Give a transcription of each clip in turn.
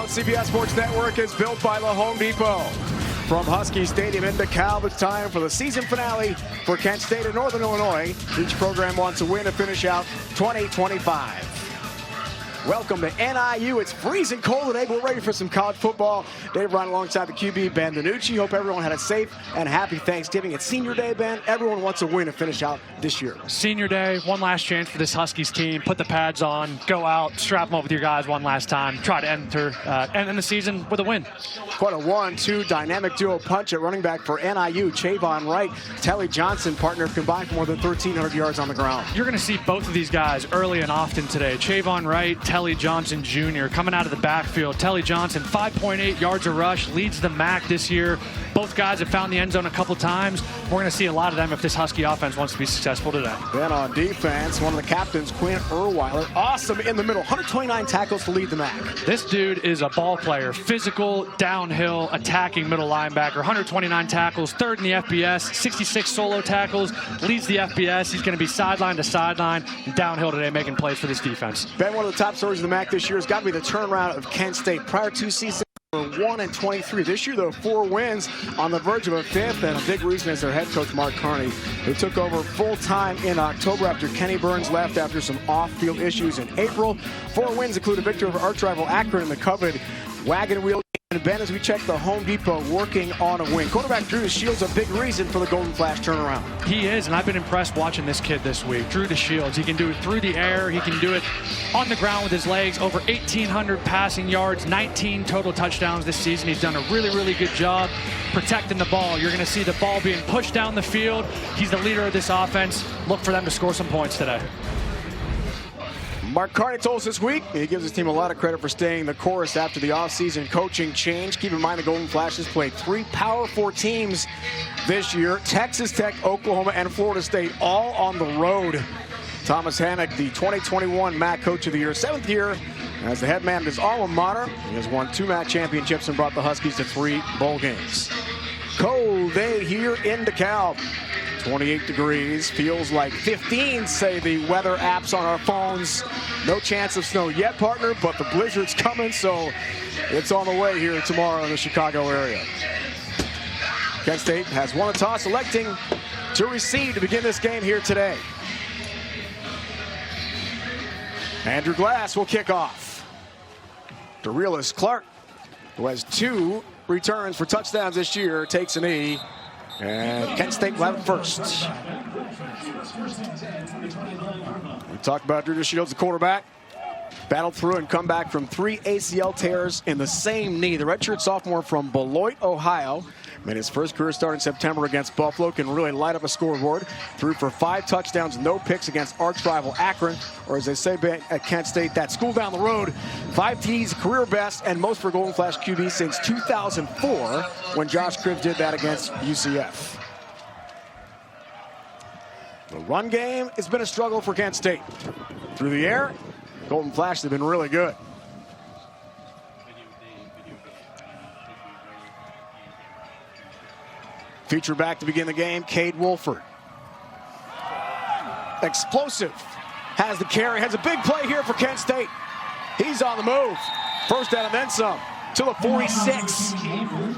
on CBS Sports Network is built by the Home Depot. From Husky Stadium in DeKalb, it's time for the season finale for Kent State and Northern Illinois. Each program wants to win to finish out 2025. Welcome to NIU. It's freezing cold today, but we're ready for some college football. Dave Ryan alongside the QB, Ben DiNucci. Hope everyone had a safe and happy Thanksgiving. It's senior day, Ben. Everyone wants a win to finish out this year. Senior day, one last chance for this Huskies team. Put the pads on, go out, strap them up with your guys one last time. Try to end the season with a win. Quite a 1-2 dynamic duo punch at running back for NIU. Chavon Wright, Telly Johnson, partner combined for more than 1,300 yards on the ground. You're going to see both of these guys early and often today. Chavon Wright, Telly Johnson Jr. coming out of the backfield. Telly Johnson, 5.8 yards a rush, leads the MAC this year. Both guys have found the end zone a couple times. We're going to see a lot of them if this Husky offense wants to be successful today. Then on defense, one of the captains, Quinn Urwiler, awesome in the middle. 129 tackles to lead the MAC. This dude is a ball player. Physical, downhill, attacking middle linebacker. 129 tackles, third in the FBS, 66 solo tackles, leads the FBS. He's going to be sideline to sideline and downhill today making plays for this defense. Ben, one of the top stories of the MAC this year has got to be the turnaround of Kent State. Prior two seasons, 1-23. This year, though, 4 wins on the verge of a 5th, and a big reason is their head coach, Mark Carney, who took over full-time in October after Kenny Burns left after some off-field issues in April. 4 wins include a victory over arch rival Akron in the coveted wagon wheel. And Ben, as we check the Home Depot, working on a win. Quarterback Drew DeShields, a big reason for the Golden Flash turnaround. He is, and I've been impressed watching this kid this week. Drew DeShields, he can do it through the air. He can do it on the ground with his legs. Over 1,800 passing yards, 19 total touchdowns this season. He's done a really, really good job protecting the ball. You're going to see the ball being pushed down the field. He's the leader of this offense. Look for them to score some points today. Mark Carney told us this week he gives his team a lot of credit for staying the course after the offseason coaching change. Keep in mind the Golden Flashes played 3 Power 4 teams this year. Texas Tech, Oklahoma, and Florida State all on the road. Thomas Hannock, the 2021 MAC Coach of the Year, 7th year as the head man of his alma mater. He has won 2 MAC championships and brought the Huskies to 3 bowl games. Cold day here in DeKalb. 28 degrees, feels like 15, say the weather apps on our phones. No chance of snow yet, partner, but the blizzard's coming, so it's on the way here tomorrow in the Chicago area. Kent State has won a toss, electing to receive to begin this game here today. Andrew Glass will kick off. DeRealis Clark, who has 2 returns for touchdowns this year, takes a knee. And Kent State will have it first. We talked about Drew DeShields, the quarterback. Battled through and come back from 3 ACL tears in the same knee. The redshirt sophomore from Beloit, Ohio, made his first career start in September against Buffalo. Can really light up a scoreboard. Threw for 5 touchdowns, no picks against arch rival Akron, or as they say at Kent State, that school down the road. 5 TDs, career best, and most for Golden Flash QB since 2004, when Josh Cribbs did that against UCF. The run game has been a struggle for Kent State. Through the air, Golden Flash have been really good. Feature back to begin the game, Cade Wolford. Explosive. Has the carry, has a big play here for Kent State. He's on the move. First down and then some. To the 46.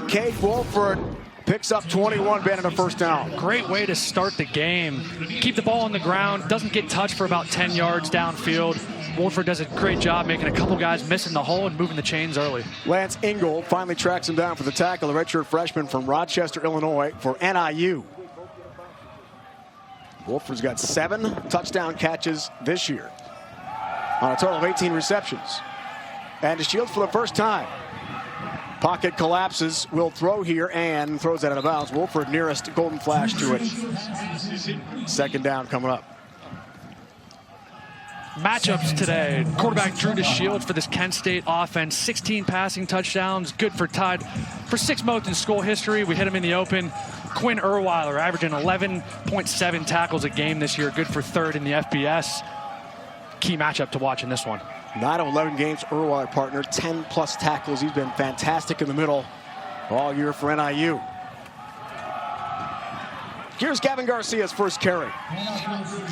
Cade Wolford picks up 21, Ben, and a first down. Great way to start the game. Keep the ball on the ground. Doesn't get touched for about 10 yards downfield. Wolford does a great job making a couple guys missing the hole and moving the chains early. Lance Ingold finally tracks him down for the tackle, the redshirt freshman from Rochester, Illinois, for NIU. Wolford's got 7 touchdown catches this year on a total of 18 receptions. And DeShields for the first time. Pocket collapses, will throw here and throws that out of bounds. Wolford nearest Golden Flash to it. Second down coming up. Matchups today. Quarterback Drew DeShields for this Kent State offense. 16 passing touchdowns, good for tied for 6th most in school history. We hit him in the open. Quinn Urwiler averaging 11.7 tackles a game this year, good for 3rd in the FBS. Key matchup to watch in this one. 9 of 11 games, Urwiler partner, 10+ tackles. He's been fantastic in the middle all year for NIU. Here's Gavin Garcia's first carry.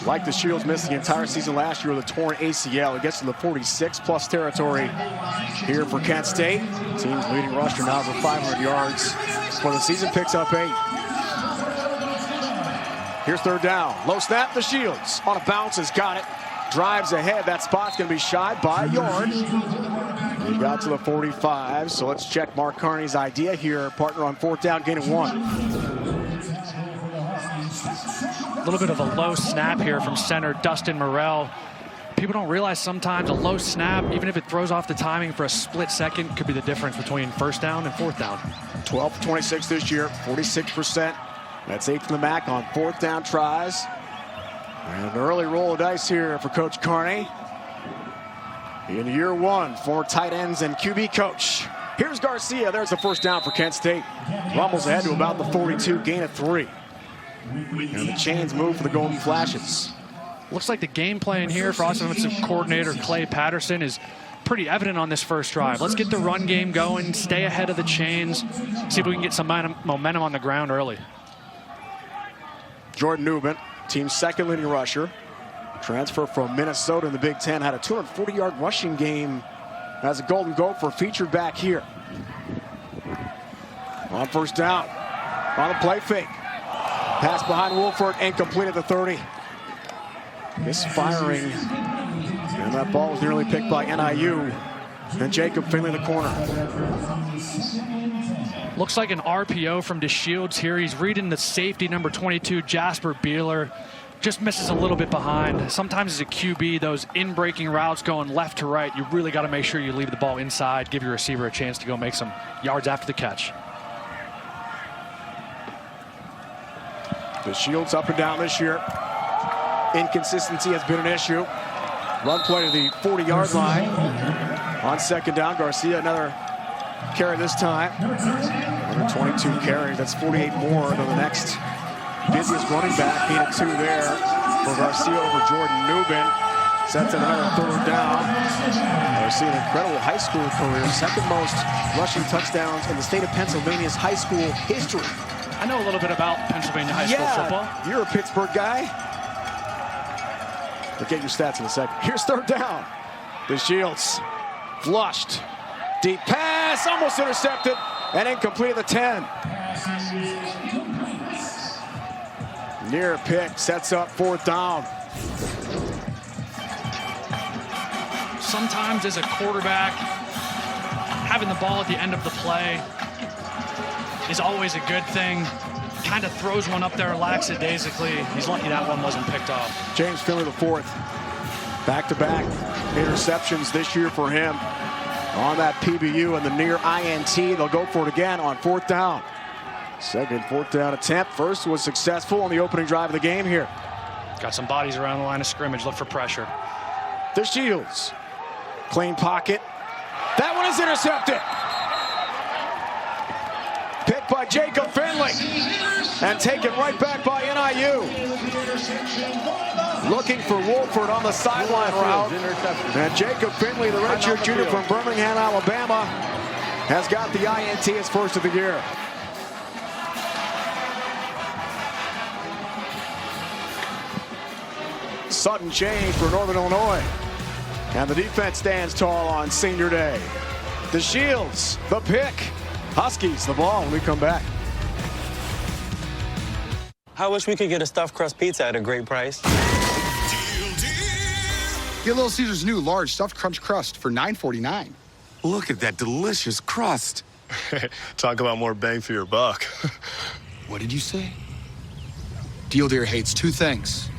Like the Shields missed the entire season last year with a torn ACL. He gets to the 46-plus territory here for Kent State. Team's leading rusher now for 500 yards for the season, picks up 8. Here's third down. Low snap, the Shields. On a bounce, has got it. Drives ahead. That spot's going to be shy by a yard. He got to the 45, so let's check Mark Carney's idea here. Partner on fourth down, gain of 1. A little bit of a low snap here from center Dustin Morrell. People don't realize sometimes a low snap, even if it throws off the timing for a split second, could be the difference between first down and fourth down. 12-26 this year, 46%. That's 8 from the MAC on fourth down tries. And an early roll of dice here for Coach Carney. In year 1, former tight ends and QB coach. Here's Garcia. There's the first down for Kent State. Rumbles ahead to about the 42, gain of 3. And the chains move for the Golden Flashes. Looks like the game plan here for offensive coordinator Clay Patterson is pretty evident on this first drive. Let's get the run game going, stay ahead of the chains, see if we can get some momentum on the ground early. Jordan Newman, team's second leading rusher. Transfer from Minnesota in the Big Ten, had a 240-yard rushing game as a Golden Gopher, featured back here. On first down, on a play fake. Pass behind Wolford, incomplete at the 30. Misfiring, and that ball was nearly picked by NIU. And Jacob Finley in the corner. Looks like an RPO from DeShields here. He's reading the safety, number 22, Jasper Beeler. Just misses a little bit behind. Sometimes as a QB, those in-breaking routes going left to right, you really got to make sure you leave the ball inside, give your receiver a chance to go make some yards after the catch. The Shields up and down this year. Inconsistency has been an issue. Run play to the 40-yard line. On second down, Garcia, another carry this time. Another 22 carries. That's 48 more than the next busiest running back. Gain of 2 there for Garcia over Jordan Newman. Sets another third down. Garcia, an incredible high school career. Second most rushing touchdowns in the state of Pennsylvania's high school history. I know a little bit about Pennsylvania high school football. You're a Pittsburgh guy. We'll get your stats in a second. Here's third down. The Shields flushed. Deep pass, almost intercepted, and incomplete at the 10. Near pick, sets up fourth down. Sometimes as a quarterback, having the ball at the end of the play is always a good thing. Kind of throws one up there lackadaisically. He's lucky that one wasn't picked off. James Finley, the fourth. Back-to-back interceptions this year for him. On that PBU and the near INT, they'll go for it again on fourth down. Second fourth down attempt. First was successful on the opening drive of the game here. Got some bodies around the line of scrimmage. Look for pressure. The Shields. Clean pocket. That one is intercepted. Picked by Jacob Finley. And taken right back by NIU. Looking for Wolford on the sideline route. And Jacob Finley, the redshirt junior from Birmingham, Alabama, has got the INT, his first of the year. Sudden change for Northern Illinois. And the defense stands tall on senior day. The Shields, the pick. Huskies, the ball when we come back. I wish we could get a stuffed crust pizza at a great price. Get Little Caesar's new large stuffed crunch crust for $9.49. Look at that delicious crust. Talk about more bang for your buck. What did you say? Deal Deer hates 2 things.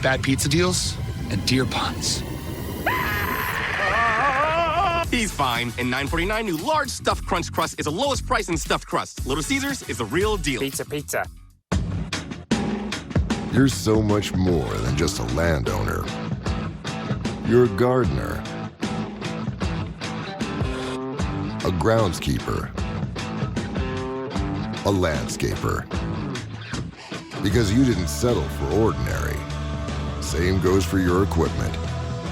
Bad pizza deals and deer puns. He's fine. And $9.49 new large stuffed crunch crust is the lowest price in stuffed crust. Little Caesars is the real deal. Pizza. You're so much more than just a landowner. You're a gardener, a groundskeeper, a landscaper. Because you didn't settle for ordinary. Same goes for your equipment.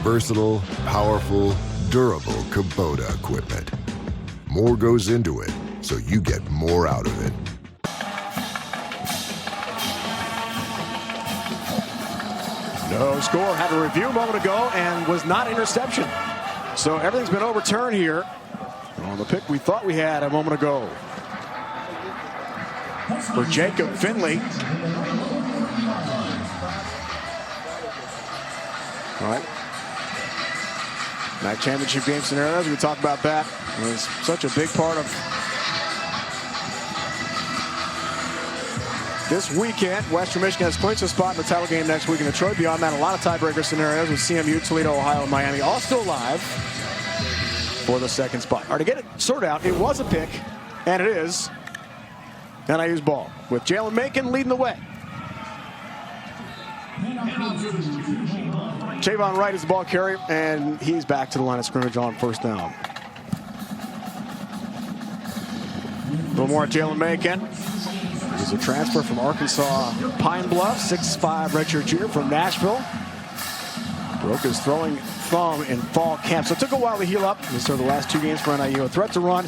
Versatile, powerful, durable Kubota equipment. More goes into it, so you get more out of it. So score had a review a moment ago and was not interception. So everything's been overturned here on the pick we thought we had a moment ago. For Jacob Finley. All right. MAC championship game scenarios, we talked about that. It was such a big part of this weekend. Western Michigan has clinched a spot in the title game next week in Detroit. Beyond that, a lot of tiebreaker scenarios with CMU, Toledo, Ohio, and Miami all still alive for the second spot. All right, to get it sorted out, it was a pick, and it is NIU's ball with Jalen Macon leading the way. Javon Wright is the ball carrier, and he's back to the line of scrimmage on first down. A little more at Jalen Macon. He's a transfer from Arkansas Pine Bluff, 6'5" redshirt junior from Nashville. Broke his throwing thumb in fall camp, so it took a while to heal up. He started the last 2 games for NIU. A threat to run.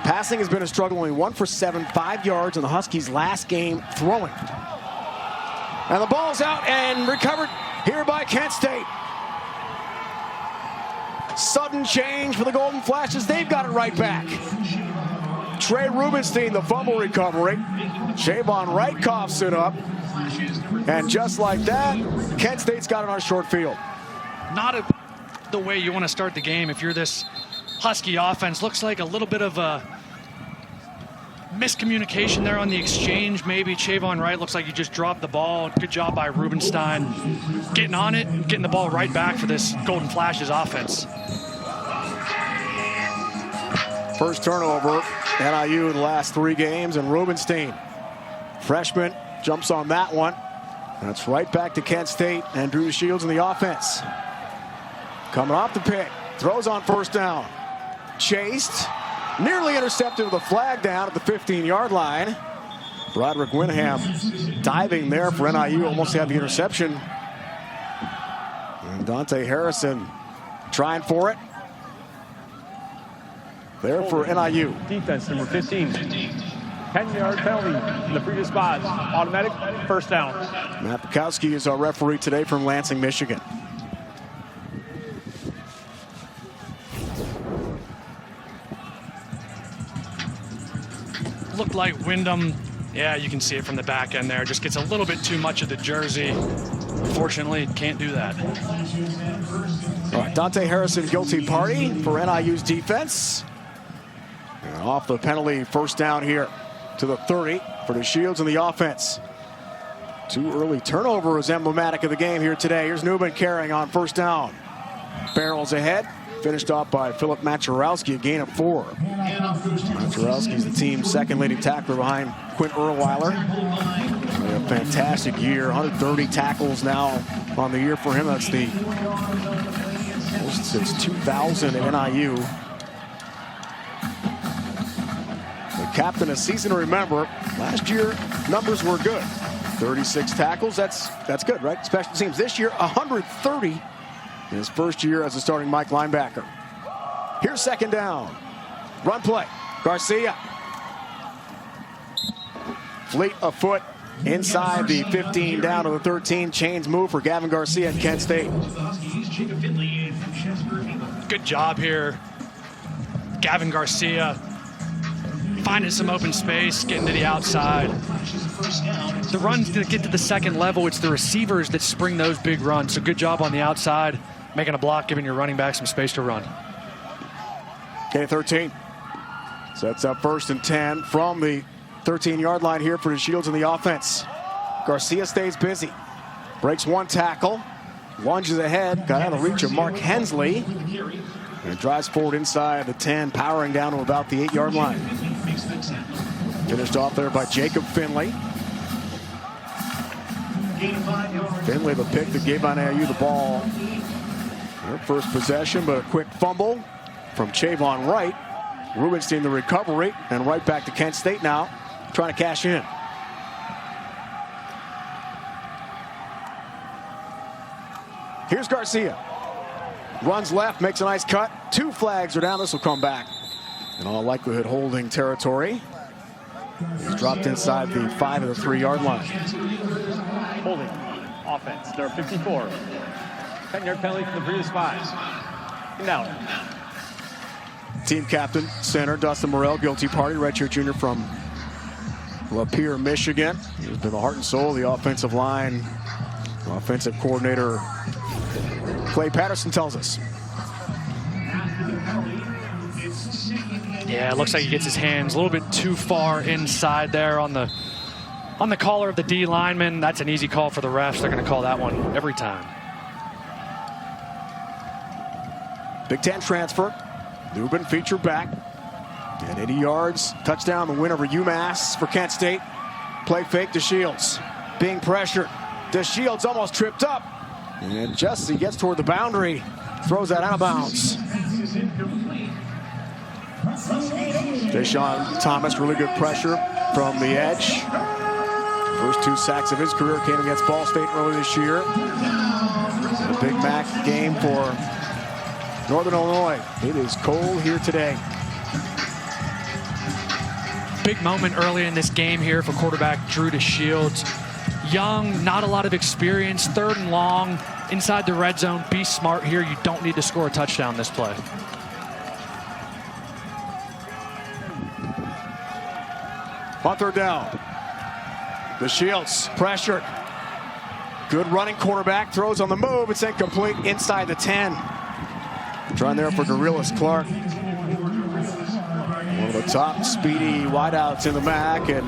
Passing has been a struggle, only 1 for 7, 5 yards in the Huskies' last game throwing. And the ball's out and recovered here by Kent State. Sudden change for the Golden Flashes. They've got it right back. Trey Rubenstein, the fumble recovery. Javon Wright coughs it up. And just like that, Kent State's got it on a short field. Not the way you want to start the game if you're this Husky offense. Looks like a little bit of a miscommunication there on the exchange. Maybe Javon Wright looks like he just dropped the ball. Good job by Rubenstein getting on it and getting the ball right back for this Golden Flashes offense. First turnover, NIU in the last 3 games, and Rubenstein, freshman, jumps on that one. That's right back to Kent State and Drew Shields in the offense. Coming off the pick, throws on first down. Chased, nearly intercepted with a flag down at the 15-yard line. Broderick Winham diving there for NIU, almost had the interception. And Dante Harrison trying for it. There for NIU. Defense number 15. 10-yard penalty in the previous spot. Automatic first down. Matt Bukowski is our referee today from Lansing, Michigan. Looked like Wyndham, yeah, you can see it from the back end there. Just gets a little bit too much of the jersey. Unfortunately, can't do that. All right, Dante Harrison, guilty party for NIU's defense. And off the penalty, first down here to the 30 for the Shields and the offense. 2 early turnovers emblematic of the game here today. Here's Newman carrying on first down. Barrels ahead. Finished off by Philip Maturowski, a gain of 4. Maturowski's the team's second leading tackler behind Quinn Urwiler. A fantastic year, 130 tackles now on the year for him. That's the most since 2000 at NIU. The captain a season to remember. Last year, numbers were good. 36 tackles, that's good, right? Special teams. This year, 130. In his first year as a starting Mike linebacker. Here's second down. Run play. Garcia. Fleet of foot inside the 15 down to the 13. Chains move for Gavin Garcia at Kent State. Good job here. Gavin Garcia finding some open space, getting to the outside. The runs that get to the second level, it's the receivers that spring those big runs. So good job on the outside. Making a block, giving your running back some space to run. Okay, 13. Sets up first and 10 from the 13-yard line here for the Shields in the offense. Garcia stays busy. Breaks 1 tackle. Lunges ahead. Got out of reach of Mark Hensley. And drives forward inside the 10, powering down to about the 8-yard line. Finished off there by Jacob Finley. Finley, the pick that gave NIU the ball. Their first possession, but a quick fumble from Javon Wright. Rubenstein the recovery, and right back to Kent State now, trying to cash in. Here's Garcia. Runs left, makes a nice cut. 2 flags are down. This will come back. In all likelihood, holding territory. He's dropped inside the 5 of the 3-yard line. Holding. offense. There are 54. 10-yard penalty from the previous spot. Now. Team captain, center Dustin Morrell, guilty party, redshirt junior from Lapeer, Michigan. He's been the heart and soul of the offensive line. Offensive coordinator Clay Patterson tells us. Yeah, it looks like he gets his hands a little bit too far inside there on the collar of the D lineman. That's an easy call for the refs. They're going to call that one every time. Big Ten transfer. Lubin featured back. And 80 yards. Touchdown, the win over UMass for Kent State. Play fake to Shields. Being pressured. DeShields almost tripped up. And just as he gets toward the boundary, throws that out of bounds. Deshaun Thomas, really good pressure from the edge. First 2 sacks of his career came against Ball State earlier this year. A Big Mac game for Northern Illinois. It is cold here today. Big moment early in this game here for quarterback Drew DeShields. Young, not a lot of experience, 3rd and long, inside the red zone. Be smart here. You don't need to score a touchdown this play. On 3rd down. DeShields pressured. Good running quarterback, throws on the move. It's incomplete inside the 10. Trying there for Gorillas Clark. One of the top speedy wideouts in the MAC, and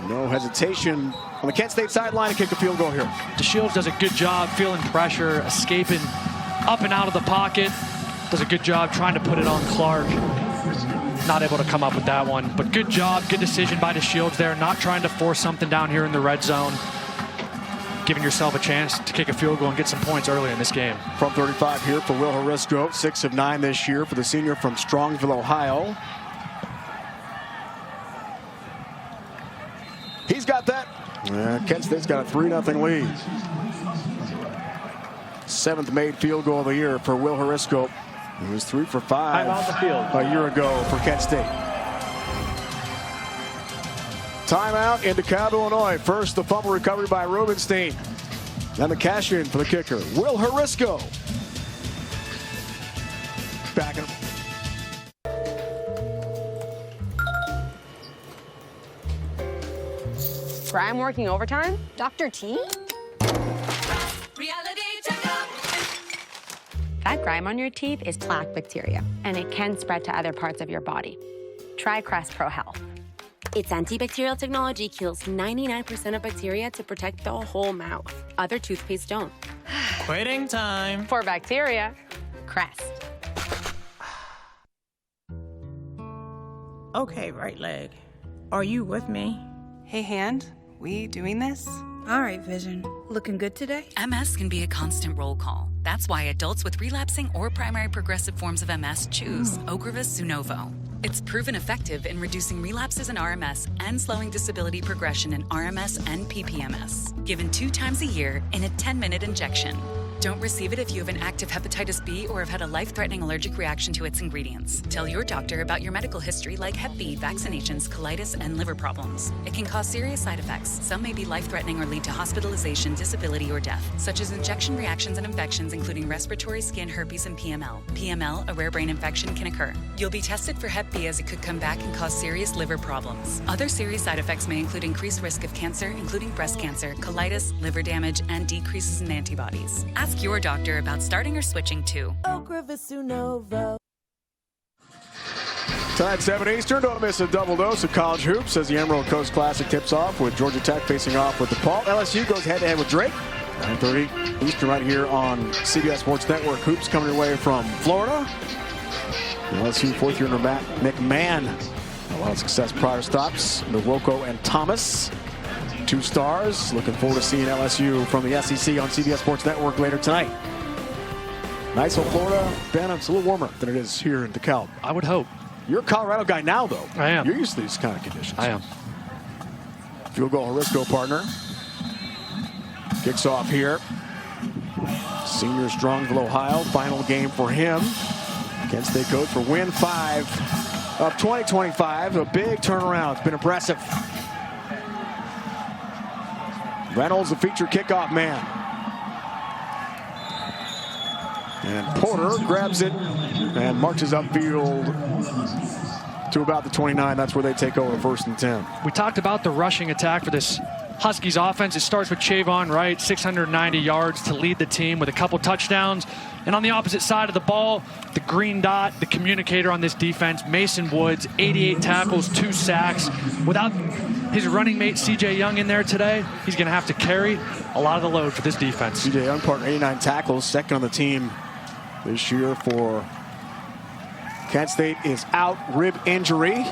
no hesitation on the Kent State sideline to kick a field goal here. DeShields does a good job feeling pressure, escaping up and out of the pocket. Does a good job trying to put it on Clark. Not able to come up with that one, but good job, good decision by DeShields there, not trying to force something down here in the red zone. Giving yourself a chance to kick a field goal and get some points early in this game. From 35 here for Will Harisco, 6 of 9 this year for the senior from Strongsville, Ohio. He's got that. Kent State's got a 3-0 lead. 7th made field goal of the year for Will Harisco. He was 3 for 5 on the field a year ago for Kent State. Timeout in DeKalb, Illinois. First, the fumble recovery by Rubenstein. Then the cash in for the kicker, Will Harisco. Back in. Grime working overtime? Dr. T? Reality checkup. That grime on your teeth is plaque bacteria, and it can spread to other parts of your body. Try Crest Pro Health. Its antibacterial technology kills 99% of bacteria to protect the whole mouth. Other toothpaste don't. Quitting time. For bacteria, Crest. Okay, right leg. Are you with me? Hey, hand, we doing this? All right, Vision. Looking good today? MS can be a constant roll call. That's why adults with relapsing or primary progressive forms of MS choose Ocrevus Zunovo. It's proven effective in reducing relapses in RMS and slowing disability progression in RMS and PPMS. Given 2 times a year in a 10-minute injection. Don't receive it if you have an active hepatitis B or have had a life-threatening allergic reaction to its ingredients. Tell your doctor about your medical history like Hep B, vaccinations, colitis, and liver problems. It can cause serious side effects. Some may be life-threatening or lead to hospitalization, disability, or death, such as injection reactions and infections, including respiratory, skin, herpes, and PML. PML, a rare brain infection, can occur. You'll be tested for Hep B as it could come back and cause serious liver problems. Other serious side effects may include increased risk of cancer, including breast cancer, colitis, liver damage, and decreases in antibodies. Ask your doctor about starting or switching to Ocrevus Zunovo. Tonight, 7 Eastern. Don't miss a double dose of college hoops as the Emerald Coast Classic tips off with Georgia Tech facing off with DePaul. LSU goes head-to-head with Drake. 9:30 Eastern right here on CBS Sports Network. Hoops coming your way from Florida. LSU fourth-year McMahon. A lot of success prior stops. Nwoko and Thomas. 2 stars. Looking forward to seeing LSU from the SEC on CBS Sports Network later tonight. Nice old Florida. Ben, it's a little warmer than it is here in DeKalb. I would hope. You're a Colorado guy now, though. I am. You're used to these kind of conditions. I am. Field goal Harisco partner. Kicks off here. Senior Strongsville, Ohio. Final game for him. Kent State coach for win 5 of 2025. A big turnaround. It's been impressive. Reynolds, the feature kickoff man. And Porter grabs it and marches upfield to about the 29. That's where they take over 1st and 10. We talked about the rushing attack for this Huskies offense. It starts with Chavon Wright, 690 yards to lead the team with a couple touchdowns. And on the opposite side of the ball, the green dot, the communicator on this defense, Mason Woods, 88 tackles, 2 sacks. Without his running mate, C.J. Young, in there today, he's going to have to carry a lot of the load for this defense. C.J. Young, partner, 89 tackles, second on the team this year for Kent State, is out, rib injury.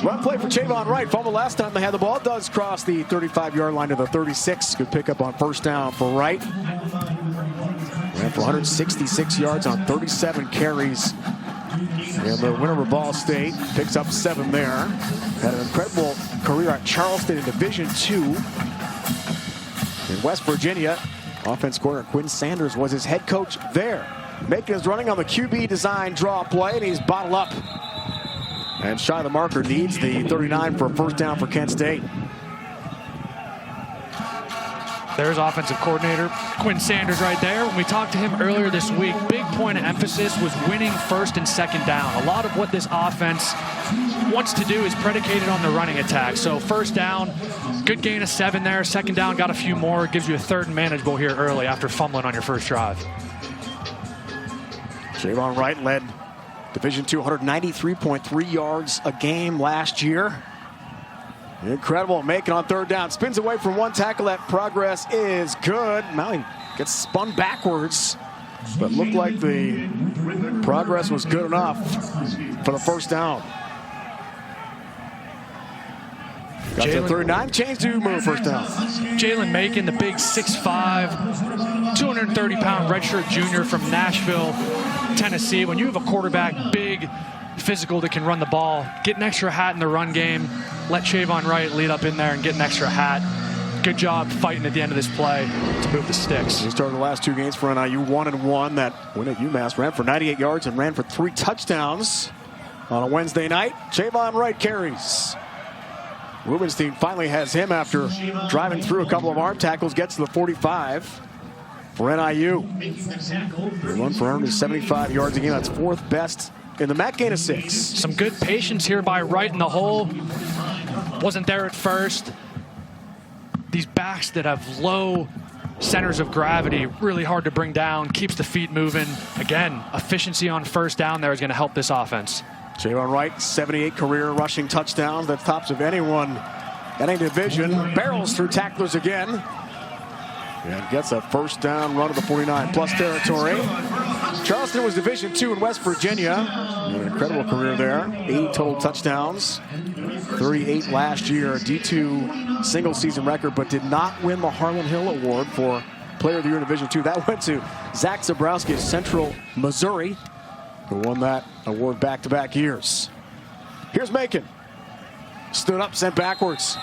Run play for Chavon Wright. Fumble last time they had the ball. It does cross the 35-yard line to the 36. Good pickup on 1st down for Wright. Ran for 166 yards on 37 carries. And the winner of Ball State picks up 7 there. Had an incredible career at Charleston in Division II. In West Virginia, offense coordinator Quinn Sanders was his head coach there. Macon is running on the QB design draw play, and he's bottled up. And shy of the marker, needs the 39 for a 1st down for Kent State. There's offensive coordinator Quinn Sanders right there. When we talked to him earlier this week, big point of emphasis was winning 1st and 2nd down. A lot of what this offense wants to do is predicated on the running attack. So 1st down, good gain of 7 there. 2nd down, got a few more. Gives you a 3rd and manageable here early after fumbling on your first drive. Chavon Wright led Division II, 193.3 yards a game last year. Incredible, making on 3rd down. Spins away from one tackle. That progress is good. Now he gets spun backwards, but looked like the progress was good enough for the 1st down. Got to 39, change to move 1st down. Jalen Macon, the big 6'5", 230-pound redshirt junior from Nashville, Tennessee. When you have a quarterback big, physical, that can run the ball, get an extra hat in the run game, let Chavon Wright lead up in there and get an extra hat. Good job fighting at the end of this play to move the sticks. He started the last 2 games for NIU 1-1. That win at UMass, ran for 98 yards and ran for 3 touchdowns on a Wednesday night. Chavon Wright carries. Rubenstein finally has him after driving through a couple of arm tackles, gets to the 45 for NIU. The run for 175 yards a game. That's 4th best in the MAC, gain of 6. Some good patience here by Wright in the hole. Wasn't there at first. These backs that have low centers of gravity, really hard to bring down, keeps the feet moving. Again, efficiency on 1st down there is going to help this offense. Chavon Wright, 78 career rushing touchdowns. That's tops of anyone, any division. Barrels through tacklers again. And gets a 1st down run to the 49-plus territory. Charleston was Division II in West Virginia. An incredible career there. 80 total touchdowns. 38 last year. D2 single-season record, but did not win the Harlan Hill Award for Player of the Year in Division II. That went to Zach Zabrowski of Central Missouri, who won that award back-to-back years. Here's Macon. Stood up, sent backwards.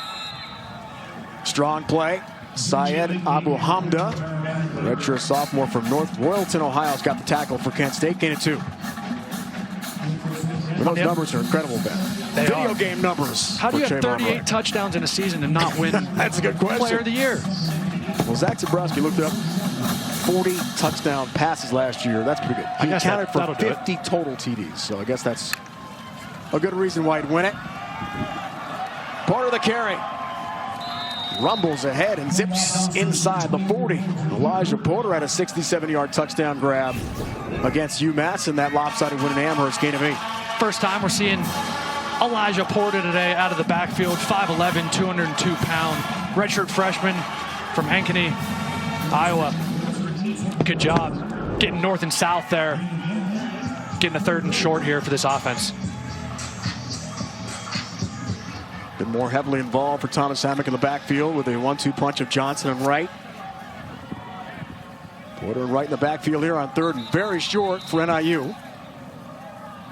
Strong play. Syed Abu Hamda, redshirt sophomore from North Royalton, Ohio, has got the tackle for Kent State. Gain of 2. Those numbers are incredible, Ben. Video game numbers. How do you have 38 touchdowns in a season and not win That's a good question. Player of the Year? Well, Zach Zabrowski looked up 40 touchdown passes last year. That's pretty good. He accounted for 50 total TDs, so I guess that's a good reason why he'd win it. Part of the carry. Rumbles ahead and zips inside the 40. Elijah Porter had a 67-yard touchdown grab against UMass in that lopsided win in Amherst, gain of 8. First time we're seeing Elijah Porter today out of the backfield, 5'11", 202-pound redshirt freshman from Ankeny, Iowa. Good job getting north and south there, getting a 3rd and short here for this offense. Been more heavily involved for Thomas Hammock in the backfield with a 1-2 punch of Johnson and Wright. Porter and Wright in the backfield here on 3rd and very short for NIU.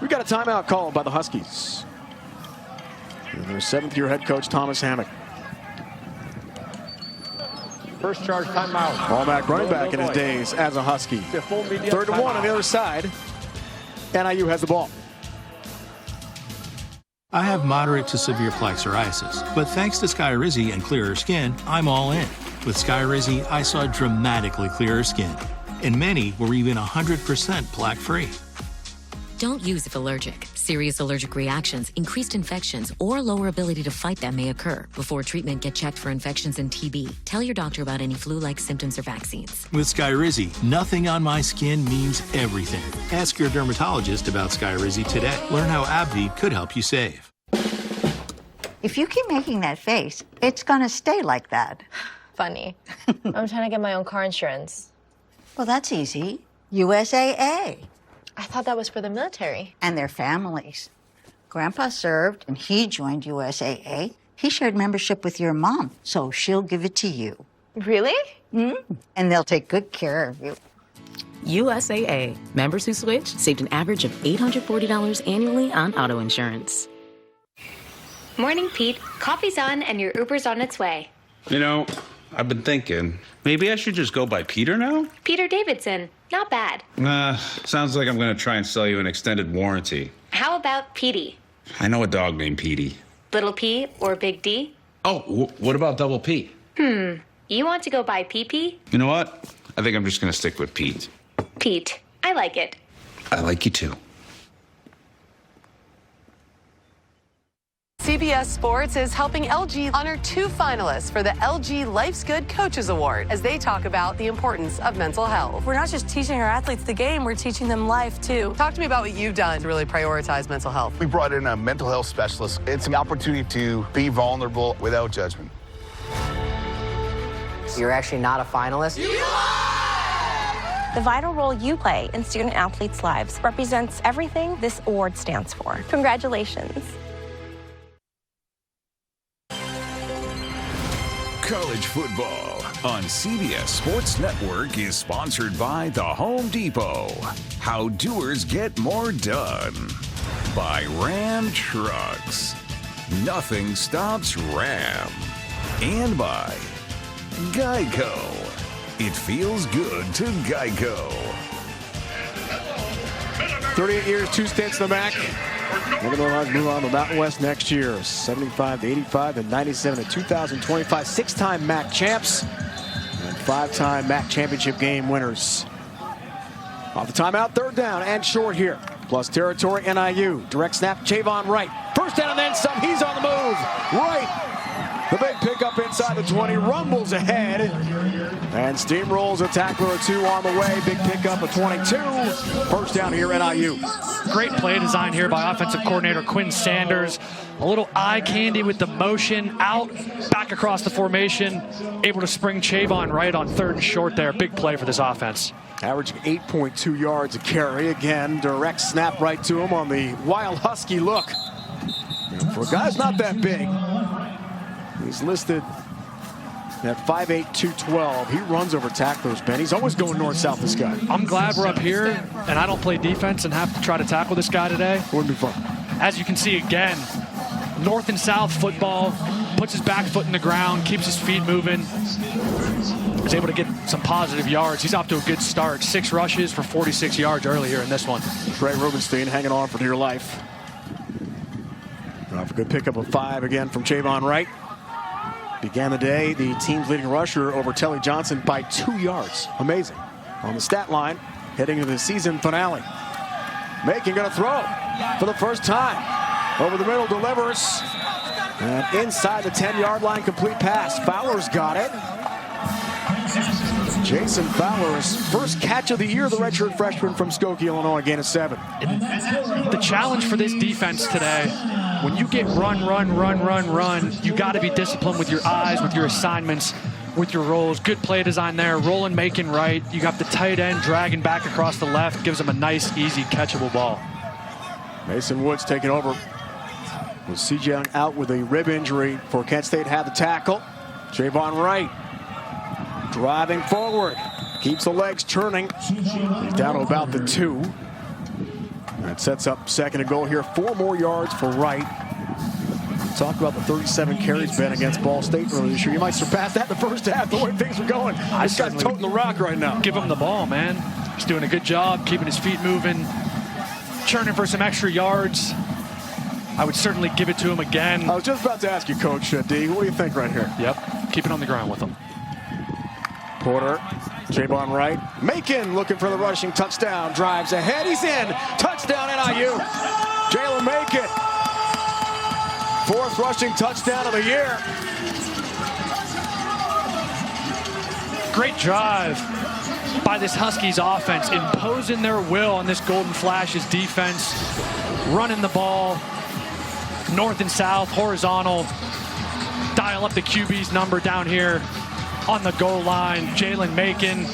We got a timeout called by the Huskies. And their 7th-year head coach, Thomas Hammock. First charge timeout. All-back running back in his days as a Husky. 3rd and 1 on the other side. NIU has the ball. I have moderate to severe plaque psoriasis, but thanks to Skyrizi and clearer skin, I'm all in. With Skyrizi, I saw dramatically clearer skin, and many were even 100% plaque-free. Don't use if allergic. Serious allergic reactions, increased infections, or lower ability to fight them may occur. Before treatment, get checked for infections and TB. Tell your doctor about any flu-like symptoms or vaccines. With Skyrizi, nothing on my skin means everything. Ask your dermatologist about Skyrizi today. Learn how AbbVie could help you save. If you keep making that face, it's gonna stay like that. Funny. I'm trying to get my own car insurance. Well, that's easy. USAA. I thought that was for the military. And their families. Grandpa served, and he joined USAA. He shared membership with your mom, so she'll give it to you. Really? And they'll take good care of you. USAA. Members who switched saved an average of $840 annually on auto insurance. Morning, Pete. Coffee's on and your Uber's on its way. You know, I've been thinking, maybe I should just go by Peter now? Peter Davidson. Not bad. Sounds like I'm going to try and sell you an extended warranty. How about Petey? I know a dog named Petey. Little P or Big D? Oh, what about Double P? You want to go by PP? You know what? I think I'm just going to stick with Pete. Pete. I like it. I like you too. CBS Sports is helping LG honor 2 finalists for the LG Life's Good Coaches Award as they talk about the importance of mental health. We're not just teaching our athletes the game, we're teaching them life too. Talk to me about what you've done to really prioritize mental health. We brought in a mental health specialist. It's an opportunity to be vulnerable without judgment. You're actually not a finalist. The vital role you play in student athletes' lives represents everything this award stands for. Congratulations. College football on CBS Sports Network is sponsored by The Home Depot. How doers get more done. By Ram Trucks. Nothing stops Ram. And by Geico. It feels good to Geico. 38 years, 2 stints in the MAC. Look at the Lions move on to the Mountain West next year. 75 to 85 and 97 to 2025. 6-time MAC champs and 5-time MAC championship game winners. Off the timeout, 3rd down and short here. Plus territory, NIU. Direct snap, Javon Wright. First down and then some. He's on the move. Wright. The big pickup inside the 20. Rumbles ahead. And steamrolls a tackler or 2 on the way. Big pickup of 22. First down here, NIU. Great play design here by offensive coordinator Quinn Sanders. A little eye candy with the motion out, back across the formation. Able to spring Javon Wright on 3rd and short there. Big play for this offense. Averaging 8.2 yards a carry. Again, direct snap right to him on the wild husky look. And for a guy who's not that big, he's listed at 5'8", 212. He runs over tacklers, Ben. He's always going north-south, this guy. I'm glad we're up here, and I don't play defense and have to try to tackle this guy today. Wouldn't be fun. As you can see again, north and south football, puts his back foot in the ground, keeps his feet moving. Is able to get some positive yards. He's off to a good start. 6 rushes for 46 yards earlier in this one. Trey Rubenstein hanging on for dear life. Off a good pickup of 5 again from Javon Wright. Began the day, the team's leading rusher over Telly Johnson by 2 yards. Amazing. On the stat line, heading into the season finale. Macon going to throw for the first time. Over the middle, delivers. And inside the 10-yard line, complete pass. Fowler's got it. Jason Fowler's first catch of the year, the redshirt freshman from Skokie, Illinois, gain of 7. The challenge for this defense today, when you get run, you got to be disciplined with your eyes, with your assignments, with your rolls. Good play design there. Rolling, making right. You got the tight end dragging back across the left. Gives him a nice, easy, catchable ball. Mason Woods taking over. With C.J. Young out with a rib injury for Kent State, had the tackle. Javon Wright driving forward. Keeps the legs turning. He's down to about the 2. That sets up 2nd and goal here. 4 more yards for Wright. Talk about the 37 carries, Ben, against Ball State earlier this year. You might surpass that in the first half, the way things are going. This guy's toting the rock right now. Give him the ball, man. He's doing a good job keeping his feet moving, churning for some extra yards. I would certainly give it to him again. I was just about to ask you, Coach D, what do you think right here? Yep, keep it on the ground with him. Porter, Javon Wright. Macon looking for the rushing touchdown. Drives ahead. He's in. Touchdown NIU. Jalen Macon. 4th rushing touchdown of the year. Great drive by this Huskies offense, imposing their will on this Golden Flashes defense, running the ball north and south, horizontal, dial up the QB's number down here on the goal line. Jalen Macon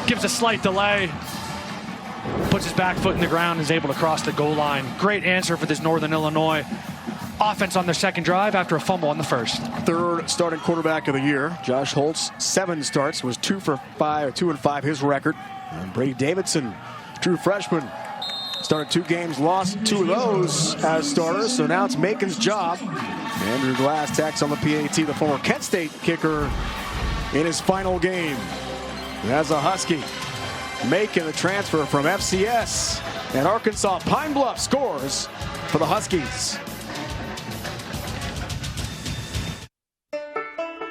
gives a slight delay, puts his back foot in the ground, and is able to cross the goal line. Great answer for this Northern Illinois offense on their second drive after a fumble on the first. 3rd starting quarterback of the year. Josh Holtz, 7 starts, was 2 and 5 his record. And Brady Davidson, true freshman, started 2 games, lost 2 of those as starters. So now it's Macon's job. Andrew Glass tacks on the PAT, the former Kent State kicker, in his final game. And as a Husky, Macon, the transfer from FCS, and Arkansas Pine Bluff scores for the Huskies.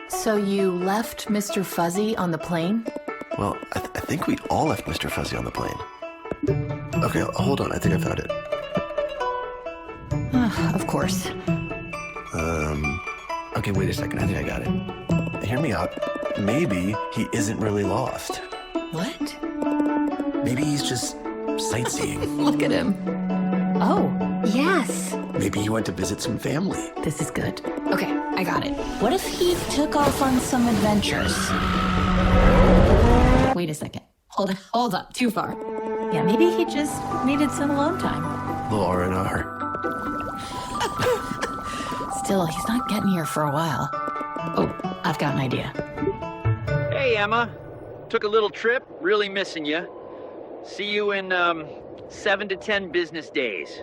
So you left Mr. Fuzzy on the plane? Well, I think we all left Mr. Fuzzy on the plane. Okay, hold on. I think I found it. Of course. Okay, wait a second. I think I got it. Hear me out. Maybe he isn't really lost. What? Maybe he's just sightseeing. Look at him. Oh, yes. Maybe he went to visit some family. This is good. Okay, I got it. What if he took off on some adventures? Wait a second. Hold up. Too far. Yeah, maybe he just needed some alone time. Little R&R. Still, he's not getting here for a while. Oh, I've got an idea. Hey, Emma. Took a little trip. Really missing you. See you in 7 to 10 business days.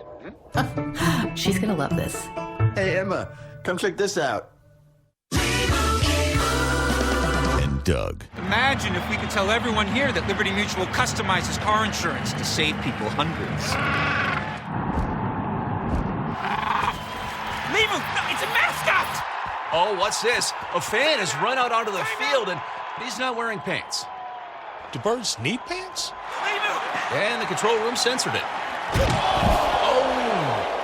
She's gonna love this. Hey, Emma, come check this out. And Doug. Imagine if we could tell everyone here that Liberty Mutual customizes car insurance to save people hundreds. Limu, no, it's a mascot! Oh, what's this? A fan has run out onto the field and he's not wearing pants. Do birds need pants? And the control room censored it.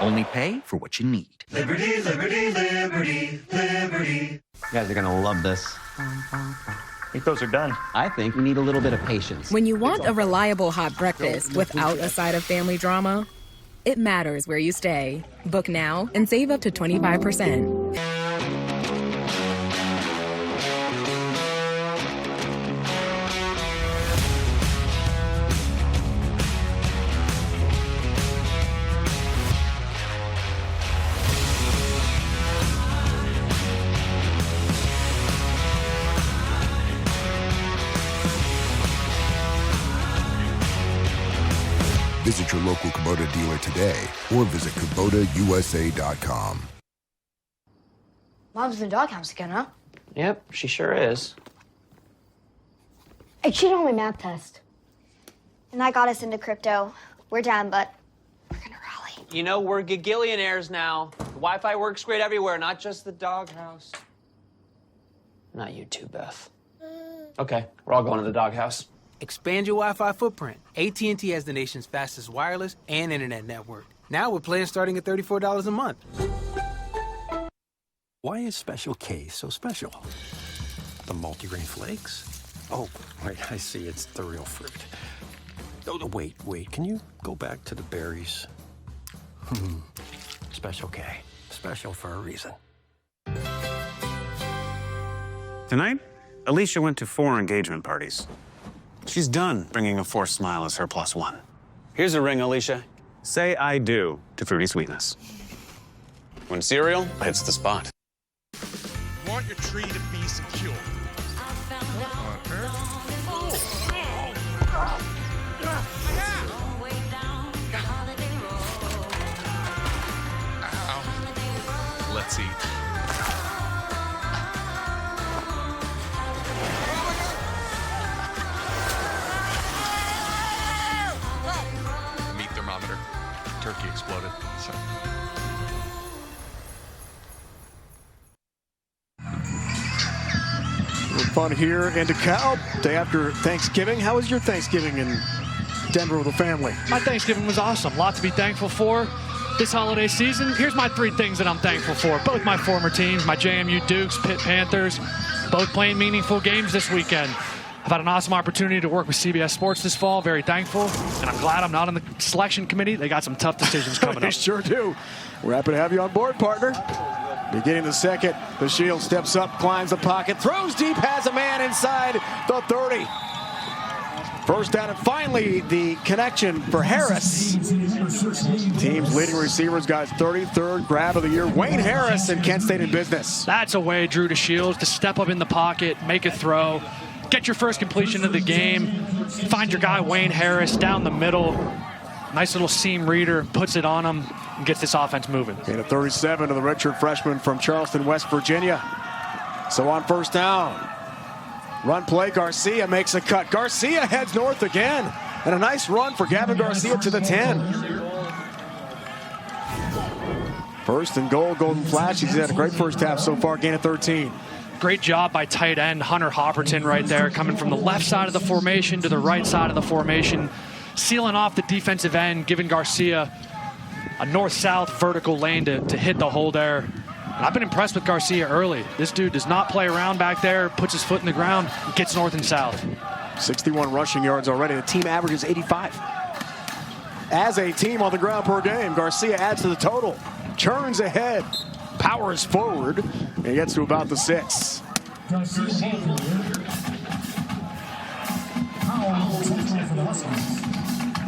Only pay for what you need. Liberty, liberty, liberty, liberty. You guys are gonna love this. I think those are done. I think we need a little bit of patience. When you want a reliable hot breakfast without a side of family drama, it matters where you stay. Book now and save up to 25%. Visit your local Kubota dealer today or visit KubotaUSA.com. Mom's in the doghouse again, huh? Yep, she sure is. I cheated on my math test. And that got us into crypto. We're down, but we're gonna rally. You know, we're gigillionaires now. The Wi-Fi works great everywhere, not just the doghouse. Not you too, Beth. Okay, we're all going to the doghouse. Expand your Wi-Fi footprint. AT&T has the nation's fastest wireless and internet network. Now with plans starting at $34 a month. Why is Special K so special? The multigrain flakes? Oh, wait, I see. It's the real fruit. Oh, wait. Can you go back to the berries? Special K. Special for a reason. Tonight, Alicia went to 4 engagement parties. She's done bringing a forced smile as her +1. Here's a ring, Alicia. Say I do to Fruity Sweetness. When cereal hits the spot. Want your tree to be secure. Let's eat. Meat thermometer. turkey exploded. So. Fun here in DeKalb, day after Thanksgiving. How was your Thanksgiving in Denver with the family? My Thanksgiving was awesome. A lot to be thankful for this holiday season. Here's my 3 things that I'm thankful for. Both my former teams, my JMU Dukes, Pitt Panthers, both playing meaningful games this weekend. I've had an awesome opportunity to work with CBS Sports this fall. Very thankful. And I'm glad I'm not on the selection committee. They got some tough decisions coming They up. sure do. We're happy to have you on board, partner. Beginning the second, the Shield steps up, climbs the pocket, throws deep, has a man inside the 30. First down, and finally the connection for Harris. Team's leading receivers got his 33rd grab of the year. Wayne Harris and Kent State in business. That's a way, Drew DeShields, to step up in the pocket, make a throw, get your first completion of the game, find your guy Wayne Harris down the middle. Nice little seam reader, puts it on him, and gets this offense moving. And a 37 to the redshirt freshman from Charleston, West Virginia. So on first down, run play, Garcia makes a cut. Garcia heads north again. And a nice run for Gavin Garcia to the 10. First and goal, Golden Flash. He's had a great first half so far, gain of 13. Great job by tight end Hunter Hopperton right there, coming from the left side of the formation to the right side of the formation, sealing off the defensive end, giving Garcia a north-south vertical lane to hit the hole there. And I've been impressed with Garcia early. This dude does not play around back there, puts his foot in the ground, gets north and south. 61 rushing yards already. The team averages 85. As a team on the ground per game, Garcia adds to the total. Churns ahead, powers forward, and gets to about the 6.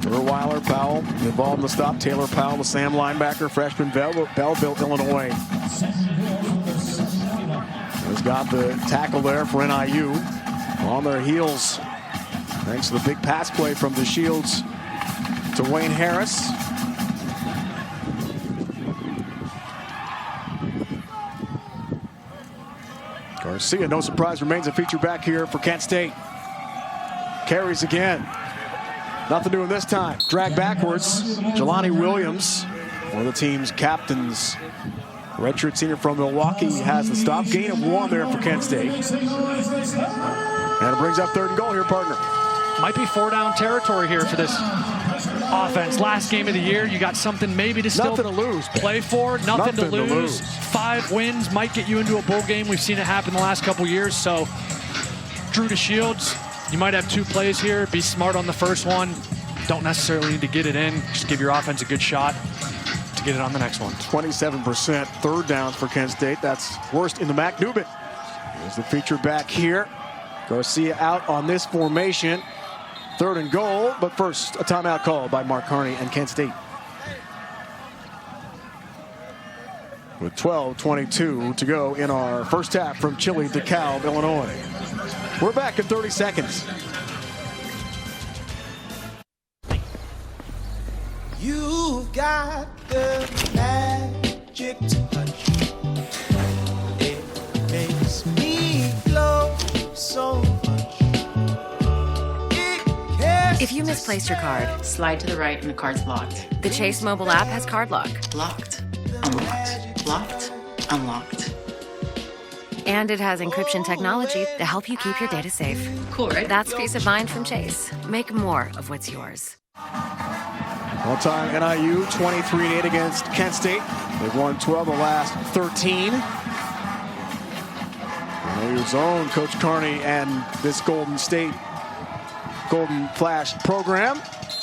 Urwiler, Powell involved in the stop. Taylor Powell, the Sam linebacker, freshman, Belleville, Illinois. Has got the tackle there for NIU. On their heels, thanks to the big pass play from the Shields to Wayne Harris. Garcia, no surprise, remains a feature back here for Kent State. Carries again. Nothing doing this time. Drag backwards. Jelani Williams, one of the team's captains. Redshirt senior from Milwaukee, has the stop. Gain of 1 there for Kent State. And it brings up 3rd and goal here, partner. Might be 4-down territory here for this offense. Last game of the year, you got something maybe to still nothing to lose. Play for, nothing to lose. 5 wins might get you into a bowl game. We've seen it happen the last couple years. So, Drew DeShields, you might have 2 plays here. Be smart on the first one. Don't necessarily need to get it in. Just give your offense a good shot to get it on the next one. 27% 3rd downs for Kent State. That's worst in the MAC. Newbin. There's the feature back here. Garcia out on this formation. 3rd and goal, but first a timeout call by Mark Carney and Kent State. With 12:22 to go in our first half from chilly DeKalb, Illinois. We're back in 30 seconds. You've got the magic touch. It makes me glow so much. If you misplaced your card, slide to the right and the card's locked. The Chase mobile app has card lock. Locked. Unlocked. Locked. Unlocked. And it has encryption technology to help you keep your data safe. Cool, right? That's peace of mind from Chase. Make more of what's yours. All-time NIU 23-8 against Kent State. They've won 12 of the last 13. NIU's own Coach Carney and this Golden Flash program,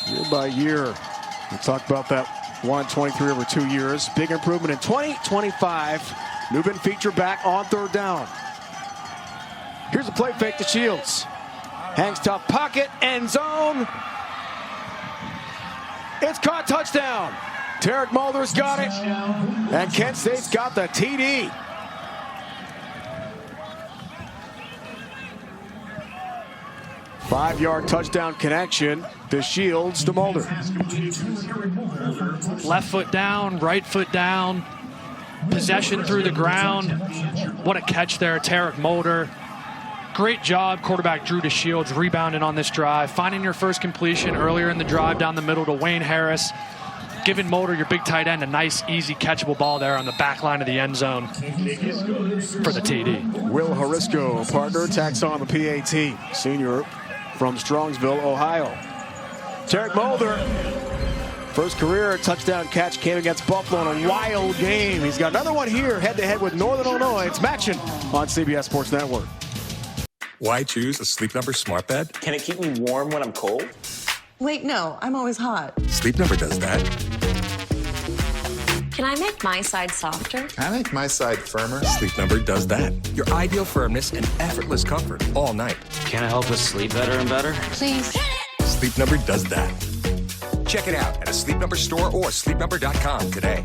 year by year. We talked about that 123 over 2 years. Big improvement in 2025. Newbin feature back on 3rd down. Here's a play fake to Shields. Hangs top pocket, end zone. It's caught, touchdown. Tarek Mulder's got it. And Kent State's got the TD. Five-yard touchdown connection to Shields to Mulder. Left foot down, right foot down. Possession through the ground. What a catch there, Tarek Mulder. Great job, quarterback Drew DeShields rebounding on this drive, finding your first completion earlier in the drive down the middle to Wayne Harris. giving Mulder, your big tight end, a nice, easy, catchable ball there on the back line of the end zone for the TD. Will Harisco, partner, tacks on the PAT. Senior from Strongsville, Ohio. Tarek Mulder, first career touchdown catch came against Buffalo in a wild game. He's got another one here, head-to-head with Northern Illinois. It's Matchin' on CBS Sports Network. Why choose a Sleep Number smart bed? Can it keep me warm when I'm cold? Wait, no, I'm always hot. Sleep Number does that. Can I make my side softer? I make my side firmer. Sleep Number does that. Your ideal firmness and effortless comfort all night. Can it help us sleep better and better? Please. Sleep Number does that. Check it out at a Sleep Number store or sleepnumber.com today.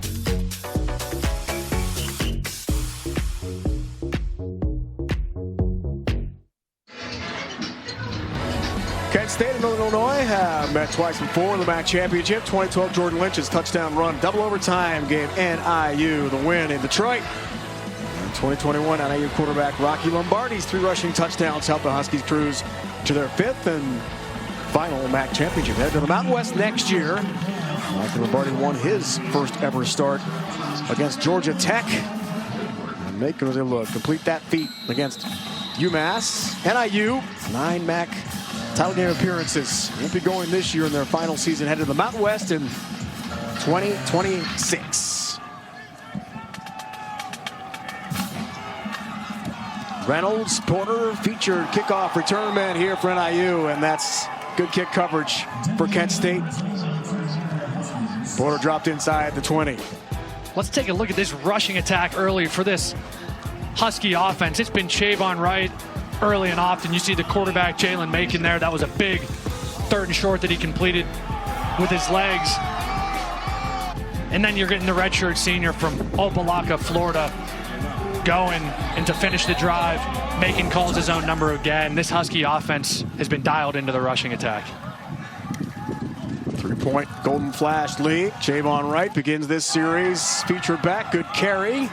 Kent State and Northern Illinois have met twice before in the MAC championship. 2012 Jordan Lynch's touchdown run, double overtime gave NIU the win in Detroit. In 2021, NIU quarterback Rocky Lombardi's 3 rushing touchdowns helped the Huskies cruise to their 5th and final MAC championship. Head to the Mountain West next year. Rocky Lombardi won his first ever start against Georgia Tech. And Macon was able to complete that feat against UMass. NIU, 9 MAC title game appearances. Won't be going this year in their final season. Headed to the Mountain West in 2026. Reynolds, Porter, featured kickoff return man here for NIU, and that's good kick coverage for Kent State. Porter dropped inside the 20. Let's take a look at this rushing attack early for this Husky offense. It's been Chavon Wright early and often. You see the quarterback, Jalen Macon, there. That was a big 3rd and short that he completed with his legs. And then you're getting the redshirt senior from Opelika, Florida, going and to finish the drive. Macon calls his own number again. This Husky offense has been dialed into the rushing attack. 3-point Golden Flash lead. Chavon Wright begins this series. Featured back, good carry.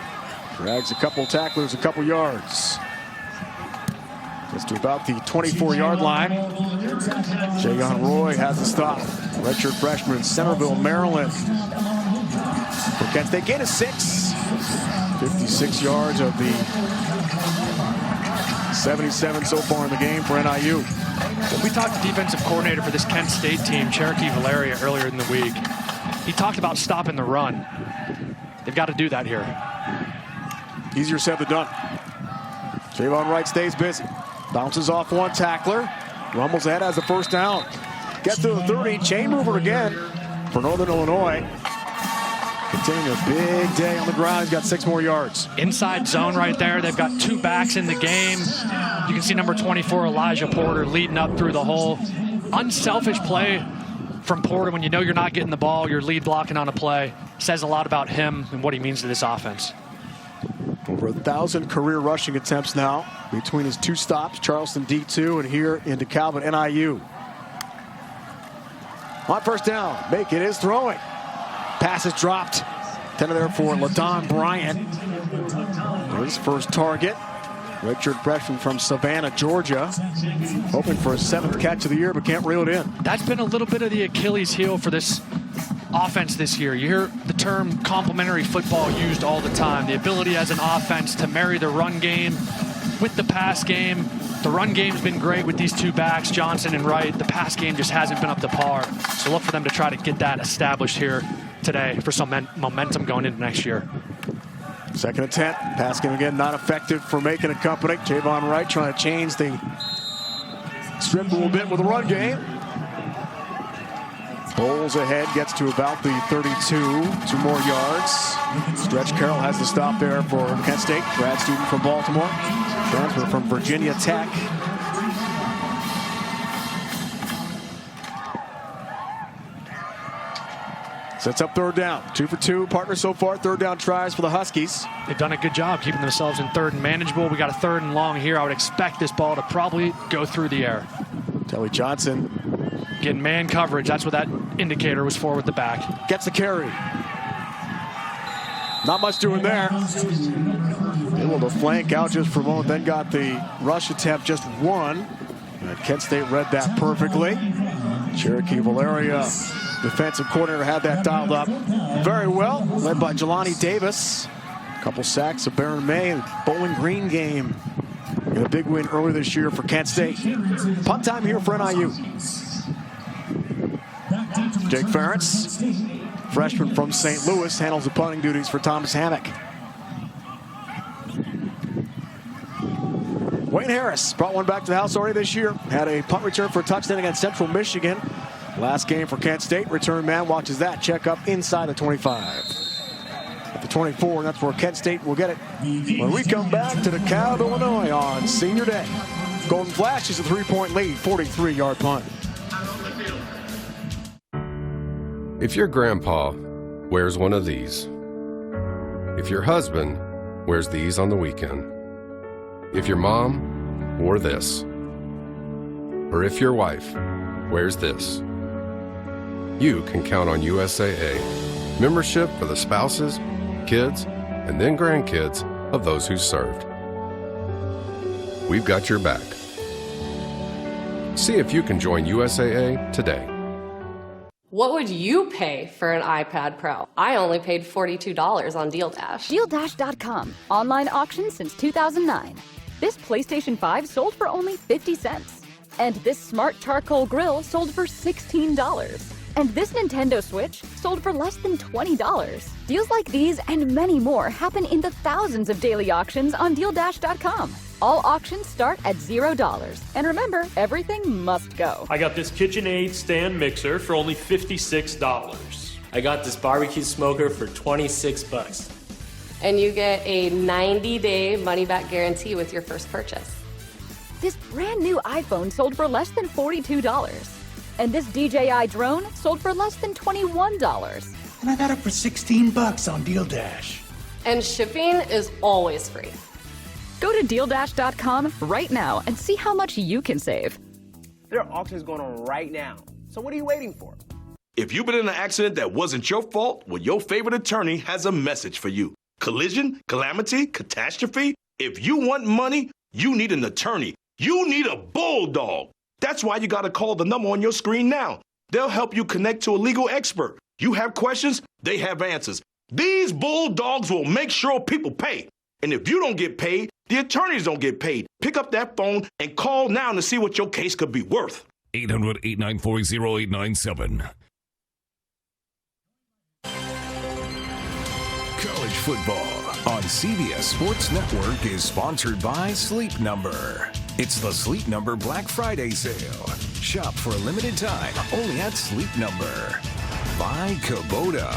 Drags a couple tacklers, a couple yards. Gets to about the 24-yard line. Jayon Roy has the stop. Redshirt freshman, Centerville, Maryland. For Kent State, gain of 6. 56 yards of the 77 so far in the game for NIU. We talked to defensive coordinator for this Kent State team, Cherokee Valeria, earlier in the week. He talked about stopping the run. They've got to do that here. Easier said than done. Chavon Wright stays busy. Bounces off one tackler. Rumbles ahead, has the first down. Gets to the 30. Chain mover again for Northern Illinois. Continuing a big day on the ground. He's got 6 more yards. Inside zone right there. They've got 2 backs in the game. You can see number 24, Elijah Porter, leading up through the hole. Unselfish play from Porter when you know you're not getting the ball. You're lead blocking on a play. Says a lot about him and what he means to this offense. Over 1,000 career rushing attempts now between his 2 stops, Charleston D2 and here into Calvin, NIU. On first down, Macon is throwing. Pass is dropped. 10 there for LaDon Bryant. His first target. Redshirt freshman from Savannah, Georgia. Hoping for a 7th catch of the year, but can't reel it in. That's been a little bit of the Achilles heel for this offense this year. You hear the term complementary football used all the time. The ability as an offense to marry the run game with the pass game. The run game's been great with these 2 backs, Johnson and Wright. The pass game just hasn't been up to par. So look for them to try to get that established here today for some momentum going into next year. Second attempt, pass game again, not effective for Macon and company. Chavon Wright trying to change the script a little bit with the run game. Bowles ahead, gets to about the 32, 2 more yards. Stretch Carroll has the stop there for Kent State, grad student from Baltimore, transfer from Virginia Tech. Sets up 3rd down. 2 for 2, partner so far. 3rd down tries for the Huskies. They've done a good job keeping themselves in 3rd and manageable. We got a 3rd and long here. I would expect this ball to probably go through the air. Telly Johnson getting man coverage. That's what that indicator was for with the back. Gets the carry. Not much doing there. Able to flank out just for a moment, then got the rush attempt, just 1. And Kent State read that perfectly. Cherokee Valeria defensive coordinator had that dialed up very well, led by Jelani Davis. A couple sacks of Baron May in the Bowling Green game. And a big win earlier this year for Kent State. Punt time here for NIU. Jake Ferentz, freshman from St. Louis, handles the punting duties for Thomas Hammock. Wayne Harris brought one back to the house already this year. Had a punt return for a touchdown against Central Michigan. Last game for Kent State. Return man watches that check up inside the 25. At the 24, and that's where Kent State will get it when we come back to DeKalb, Illinois on Senior Day. Golden Flash is a 3-point lead, 43-yard punt. If your grandpa wears one of these, if your husband wears these on the weekend, if your mom wore this, or if your wife wears this, you can count on USAA membership for the spouses, kids, and then grandkids of those who served. We've got your back. See if you can join USAA today. What would you pay for an iPad Pro? I only paid $42 on Deal Dash. DealDash.com. Online auction since 2009. This PlayStation 5 sold for only 50 cents. And this smart charcoal grill sold for $16. And this Nintendo Switch sold for less than $20. Deals like these and many more happen in the thousands of daily auctions on DealDash.com. All auctions start at $0. And remember, everything must go. I got this KitchenAid stand mixer for only $56. I got this barbecue smoker for $26. And you get a 90-day money-back guarantee with your first purchase. This brand new iPhone sold for less than $42. And this DJI drone sold for less than $21. And I got it for $16 on Deal Dash. And shipping is always free. Go to DealDash.com right now and see how much you can save. There are auctions going on right now. So what are you waiting for? If you've been in an accident that wasn't your fault, well, your favorite attorney has a message for you. Collision, calamity, catastrophe. If you want money, you need an attorney. You need a bulldog. That's why you got to call the number on your screen now. They'll help you connect to a legal expert. You have questions, they have answers. These bulldogs will make sure people pay. And if you don't get paid, the attorneys don't get paid. Pick up that phone and call now to see what your case could be worth. 800-894-0897. College football on CBS Sports Network is sponsored by Sleep Number. It's the Sleep Number Black Friday sale. Shop for a limited time only at Sleep Number. By Kubota,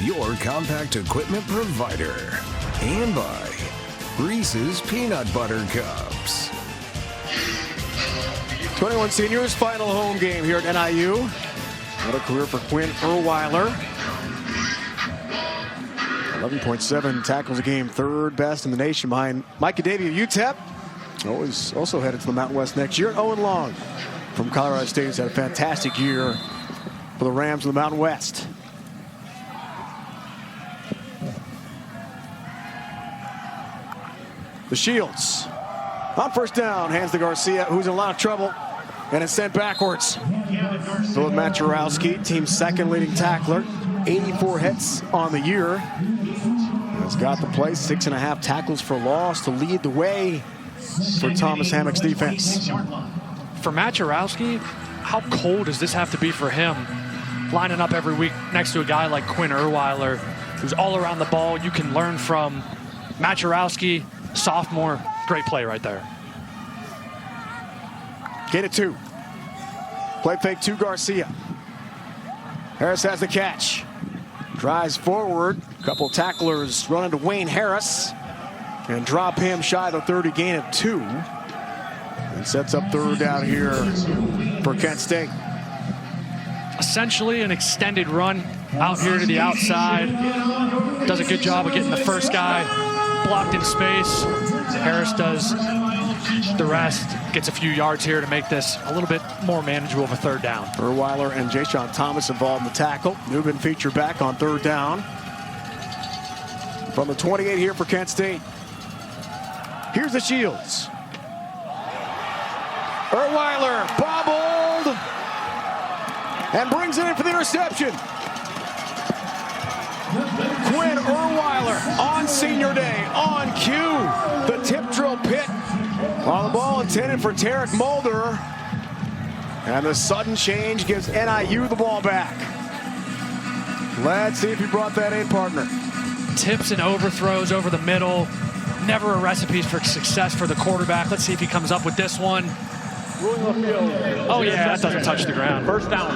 your compact equipment provider. And by Reese's Peanut Butter Cups. 21 seniors, final home game here at NIU. What a career for Quinn Urwiler. 11.7 tackles a game, third best in the nation behind Micah Davey of UTEP. Also headed to the Mountain West next year. Owen Long from Colorado State has had a fantastic year for the Rams in the Mountain West. The Shields on first down, hands to Garcia, who's in a lot of trouble, and it's sent backwards. Philip Maturowski, team's second leading tackler, 84 hits on the year. Has got the play, 6.5 tackles for loss to lead the way for Thomas Hammock's defense. For Maturowski, how cold does this have to be for him? Lining up every week next to a guy like Quinn Urwiler, who's all around the ball. You can learn from Maturowski, sophomore. Great play right there. Get it 2. Play fake to Garcia. Harris has the catch. Drives forward. A couple tacklers running to Wayne Harris. And drop him shy of the 30, gain of 2. And sets up third down here for Kent State. Essentially an extended run out here to the outside. Does a good job of getting the first guy blocked in space. Harris does the rest. Gets a few yards here to make this a little bit more manageable of a third down. Urwiler and Ja'Shawn Thomas involved in the tackle. Newman featured back on third down. From the 28 here for Kent State. Here's the Shields. Urwiler bobbled. and brings it in for the interception. Quinn Urwiler on senior day, on cue. The tip drill pit on the ball intended for Tarek Mulder. And the sudden change gives NIU the ball back. Let's see if he brought that in, partner. Tips and overthrows over the middle. Never a recipe for success for the quarterback. Let's see if he comes up with this one. Oh, yeah, that doesn't touch the ground. First down.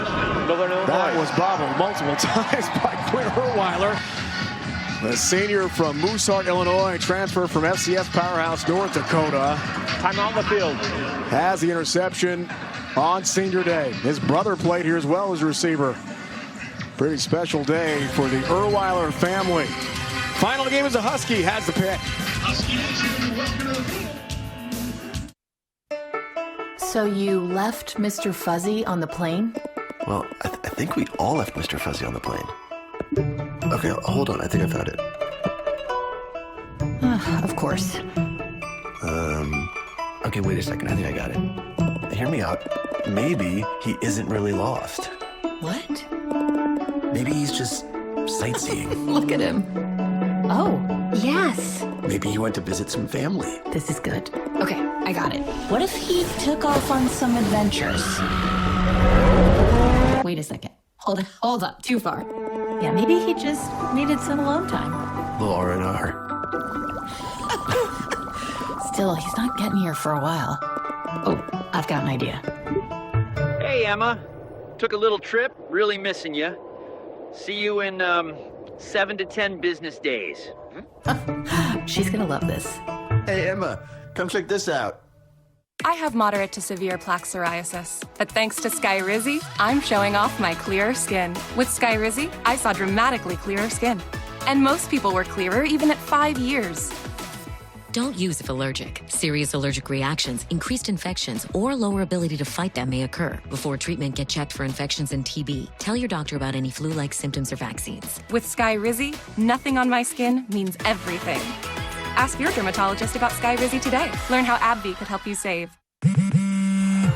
That was bobbled multiple times by Quinn Urwiler. The senior from Mooseheart, Illinois, transfer from FCS powerhouse North Dakota. Time on the field. Has the interception on senior day. His brother played here as well as receiver. Pretty special day for the Urwiler family. Final game is a Husky has the pick. So you left Mr. Fuzzy on the plane? Well, I think we all left Mr. Fuzzy on the plane. Okay, hold on. I think I found it. Of course. Okay, wait a second. I think I got it. Hear me out. Maybe he isn't really lost. What? Maybe he's just sightseeing. Look at him. Oh, yes. Maybe he went to visit some family. This is good. Okay, I got it. What if he took off on some adventures? Wait a second. Hold up. Too far. Yeah, maybe he just needed some alone time. Little R&R. Still, he's not getting here for a while. Oh, I've got an idea. Hey, Emma. Took a little trip. Really missing you. See you in 7 to 10 business days. She's gonna love this. Hey, Emma, come check this out. I have moderate to severe plaque psoriasis, but thanks to Skyrizi, I'm showing off my clearer skin. With Skyrizi, I saw dramatically clearer skin. And most people were clearer even at 5 years. Don't use if allergic. Serious allergic reactions, increased infections, or lower ability to fight them may occur. Before treatment, get checked for infections and TB. Tell your doctor about any flu-like symptoms or vaccines. With Skyrizi, nothing on my skin means everything. Ask your dermatologist about Skyrizi today. Learn how AbbVie could help you save.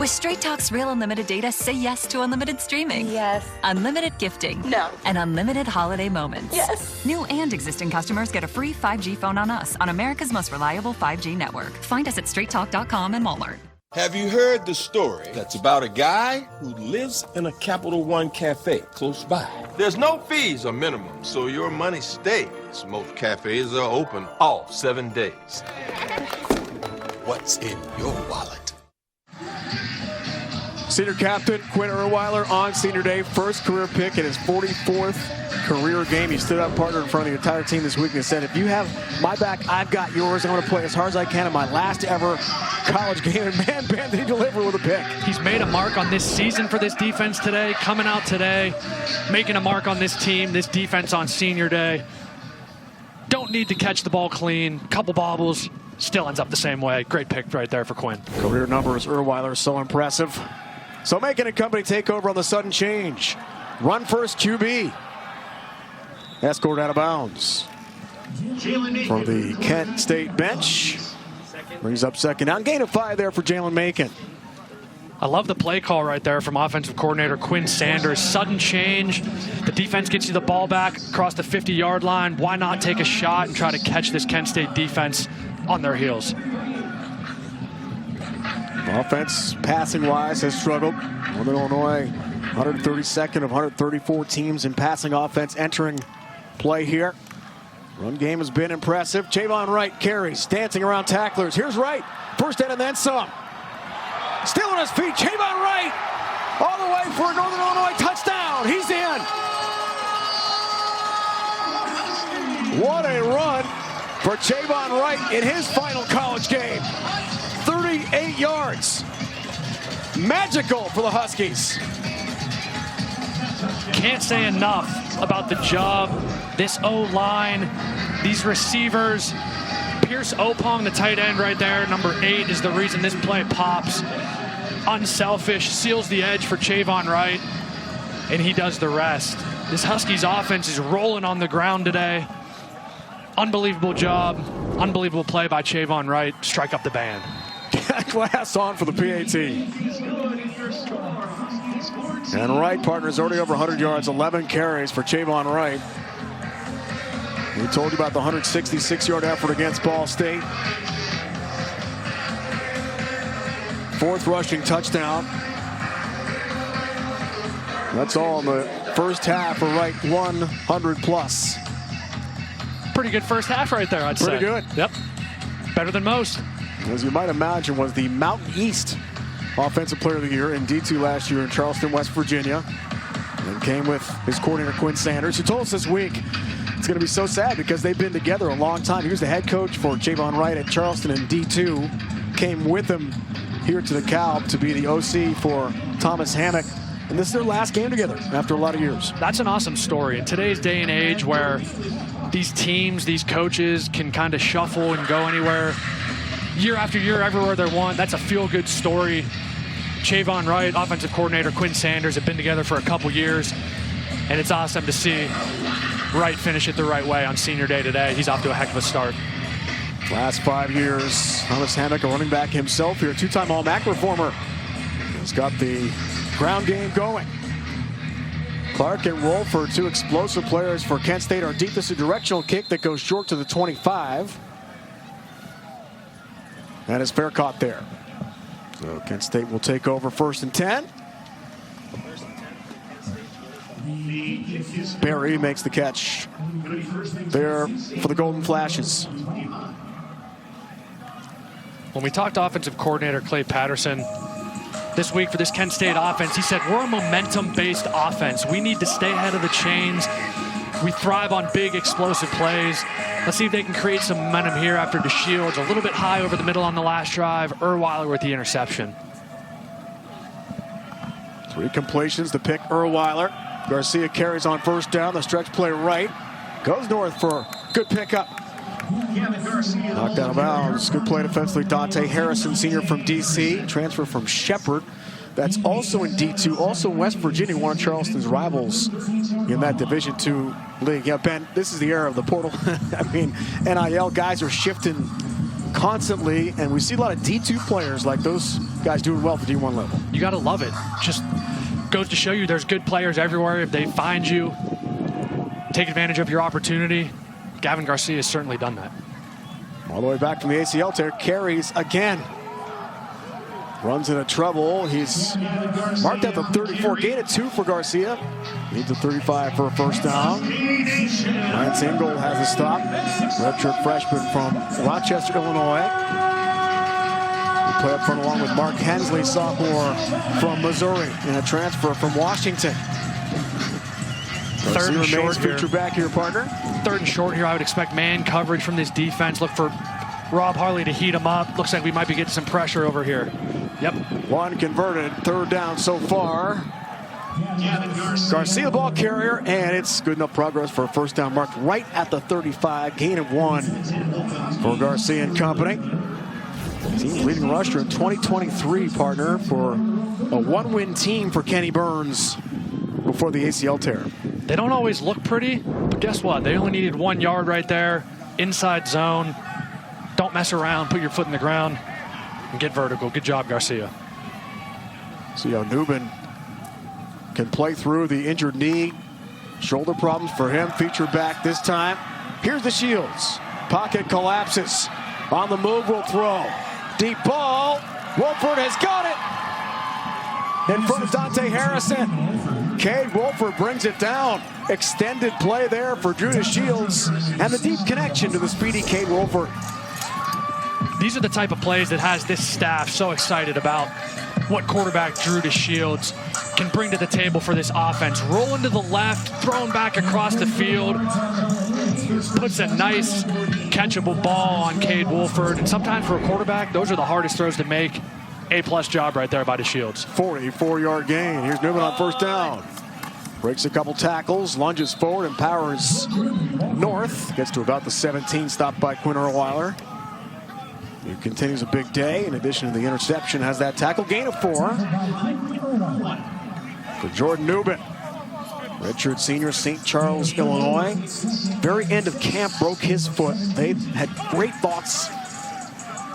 With Straight Talk's Real Unlimited data, say yes to unlimited streaming. Yes. Unlimited gifting. No. And unlimited holiday moments. Yes. New and existing customers get a free 5G phone on us on America's most reliable 5G network. Find us at straighttalk.com and Walmart. Have you heard the story that's about a guy who lives in a Capital One cafe close by? There's no fees or minimum, so your money stays. Most cafes are open all 7 days. What's in your wallet? Senior captain Quinn Urwiler on senior day, first career pick in his 44th career game. He stood up, partner in front of the entire team this week and said, if you have my back, I've got yours. I'm going to play as hard as I can in my last ever college game. And man, did he deliver with a pick. He's made a mark on this season for this defense today, coming out today, making a mark on this team, this defense on senior day. Don't need to catch the ball clean, couple bobbles, still ends up the same way. Great pick right there for Quinn. Career numbers, Urwiler, so impressive. So making a company take over on the sudden change. Run first QB. Escorted out of bounds. From the Kent State bench. Brings up second down. Gain of 5 there for Jalen Macon. I love the play call right there from offensive coordinator Quinn Sanders. Sudden change. The defense gets you the ball back across the 50-yard line. Why not take a shot and try to catch this Kent State defense on their heels? Offense, passing-wise, has struggled. Northern Illinois, 132nd of 134 teams in passing offense entering play here. Run game has been impressive. Javon Wright carries, dancing around tacklers. Here's Wright, first down and then some. Still on his feet, Javon Wright, all the way for a Northern Illinois touchdown. He's in. What a run for Javon Wright in his final college game. 38 yards. Magical for the Huskies. Can't say enough about the job, this O-line, these receivers. Pierce Opong, the tight end right there, number 8, is the reason this play pops. Unselfish, seals the edge for Javon Wright, and he does the rest. This Huskies offense is rolling on the ground today. Unbelievable job, unbelievable play by Javon Wright. Strike up the band. Glass on for the PAT. And Wright, partners, already over 100 yards, 11 carries for Chavon Wright. We told you about the 166-yard effort against Ball State. 4th rushing touchdown. That's all in the first half for Wright, 100 plus. Pretty good first half right there, I'd say. Pretty good. Yep. Better than most. As you might imagine, was the Mountain East Offensive Player of the Year in D2 last year in Charleston, West Virginia. And came with his coordinator, Quinn Sanders, who told us this week it's going to be so sad because they've been together a long time. He was the head coach for Chavon Wright at Charleston in D2. Came with him here to the Cal to be the OC for Thomas Hammock. And this is their last game together after a lot of years. That's an awesome story. In today's day and age where these teams, these coaches can kind of shuffle and go anywhere, year after year, everywhere they want, that's a feel-good story. Chavon Wright, offensive coordinator, Quinn Sanders have been together for a couple years, and it's awesome to see Wright finish it the right way on senior day today. He's off to a heck of a start. Last 5 years, Thomas Hammock, a running back himself here, 2-time All-MAC performer. He's got the ground game going. Clark and Wolford, 2 explosive players for Kent State, are deep. This is a directional kick that goes short to the 25. And it's fair caught there. So Kent State will take over 1st and 10. Barry makes the catch there for the Golden Flashes. When we talked to offensive coordinator Clay Patterson this week for this Kent State offense, he said, we're a momentum-based offense. We need to stay ahead of the chains. We thrive on big, explosive plays. Let's see if they can create some momentum here after DeShields. A little bit high over the middle on the last drive. Urwiler with the interception. 3 completions to pick Urwiler. Garcia carries on 1st down. The stretch play right. Goes north for good pickup. Knocked out of bounds. Good play defensively. Dante Harrison, senior from D.C. Transfer from Shepherd. That's also in D2. Also in West Virginia, one of Charleston's rivals in that Division II league. Yeah, Ben, this is the era of the portal. I mean, NIL guys are shifting constantly, and we see a lot of D2 players like those guys doing well at the D1 level. You got to love it. Just goes to show you there's good players everywhere. If they find you, take advantage of your opportunity. Gavin Garcia has certainly done that. All the way back from the ACL tear, carries again. Runs into trouble. He's marked at the 34, gain of 2 for Garcia. Needs a 35 for a 1st down. Lance Ingle has a stop. Redshirt freshman from Rochester, Illinois. We play up front along with Mark Hensley, sophomore from Missouri, and a transfer from Washington. 3rd and short here. Feature back here, partner. 3rd and short here. I would expect man coverage from this defense. Look for Rob Harley to heat him up. Looks like we might be getting some pressure over here. Yep. 1 converted. 3rd down so far. Garcia ball carrier, and it's good enough progress for a 1st down, marked right at the 35. Gain of 1 for Garcia and company. Team leading rusher in 2023, partner, for a 1-win team for Kenny Burns before the ACL tear. They don't always look pretty, but guess what? They only needed 1 yard right there, inside zone. Don't mess around, put your foot in the ground, and get vertical. Good job, Garcia. See how Newman can play through the injured knee. Shoulder problems for him. Featured back this time. Here's the Shields. Pocket collapses. On the move, will throw. Deep ball. Wolford has got it. In front of Dante Harrison. Cade Wolford brings it down. Extended play there for Drew DeShields. And the deep connection to the speedy Cade Wolford. These are the type of plays that has this staff so excited about what quarterback Drew DeShields can bring to the table for this offense. Rolling to the left, throwing back across the field, puts a nice catchable ball on Cade Wolford. And sometimes for a quarterback, those are the hardest throws to make. A-plus job right there by DeShields. 44-yard gain. Here's Newman on 1st down. Breaks a couple tackles, lunges forward, and powers north. Gets to about the 17, stopped by Quinn Urwiler. He continues a big day. In addition to the interception, has that tackle. Gain of 4 for Jordan Newman. Redshirt senior, St. Charles, Illinois. Very end of camp, broke his foot. They had great thoughts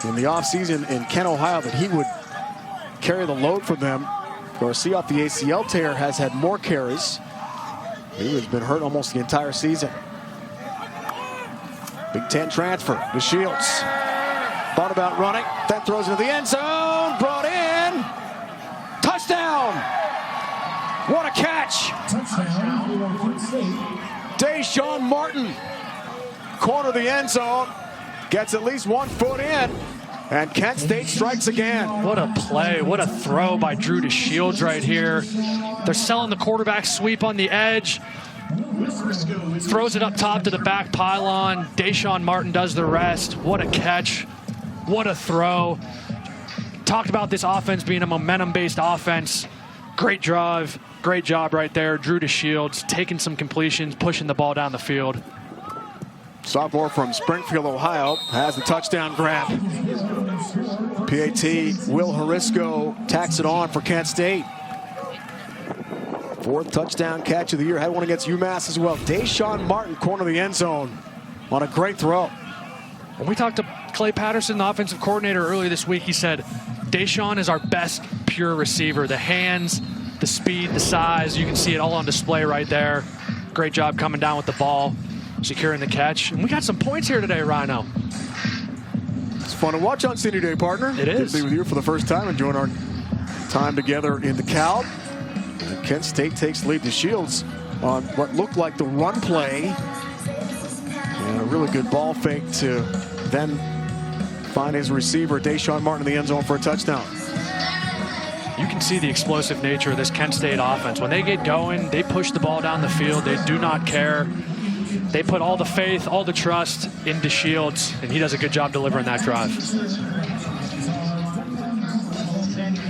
in the offseason in Kent, Ohio, that he would carry the load for them. Garcia off the ACL tear has had more carries. He has been hurt almost the entire season. Big Ten transfer to Shields. Thought about running, then throws into the end zone. Brought in. Touchdown. What a catch. Deshaun Martin. Corner of the end zone. Gets at least 1 foot in. And Kent State strikes again. What a play. What a throw by Drew to Shields right here. They're selling the quarterback sweep on the edge. Throws it up top to the back pylon. Deshaun Martin does the rest. What a catch. What a throw. Talked about this offense being a momentum-based offense. Great drive. Great job right there. Drew to Shields taking some completions, pushing the ball down the field. Sophomore from Springfield, Ohio, has the touchdown grab. PAT Will Harisco tacks it on for Kent State. 4th touchdown catch of the year. Had one against UMass as well. Deshaun Martin, corner of the end zone, on a great throw. When we talked to Clay Patterson, the offensive coordinator, earlier this week, he said, Deshaun is our best pure receiver. The hands, the speed, the size, you can see it all on display right there. Great job coming down with the ball, securing the catch. And we got some points here today, Rhino. It's fun to watch on Senior Day, partner. It is. Good to be with you for the first time, enjoying our time together in the Cal. And Kent State takes lead to Shields on what looked like the run play. And a really good ball fake to then find his receiver, Deshaun Martin, in the end zone for a touchdown. You can see the explosive nature of this Kent State offense. When they get going, they push the ball down the field. They do not care. They put all the faith, all the trust into Shields, and he does a good job delivering that drive.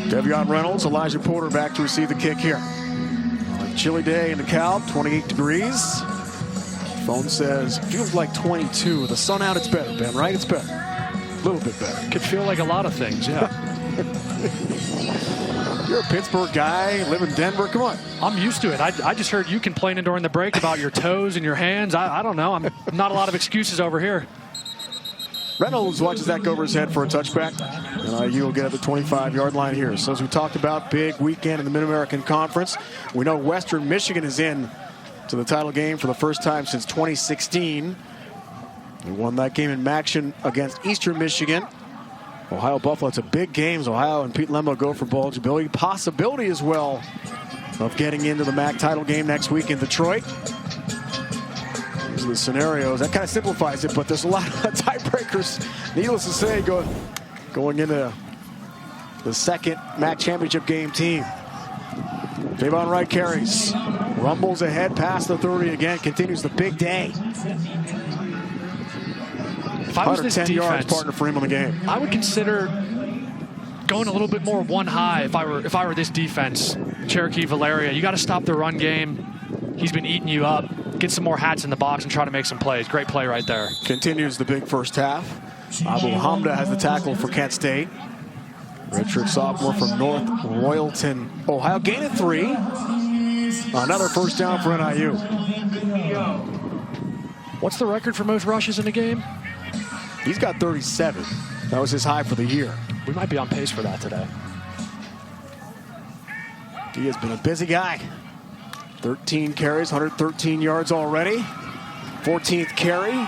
Devion Reynolds, Elijah Porter back to receive the kick here. A chilly day in the Cal, 28 degrees. Phone says, feels like 22. The sun out, it's better, Ben, right? It's better. A little bit better. Could feel like a lot of things, yeah. You're a Pittsburgh guy, live in Denver. Come on. I'm used to it. I just heard you complaining during the break about your toes and your hands. I don't know. I'm not a lot of excuses over here. Reynolds watches that go over his head for a touchback. And IU will get at the 25-yard line here. So as we talked about, big weekend in the Mid-American Conference. We know Western Michigan is in to the title game for the first time since 2016. They won that game in action against Eastern Michigan. Ohio Buffalo, it's a big game. Ohio and Pete Lembo go for eligibility. Possibility as well of getting into the MAC title game next week in Detroit. These are the scenarios. That kind of simplifies it, but there's a lot of tiebreakers, needless to say, going into the second MAC championship game team. Javon Wright carries. Rumbles ahead past the 30 again. Continues the big day. If I was this 110 yards defense, partner for him on the game. I would consider going a little bit more one high if I were this defense. Cherokee Valeria, you got to stop the run game. He's been eating you up. Get some more hats in the box and try to make some plays. Great play right there. Continues the big first half. Abu Hamda has the tackle for Kent State. Redshirt sophomore from North Royalton, Ohio. Gain of 3. Another first down for NIU. What's the record for most rushes in a game? He's got 37. That was his high for the year. We might be on pace for that today. He has been a busy guy. 13 carries, 113 yards already. 14th carry.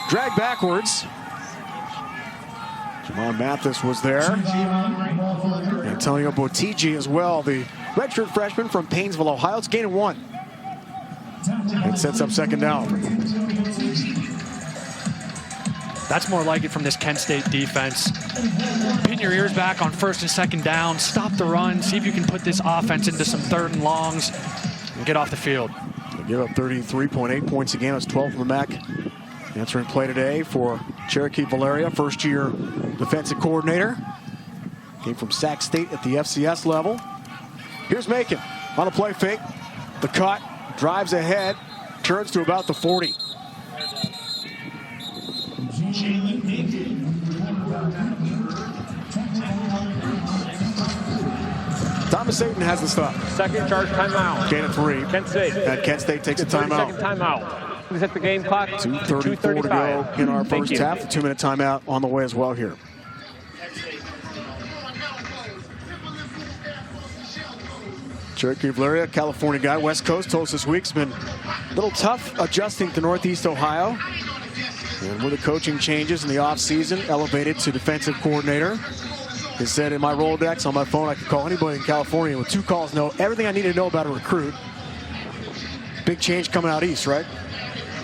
Dragged backwards. Jamon Mathis was there. Antonio Botigi as well, the redshirt freshman from Painesville, Ohio. It's gain of 1. It sets up second down. That's more like it from this Kent State defense. Pin your ears back on first and second down. Stop the run. See if you can put this offense into some third and longs and get off the field. They give up 33.8 points a game. That's 12 from the MAC. Answering play today for Cherokee Valeria, first-year defensive coordinator. Came from Sac State at the FCS level. Here's Macon on a play fake. The cut, drives ahead, turns to about the 40. Thomas Satan has the stop. Second charge timeout. Gain of 3. Kent State. And Kent State takes a timeout. Second timeout. We set the game clock. 2:34 to go in our first half. The 2-minute timeout on the way as well here. Cherokee Valeria, California guy, West Coast, told us this week's been a little tough adjusting to Northeast Ohio. And with the coaching changes in the offseason, elevated to defensive coordinator. He said, in my Rolodex on my phone, I could call anybody in California with 2 calls, know everything I need to know about a recruit. Big change coming out east, right?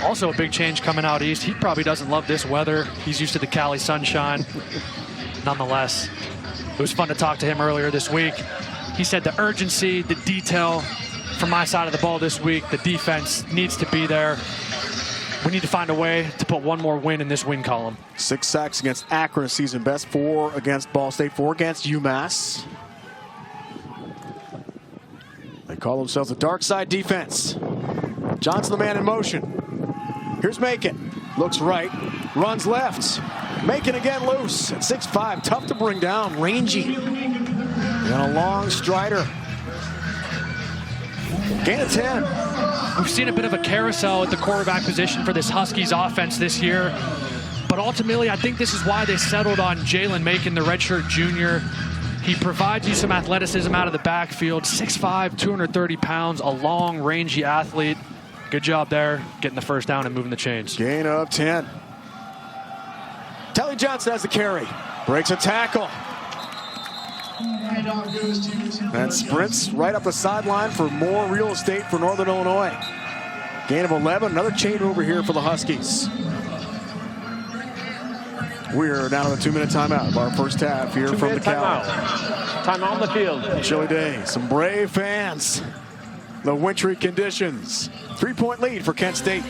Also a big change coming out east. He probably doesn't love this weather. He's used to the Cali sunshine. Nonetheless, it was fun to talk to him earlier this week. He said the urgency, the detail from my side of the ball this week, the defense needs to be there. We need to find a way to put one more win in this win column. 6 sacks against Akron, season best. 4 against Ball State, 4 against UMass. They call themselves the dark side defense. Johnson, the man in motion. Here's Macon. Looks right, runs left. Macon again loose at 6'5", tough to bring down, rangy. And a long strider. Gain of 10. We've seen a bit of a carousel at the quarterback position for this Huskies offense this year. But ultimately, I think this is why they settled on Jalen Macon, the redshirt junior. He provides you some athleticism out of the backfield. 6'5", 230 pounds, a long, rangy athlete. Good job there, getting the first down and moving the chains. Gain of 10. Telly Johnson has the carry. Breaks a tackle. And sprints right up the sideline for more real estate for Northern Illinois. Gain of 11. Another chain over here for the Huskies. We're down to the 2-minute timeout of our first half here from the Cal. Time on the field. Chilly day. Some brave fans. The wintry conditions. 3-point lead for Kent State.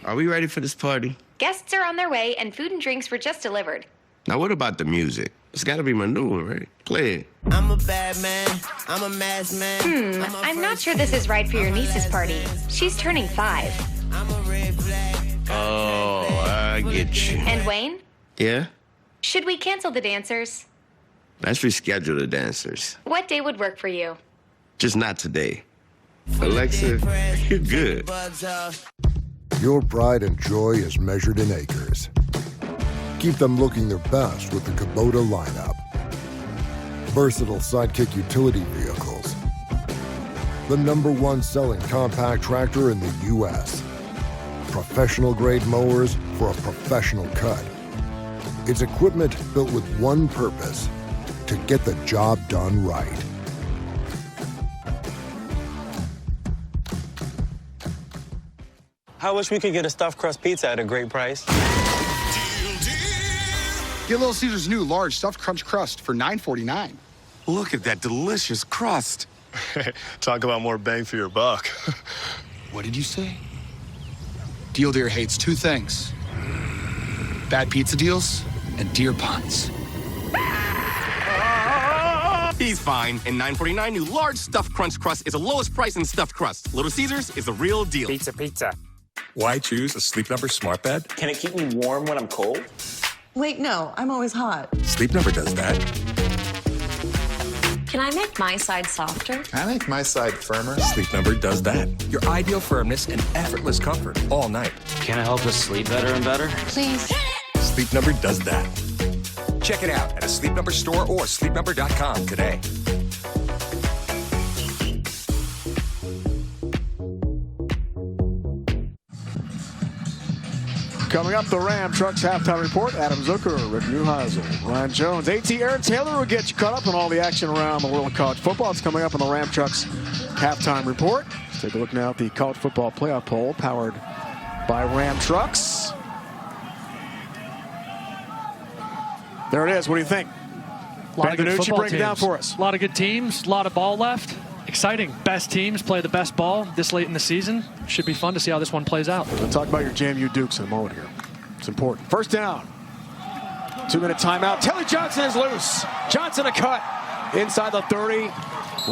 Are we ready for this party? Guests are on their way, and food and drinks were just delivered. Now, what about the music? It's got to be my new one, right? Play it. I'm a bad man. I'm a masked man. I'm not sure this is right for your niece's party. She's turning 5. I'm a red flag. Oh, I get you. And Wayne? Yeah? Should we cancel the dancers? Let's reschedule the dancers. What day would work for you? Just not today. Alexa, you're good. Your pride and joy is measured in acres. Keep them looking their best with the Kubota lineup. Versatile sidekick utility vehicles. The #1 selling compact tractor in the U.S. Professional grade mowers for a professional cut. It's equipment built with one purpose: to get the job done right. I wish we could get a stuffed crust pizza at a great price. Get Little Caesar's new large stuffed crunch crust for $9.49. Look at that delicious crust. Talk about more bang for your buck. What did you say? Deal Deer hates 2 things: bad pizza deals and deer puns. He's fine. And $9.49 new large stuffed crunch crust is the lowest price in stuffed crust. Little Caesar's is the real deal. Pizza. Why choose a Sleep Number smart bed? Can it keep me warm when I'm cold? Wait, no, I'm always hot. Sleep Number does that. Can I make my side softer? Can I make my side firmer? Sleep Number does that. Your ideal firmness and effortless comfort all night. Can it help us sleep better and better? Please. Sleep Number does that. Check it out at a Sleep Number store or sleepnumber.com today. Coming up, the Ram Trucks halftime report. Adam Zucker, Rick Neuheisel, Ryan Jones, AT Aaron Taylor will get you caught up on all the action around the world of college football. It's coming up on the Ram Trucks halftime report. Let's take a look now at the college football playoff poll powered by Ram Trucks. There it is. What do you think? A lot of good football break it down for us. A lot of good teams, a lot of ball left. Exciting. Best teams play the best ball this late in the season. Should be fun to see how this one plays out. We'll talk about your JMU Dukes in a moment here. It's important. First down. 2-minute timeout. Telly Johnson is loose. Johnson a cut. Inside the 30.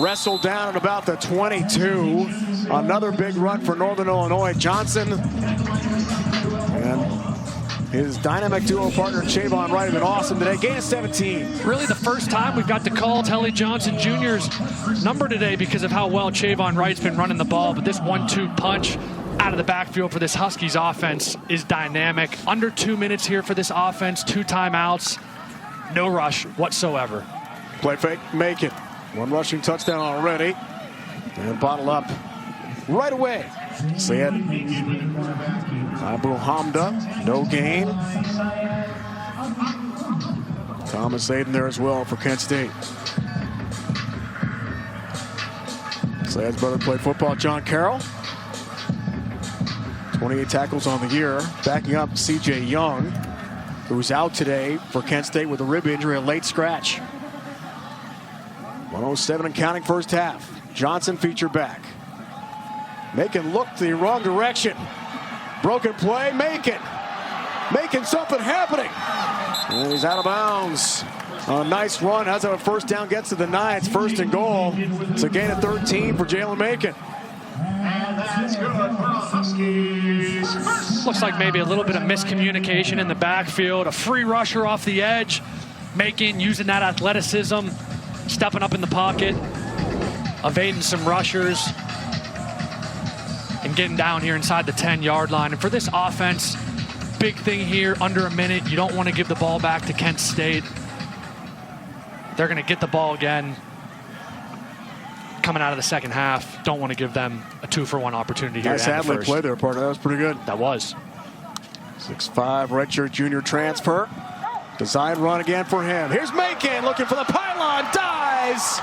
Wrestled down at about the 22. Another big run for Northern Illinois. Johnson and his dynamic duo partner, Chavon Wright, have been awesome today. Gain of 17. Really the first time we've got to call Telly Johnson Jr.'s number today because of how well Chavon Wright's been running the ball. But this 1-2 punch out of the backfield for this Huskies offense is dynamic. Under 2 minutes here for this offense. 2 timeouts. No rush whatsoever. Play fake, make it. One rushing touchdown already. And bottle up right away. Sayed Abu Hamda, no gain. Thomas Aiden there as well for Kent State. Sayed's brother played football, John Carroll. 28 tackles on the year. Backing up C.J. Young, who's out today for Kent State with a rib injury, a late scratch. 107 and counting first half. Johnson feature back. Macon looked the wrong direction. Broken play, Macon. Making something happening. And he's out of bounds. A nice run, has a first down, gets to the 9. It's first and goal. It's a gain of 13 for Jalen Macon. Looks like maybe a little bit of miscommunication in the backfield. A free rusher off the edge. Macon using that athleticism, stepping up in the pocket, evading some rushers, and getting down here inside the 10-yard line. And for this offense, big thing here, under a minute. You don't want to give the ball back to Kent State. They're going to get the ball again coming out of the second half. Don't want to give them a 2-for-1 opportunity here. Nice Hadley play there, partner. That was pretty good. That was. 6'5", redshirt junior transfer. Design run again for him. Here's Macon looking for the pylon. Dives.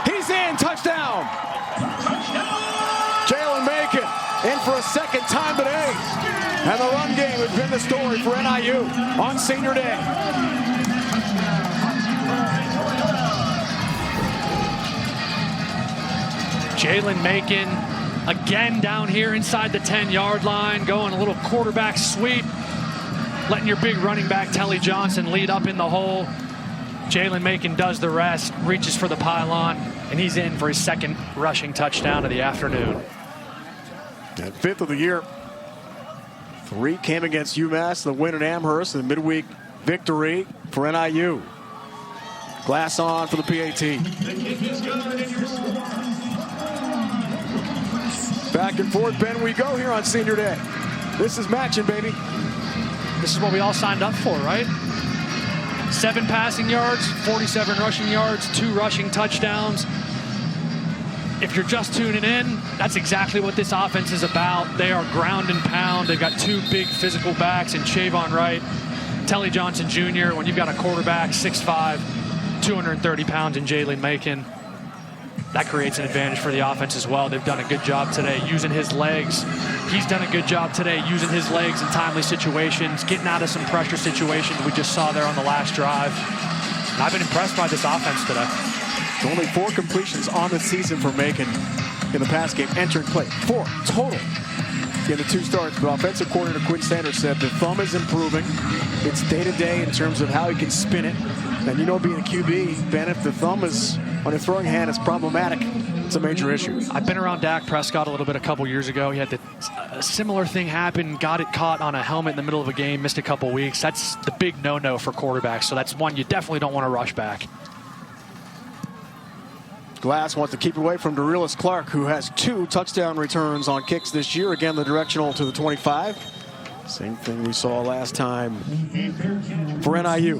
He's in. Touchdown. Jalen Macon in for a second time today. And the run game has been the story for NIU on senior day. Jalen Macon again down here inside the 10-yard line, going a little quarterback sweep, letting your big running back Telly Johnson lead up in the hole. Jalen Macon does the rest, reaches for the pylon, and he's in for his second rushing touchdown of the afternoon. And 5th of the year. 3 came against UMass, the win at Amherst, the midweek victory for NIU. Glass on for the PAT. Back and forth, Ben, we go here on senior day. This is matching, baby. This is what we all signed up for, right? 7 passing yards, 47 rushing yards, 2 rushing touchdowns. If you're just tuning in, that's exactly what this offense is about. They are ground and pound. They've got 2 big physical backs in Shavon Wright, Telly Johnson Jr. When you've got a quarterback, 6'5", 230 pounds in Jalen Macon, that creates an advantage for the offense as well. They've done a good job today using his legs. He's done a good job today using his legs in timely situations, getting out of some pressure situations we just saw there on the last drive. And I've been impressed by this offense today. Only 4 completions on the season for Macon in the pass game. Entering play, 4 total in the 2 starts. But offensive coordinator Quinn Sanders said the thumb is improving. It's day-to-day in terms of how he can spin it. And you know, being a QB, Ben, if the thumb is on your throwing hand, it's problematic. It's a major issue. I've been around Dak Prescott a little bit a couple years ago. He had a similar thing happen, got it caught on a helmet in the middle of a game, missed a couple weeks. That's the big no-no for quarterbacks. So that's one you definitely don't want to rush back. Glass wants to keep away from Darius Clark, who has 2 touchdown returns on kicks this year. Again, the directional to the 25. Same thing we saw last time for NIU.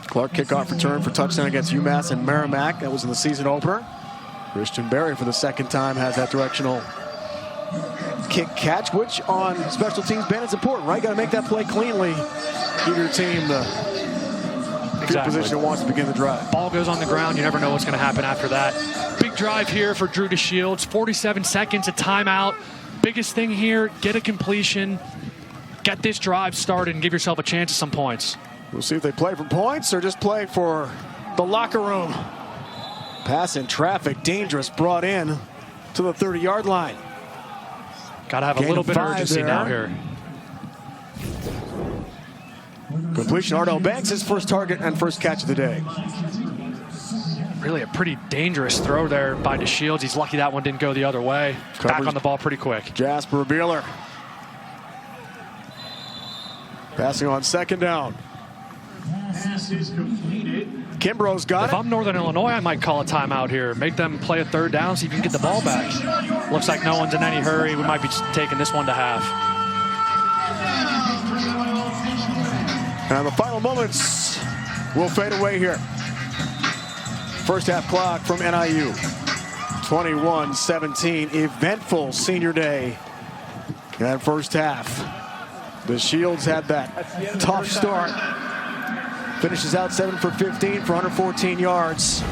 Clark kickoff return for touchdown against UMass and Merrimack. That was in the season opener. Christian Berry for the second time has that directional kick catch, which on special teams, Ben, it's important, right? Got to make that play cleanly. Give your team the good position it wants to begin the drive. Ball goes on the ground. You never know what's going to happen after that. Big drive here for Drew DeShields. 47 seconds, a timeout. Biggest thing here, get a completion. Get this drive started and give yourself a chance at some points. We'll see if they play for points or just play for the locker room. Pass in traffic, dangerous, brought in to the 30-yard line. Got to have a little bit of urgency now here. Completion, Ardell Banks, his first target and first catch of the day. Really a pretty dangerous throw there by DeShields. He's lucky that one didn't go the other way. Back on the ball pretty quick. Jasper Beeler. Passing on second down. Kimbrough's got it. If I'm Northern Illinois, I might call a timeout here. Make them play a third down, see if you can get the ball back. Looks like no one's in any hurry. We might be taking this one to half. And the final moments will fade away here. First half clock from NIU. 21-17. Eventful senior day. That first half. The Shields had that tough start. Finishes out 7 for 15 for 114 yards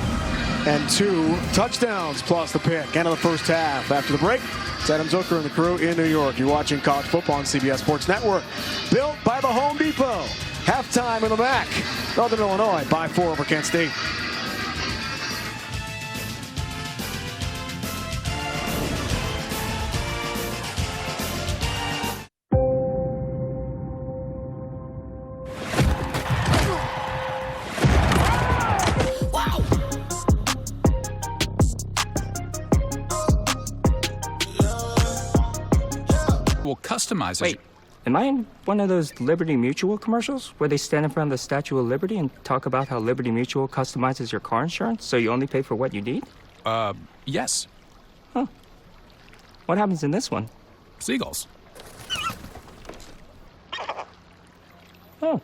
and 2 touchdowns plus the pick. End of the first half. After the break, it's Adam Zucker and the crew in New York. You're watching college football on CBS Sports Network. Built by the Home Depot. Halftime in the MAC. Northern Illinois by 4 over Kent State. Customizes. Wait, am I in one of those Liberty Mutual commercials where they stand in front of the Statue of Liberty and talk about how Liberty Mutual customizes your car insurance so you only pay for what you need? Yes. Huh. What happens in this one? Seagulls. Oh,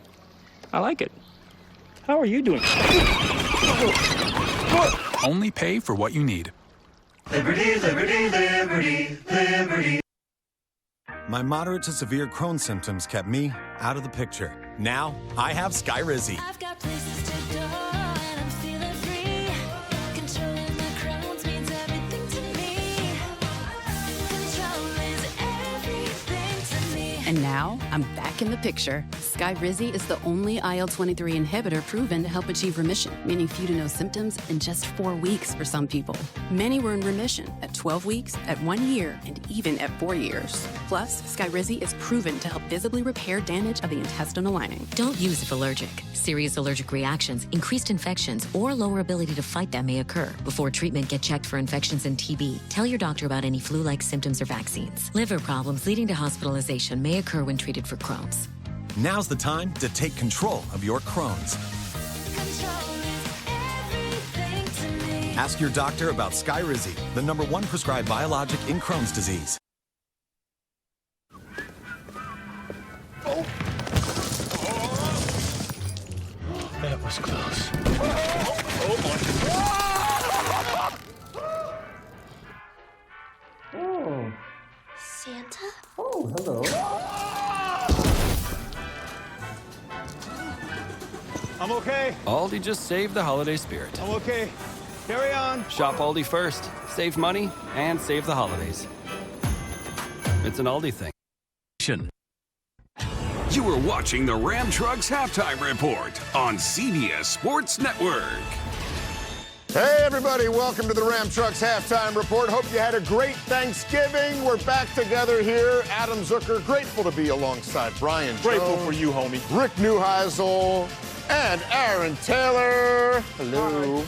I like it. How are you doing? Only pay for what you need. Liberty, liberty, liberty, liberty. My moderate to severe Crohn's symptoms kept me out of the picture. Now, I have Skyrizi. I've got places to go and I'm feeling free. Controlling my Crohn's means everything to me. Control is everything to me. And now, I'm back in the picture. Skyrizi is the only IL-23 inhibitor proven to help achieve remission, meaning few to no symptoms in just 4 weeks for some people. Many were in remission at 12 weeks, at 1 year, and even at 4 years. Plus, Skyrizi is proven to help visibly repair damage of the intestinal lining. Don't use if allergic. Serious allergic reactions, increased infections, or lower ability to fight them may occur. Before treatment, get checked for infections and TB. Tell your doctor about any flu-like symptoms or vaccines. Liver problems leading to hospitalization may occur when treated for Crohn's. Now's the time to take control of your Crohn's. Ask your doctor about Skyrizi, the #1 prescribed biologic in Crohn's disease. That was close. Oh. Santa? Oh, hello. I'm okay. Aldi just saved the holiday spirit. I'm okay. Carry on. Shop Aldi first. Save money and save the holidays. It's an Aldi thing. You are watching the Ram Trucks Halftime Report on CBS Sports Network. Hey, everybody. Welcome to the Ram Trucks Halftime Report. Hope you had a great Thanksgiving. We're back together here. Adam Zucker, grateful to be alongside Brian Jones. Grateful for you, homie. Rick Neuheisel. And Aaron Taylor. Hello.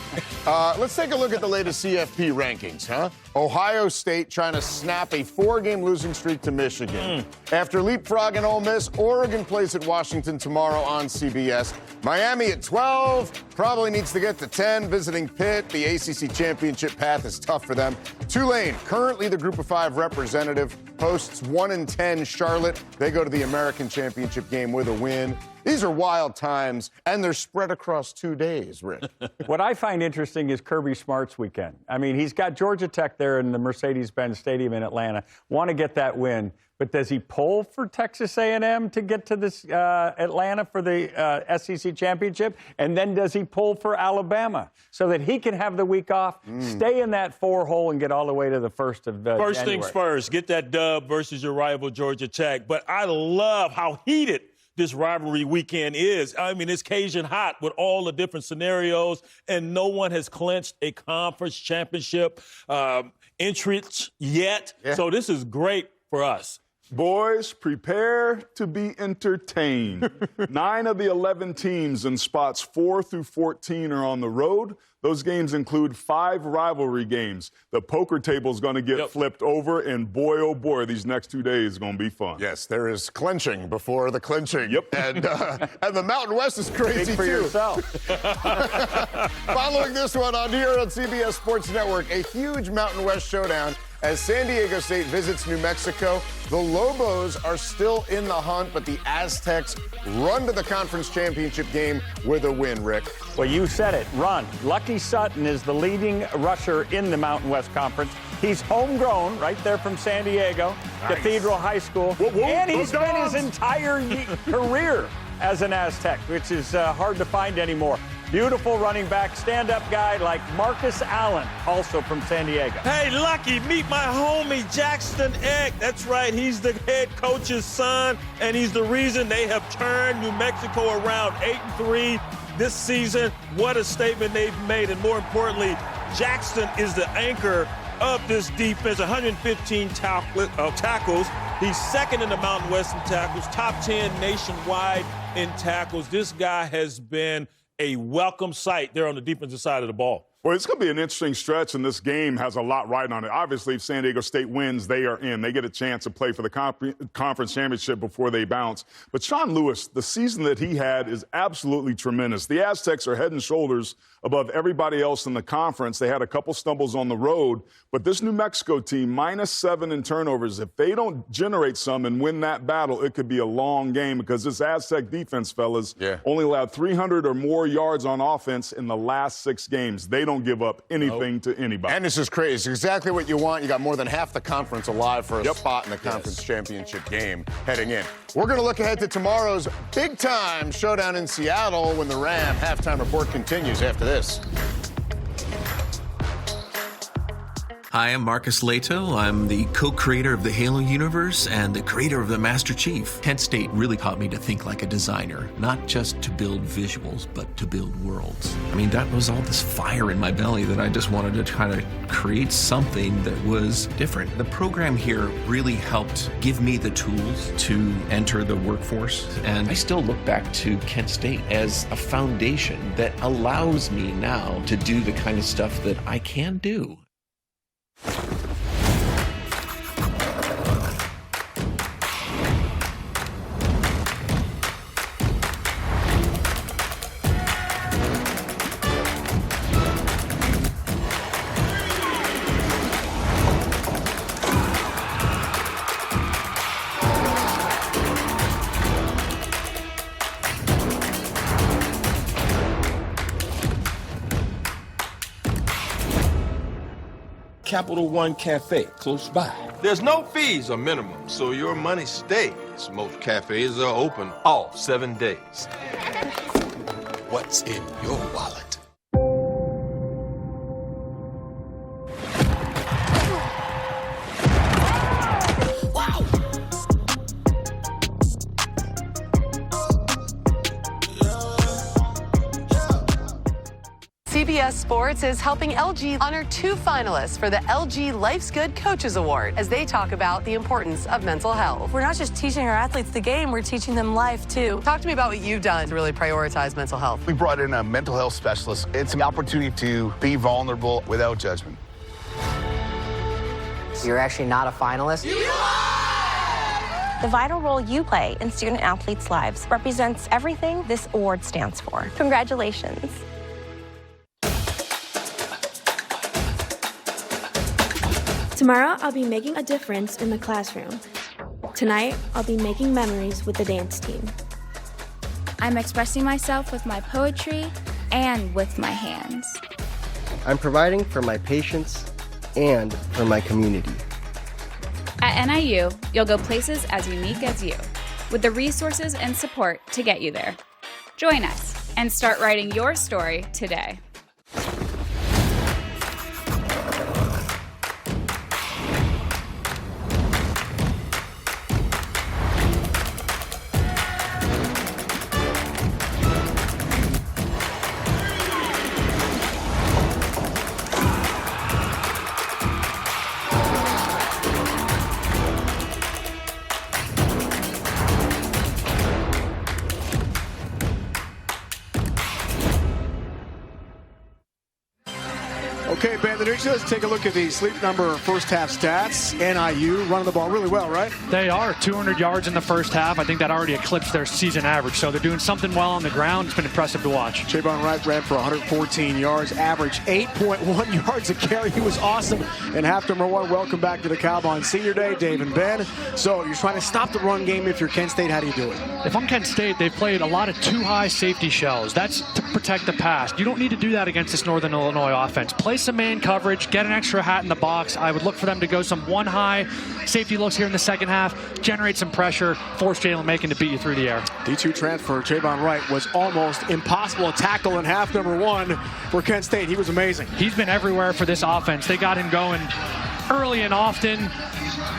Let's take a look at the latest CFP rankings, huh? Ohio State trying to snap a 4-game losing streak to Michigan. After leapfrogging Ole Miss, Oregon plays at Washington tomorrow on CBS. Miami at 12, probably needs to get to 10. Visiting Pitt, the ACC championship path is tough for them. Tulane, currently the Group of 5 representative, hosts 1-10 Charlotte. They go to the American championship game with a win. These are wild times, and they're spread across 2 days, Rick. What I find interesting is Kirby Smart's weekend. I mean, he's got Georgia Tech there in the Mercedes-Benz Stadium in Atlanta. Want to get that win. But does he pull for Texas A&M to get to this Atlanta for the SEC championship? And then does he pull for Alabama so that he can have the week off, stay in that 4 hole, and get all the way to the 1st of First January? things first, get that dub versus your rival Georgia Tech. But I love how heated this rivalry weekend is. I mean, it's Cajun hot with all the different scenarios, and no one has clinched a conference championship entrance yet. Yeah. So this is great for us. Boys, prepare to be entertained. 9 of the 11 teams in spots 4 through 14 are on the road. Those games include 5 rivalry games. The poker table is going to get flipped over, and boy, oh boy, these next 2 days are going to be fun. Yes, there is clinching before the clinching. Yep. And the Mountain West is crazy, Speak for too. yourself. Following this one on here on CBS Sports Network, a huge Mountain West showdown as San Diego State visits New Mexico. The Lobos are still in the hunt, but the Aztecs run to the conference championship game with a win, Rick. Well, you said it, run. Lucky Sutton is the leading rusher in the Mountain West Conference. He's homegrown, right there from San Diego, Cathedral High School. And he spent his entire career as an Aztec, which is hard to find anymore. Beautiful running back, stand-up guy like Marcus Allen, also from San Diego. Hey, Lucky, meet my homie, Jackson Eck. That's right, he's the head coach's son, and he's the reason they have turned New Mexico around 8-3 this season. What a statement they've made, and more importantly, Jackson is the anchor of this defense, 115 tackles. He's second in the Mountain West in tackles, top 10 nationwide in tackles. This guy has been a welcome sight there on the defensive side of the ball. Well, it's going to be an interesting stretch, and this game has a lot riding on it. Obviously, if San Diego State wins, they are in. They get a chance to play for the conference championship before they bounce. But Sean Lewis, the season that he had is absolutely tremendous. The Aztecs are head and shoulders above everybody else in the conference. They had a couple stumbles on the road, but this New Mexico team, -7 in turnovers. If they don't generate some and win that battle, it could be a long game because this Aztec defense, fellas, only allowed 300 or more yards on offense in the last 6 games. They don't give up anything to anybody. And this is crazy. It's exactly what you want. You got more than half the conference alive for a spot in the conference championship game heading in. We're going to look ahead to tomorrow's big-time showdown in Seattle when the Ram halftime report continues after this. Hi, I'm Marcus Leto. I'm the co-creator of the Halo universe and the creator of the Master Chief. Kent State really taught me to think like a designer, not just to build visuals, but to build worlds. I mean, that was all this fire in my belly that I just wanted to try to create something that was different. The program here really helped give me the tools to enter the workforce, and I still look back to Kent State as a foundation that allows me now to do the kind of stuff that I can do. Capital One Cafe, close by. There's no fees or minimum, so your money stays. Most cafes are open all 7 days. What's in your wallet? CBS Sports is helping LG honor 2 finalists for the LG Life's Good Coaches Award as they talk about the importance of mental health. We're not just teaching our athletes the game, we're teaching them life too. Talk to me about what you've done to really prioritize mental health. We brought in a mental health specialist. It's an opportunity to be vulnerable without judgment. You're actually not a finalist? The vital role you play in student athletes' lives represents everything this award stands for. Congratulations. Tomorrow, I'll be making a difference in the classroom. Tonight, I'll be making memories with the dance team. I'm expressing myself with my poetry and with my hands. I'm providing for my patients and for my community. At NIU, you'll go places as unique as you, with the resources and support to get you there. Join us and start writing your story today. Okay, Ben, let's take a look at the Sleep Number first half stats. NIU running the ball really well, right? They are. 200 yards in the first half. I think that already eclipsed their season average. So they're doing something well on the ground. It's been impressive to watch. Javon Wright ran for 114 yards, average 8.1 yards a carry. He was awesome. And half number one, welcome back to the Cowboys Senior Day, Dave and Ben. So you're trying to stop the run game. If you're Kent State, how do you do it? If I'm Kent State, they've played a lot of too high safety shells. That's to protect the pass. You don't need to do that against this Northern Illinois offense. Play some man coverage, get an extra hat in the box. I would look for them to go some one high safety looks here in the second half, generate some pressure, force Jalen Macon to beat you through the air. D2 transfer Javon Wright was almost impossible to tackle in half number one for Kent State. He was amazing. He's been everywhere for this offense. They got him going early and often.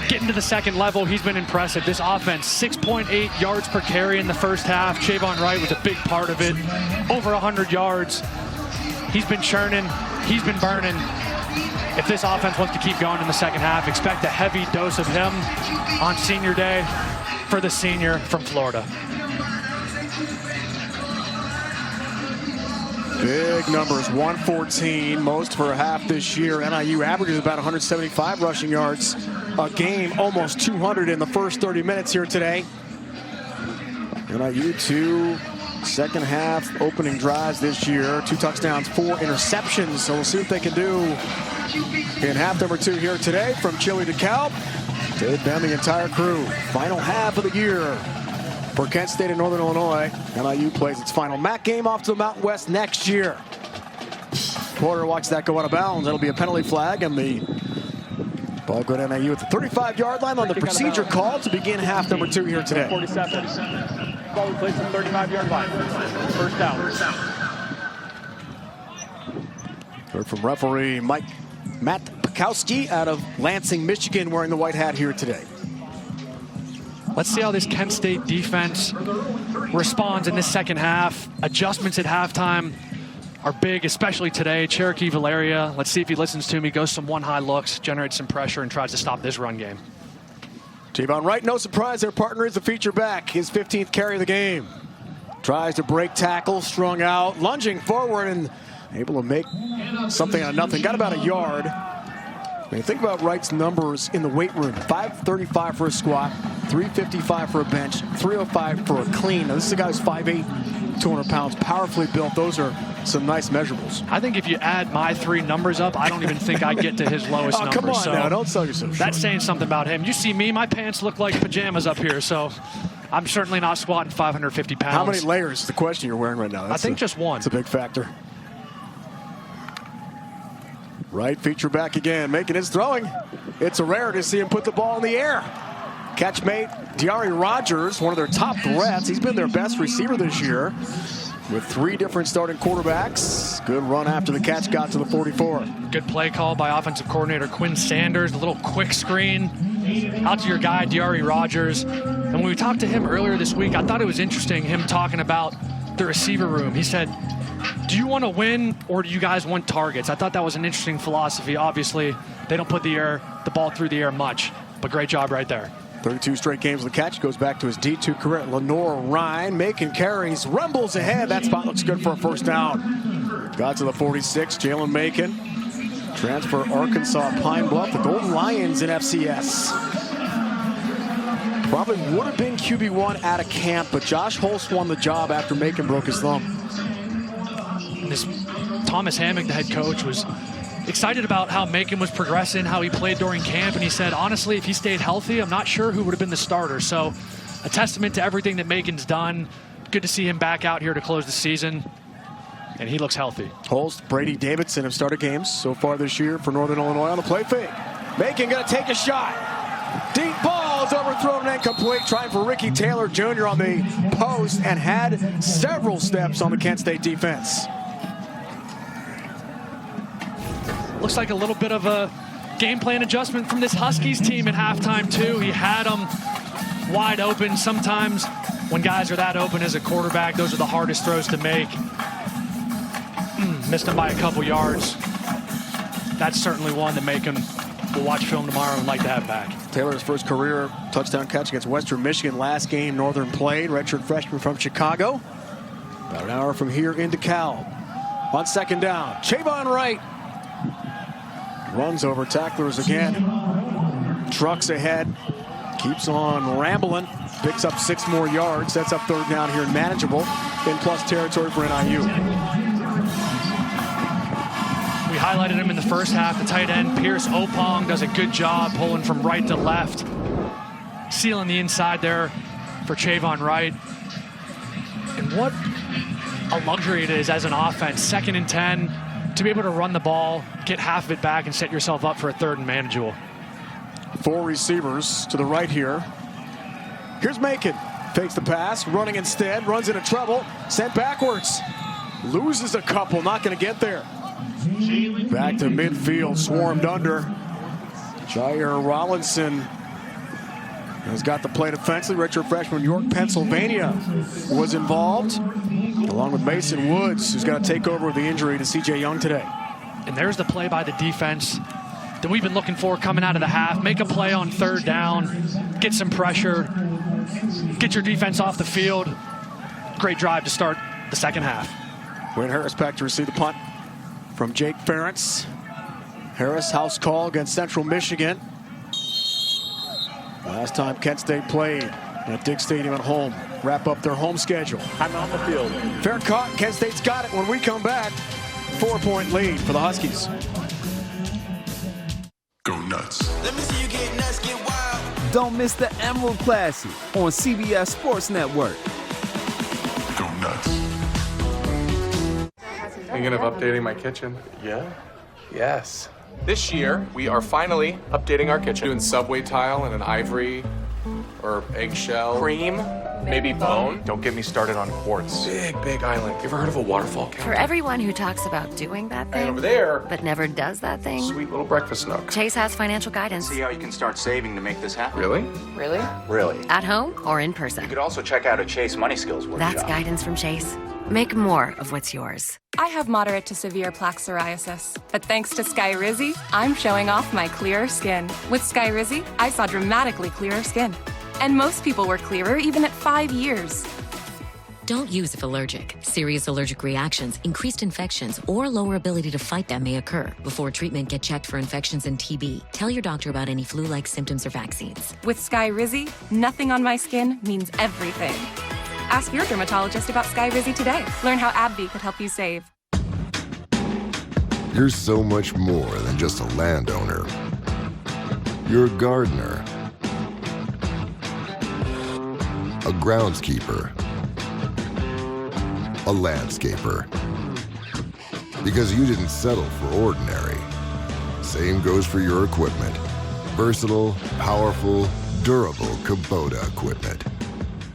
Getting to the second level, he's been impressive. This offense, 6.8 yards per carry in the first half. Javon Wright was a big part of it. Over 100 yards. He's been churning. He's been burning. If this offense wants to keep going in the second half, expect a heavy dose of him on Senior Day for the senior from Florida. Big numbers, 114, most for a half this year. NIU averages about 175 rushing yards a game, almost 200 in the first 30 minutes here today. NIU 2 second half opening drives this year, 2 touchdowns, 4 interceptions. So we'll see what they can do in half number 2 here today. From Chile to Cal, Dave Ben, the entire crew. Final half of the year for Kent State and Northern Illinois. NIU plays its final MAC game off to the Mountain West next year. Porter watch that go out of bounds. That'll be a penalty flag, and the ball go to NIU at the 35-yard line on the procedure call to begin half number 2 here today. 47. Ball placed on the 35-yard line. First down. Heard from referee Matt Pekowski out of Lansing, Michigan, wearing the white hat here today. Let's see how this Kent State defense responds in this second half. Adjustments at halftime are big, especially today. Cherokee Valeria, let's see if he listens to me, goes some one-high looks, generates some pressure, and tries to stop this run game. Javon Wright, no surprise, their partner is the feature back. His 15th carry of the game. Tries to break tackle, strung out, lunging forward, and able to make something out of nothing. Got about a yard. When you think about Wright's numbers in the weight room, 535 for a squat, 355 for a bench, 305 for a clean. Now, this is a guy who's 5'8", 200 pounds, powerfully built. Those are some nice measurables. I think if you add my 3 numbers up, I don't even think I get to his lowest numbers. Come on so now, don't sell yourself short. That's saying something about him. You see me, my pants look like pajamas up here, so I'm certainly not squatting 550 pounds. How many layers is the question you're wearing right now? I think just one. It's a big factor. Wright feature back again, making his throwing. It's a rare to see him put the ball in the air. Catchmate Diari Rogers, one of their top threats. He's been their best receiver this year with 3 different starting quarterbacks. Good run after the catch got to the 44. Good play call by offensive coordinator Quinn Sanders. A little quick screen out to your guy, Diari Rogers. And when we talked to him earlier this week, I thought it was interesting, him talking about the receiver room. He said, do you want to win or do you guys want targets? I thought that was an interesting philosophy. Obviously, they don't put the ball through the air much, but great job right there. 32 straight games with the catch. Goes back to his D2 career. Lenore Ryan making carries. Rumbles ahead. That spot looks good for a first down. Got to the 46. Jalen Macon. Transfer Arkansas Pine Bluff. The Golden Lions in FCS. Probably would have been QB1 out of camp, but Josh Holst won the job after Macon broke his thumb. This Thomas Hammock, the head coach, was excited about how Macon was progressing, how he played during camp, and he said, honestly, if he stayed healthy, I'm not sure who would have been the starter. So a testament to everything that Macon's done. Good to see him back out here to close the season, and he looks healthy. Holst, Brady Davidson have started games so far this year for Northern Illinois on the play fake. Macon going to take a shot. Deep ball is overthrown and incomplete. Trying for Ricky Taylor Jr. on the post and had several steps on the Kent State defense. Looks like a little bit of a game plan adjustment from this Huskies team at halftime, too. He had them wide open. Sometimes when guys are that open as a quarterback, those are the hardest throws to make. Missed them by a couple yards. That's certainly one that Macon will watch film tomorrow and like to have back. Taylor's first career touchdown catch against Western Michigan. Last game Northern played. Redshirt freshman from Chicago. About an hour from here into Cal. On second down, Javon Wright Runs over tacklers again. Trucks ahead. Keeps on rambling. Picks up 6 more yards. Sets up third down here, manageable in plus territory for NIU. We highlighted him in the first half. The tight end, Pierce Opong, does a good job pulling from right to left. Sealing the inside there for Chavon Wright. And what a luxury it is as an offense. 2nd and 10, to be able to run the ball, get half of it back, and set yourself up for a third and manageable. 4 receivers to the right here. Here's Macon. Fakes the pass, running instead, runs into trouble, sent backwards. Loses a couple, not going to get there. Back to midfield, swarmed under. Jair Rollinson has got the play defensively. Redshirt freshman, York, Pennsylvania was involved, along with Mason Woods, who's got to take over with the injury to C.J. Young today. And there's the play by the defense that we've been looking for coming out of the half. Make a play on third down, get some pressure, get your defense off the field. Great drive to start the second half. Quinn Harris back to receive the punt from Jake Ferentz. Harris, house call against Central Michigan. Last time Kent State played at Dick Stadium at home. Wrap up their home schedule. I'm on the field. Fair caught. Kent State's got it when we come back. 4-point lead for the Huskies. Go nuts. Let me see you get nuts, get wild. Don't miss the Emerald Classic on CBS Sports Network. Go nuts. Thinking of updating my kitchen? Yeah. Yes. This year, we are finally updating our kitchen. Doing subway tile and an ivory or eggshell. Cream, maybe bone. Don't get me started on quartz. Big island. You ever heard of a waterfall counter? For everyone who talks about doing that thing, and over there, but never does that thing, sweet little breakfast nook. Chase has financial guidance. See how you can start saving to make this happen. Really? Really? Really. At home or in person. You could also check out a Chase Money Skills workshop. That's guidance from Chase. Make more of what's yours. I have moderate to severe plaque psoriasis, but thanks to Skyrizi, I'm showing off my clearer skin. With Skyrizi, I saw dramatically clearer skin. And most people were clearer even at 5 years. Don't use if allergic. Serious allergic reactions, increased infections, or lower ability to fight them may occur. Before treatment, get checked for infections and TB. Tell your doctor about any flu-like symptoms or vaccines. With Skyrizi, nothing on my skin means everything. Ask your dermatologist about Skyrizi today. Learn how AbbVie could help you save. You're so much more than just a landowner. You're a gardener, a groundskeeper, a landscaper. Because you didn't settle for ordinary. Same goes for your equipment. Versatile, powerful, durable Kubota equipment.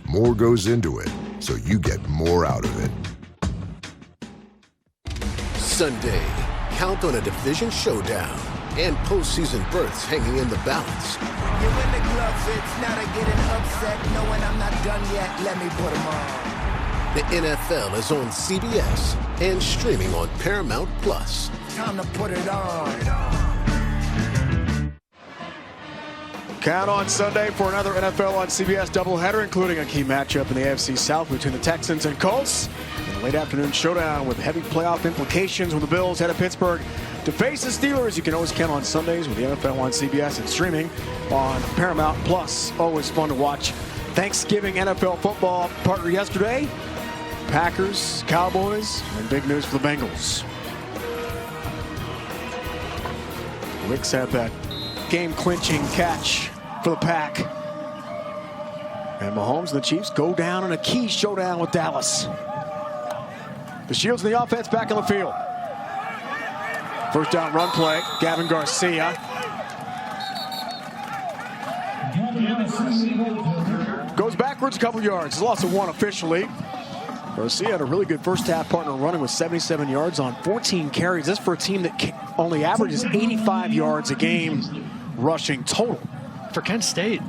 More goes into it, so you get more out of it. Sunday, count on a division showdown and postseason berths hanging in the balance. You win the glove fits, now they're getting upset, knowing I'm not done yet. Let me put them on. The NFL is on CBS and streaming on Paramount Plus. Time to put it on. Count on Sunday for another NFL on CBS doubleheader, including a key matchup in the AFC South between the Texans and Colts. And a late afternoon showdown with heavy playoff implications when the Bills head to Pittsburgh to face the Steelers. You can always count on Sundays with the NFL on CBS and streaming on Paramount Plus. Always fun to watch. Thanksgiving NFL football partner yesterday. Packers, Cowboys, and big news for the Bengals. Wicks had that game-clinching catch for the Pack. And Mahomes and the Chiefs go down in a key showdown with Dallas. The Shields and the offense back on the field. First down run play, Gavin Garcia. Goes backwards a couple yards. It's a loss of 1 officially. Garcia had a really good first half partner running with 77 yards on 14 carries. This for a team that only averages 85 yards a game rushing total. For Kent State,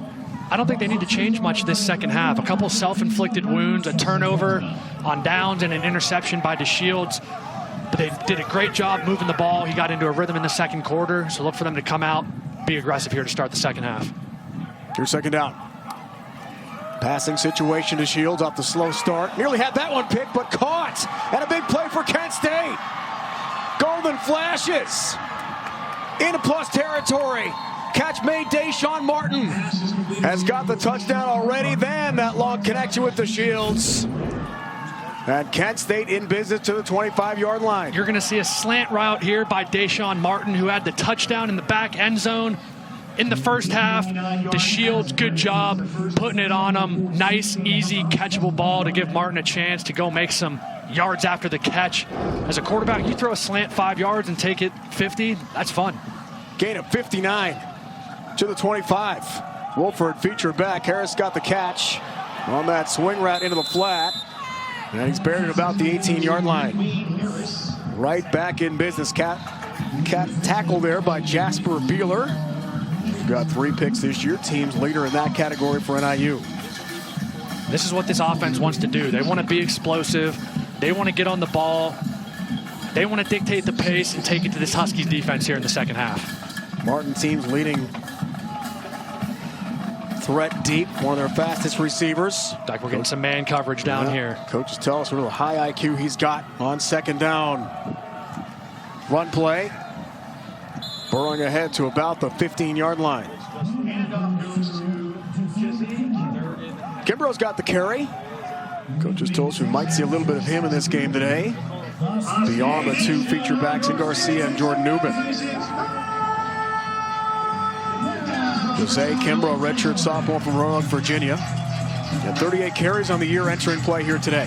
I don't think they need to change much this second half. A couple self-inflicted wounds, a turnover on downs, and an interception by DeShields. But they did a great job moving the ball. He got into a rhythm in the second quarter, so look for them to come out, be aggressive here to start the second half. Here's second down. Passing situation to Shields off the slow start. Nearly had that one picked, but caught. And a big play for Kent State. Golden flashes. into plus territory. Catch made. Deshaun Martin has got the touchdown already. Then that long connection with the Shields. And Kent State in business to the 25-yard line. You're going to see a slant route here by Deshaun Martin, who had the touchdown in the back end zone in the first half. The Shields, good job putting it on him. Nice, easy, catchable ball to give Martin a chance to go make some yards after the catch. As a quarterback, you throw a slant 5 yards and take it 50, that's fun. Gain of 59 to the 25. Wolford featured back. Harris got the catch on that swing route into the flat. And he's buried at about the 18-yard line. Right back in business. Cat tackle there by Jasper Beeler. Got 3 picks this year. Team's leader in that category for NIU. This is what this offense wants to do. They want to be explosive. They want to get on the ball. They want to dictate the pace and take it to this Huskies defense here in the second half. Martin team's leading threat deep, one of their fastest receivers. Like we're getting some man coverage down here. Coaches tell us what a high IQ he's got on second down. Run play. Burrowing ahead to about the 15-yard line. Kimbrough's got the carry. Coaches told us we might see a little bit of him in this game today. Beyond the 2 feature backs in Garcia and Jordan Newman. Jose Kimbrough, redshirt sophomore from Roanoke, Virginia. Got 38 carries on the year entering play here today.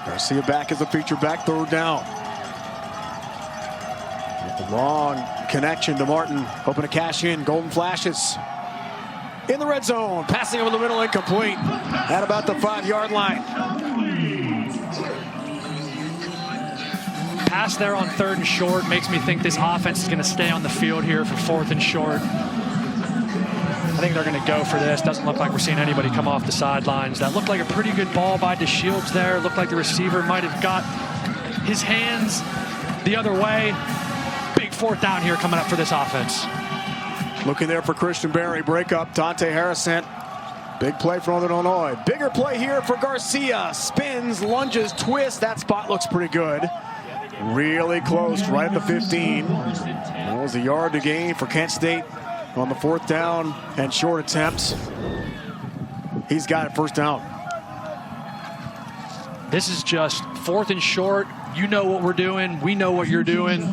Garcia back as a feature back, 3rd down. With the long connection to Martin, hoping to cash in. Golden flashes in the red zone. Passing over the middle, incomplete. At about the 5-yard line. Pass there on 3rd and short makes me think this offense is going to stay on the field here for 4th and short. I think they're going to go for this. Doesn't look like we're seeing anybody come off the sidelines. That looked like a pretty good ball by DeShields there. Looked like the receiver might have got his hands the other way. Big 4th down here coming up for this offense. Looking there for Christian Berry. Break up. Dante Harrison. Big play for Northern Illinois. Bigger play here for Garcia. Spins, lunges, twists. That spot looks pretty good. Really close, right at the 15. That was a yard to gain for Kent State on the 4th down and short attempts. He's got it, 1st down. This is just 4th and short. You know what we're doing. We know what you're doing.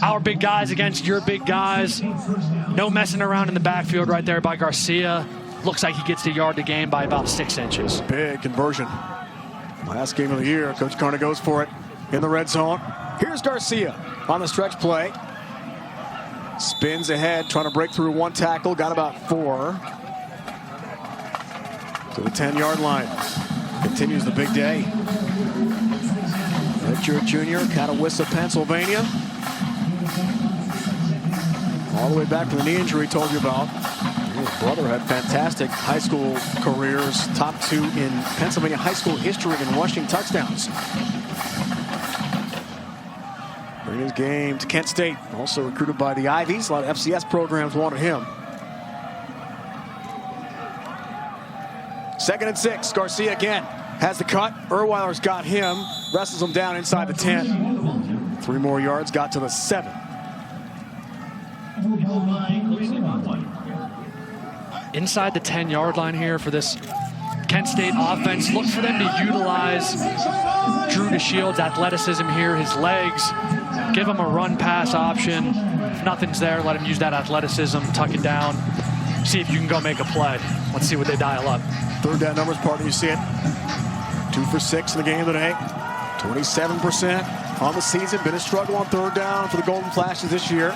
Our big guys against your big guys. No messing around in the backfield right there by Garcia. Looks like he gets the yard to gain by about 6 inches. Big conversion. Last game of the year, Coach Carter goes for it in the red zone. Here's Garcia on the stretch play. Spins ahead, trying to break through 1 tackle. Got about 4. To the 10-yard line. Continues the big day. Redshirt junior, Catawissa, Pennsylvania. All the way back from the knee injury told you about. His brother had fantastic high school careers. Top 2 in Pennsylvania high school history in rushing touchdowns. Bring his game to Kent State. Also recruited by the Ivies. A lot of FCS programs wanted him. 2nd and 6. Garcia again has the cut. Urwiler's got him. Wrestles him down inside the 10. 3 more yards. Got to the 7. Inside the 10-yard line here for this Kent State offense. Look for them to utilize Drew DeShields' athleticism here, his legs. Give him a run-pass option. If nothing's there, let him use that athleticism, tuck it down. See if you can go make a play. Let's see what they dial up. 3rd down numbers, partner, you see it. 2 for 6 in the game today. 27% on the season. Been a struggle on 3rd down for the Golden Flashes this year.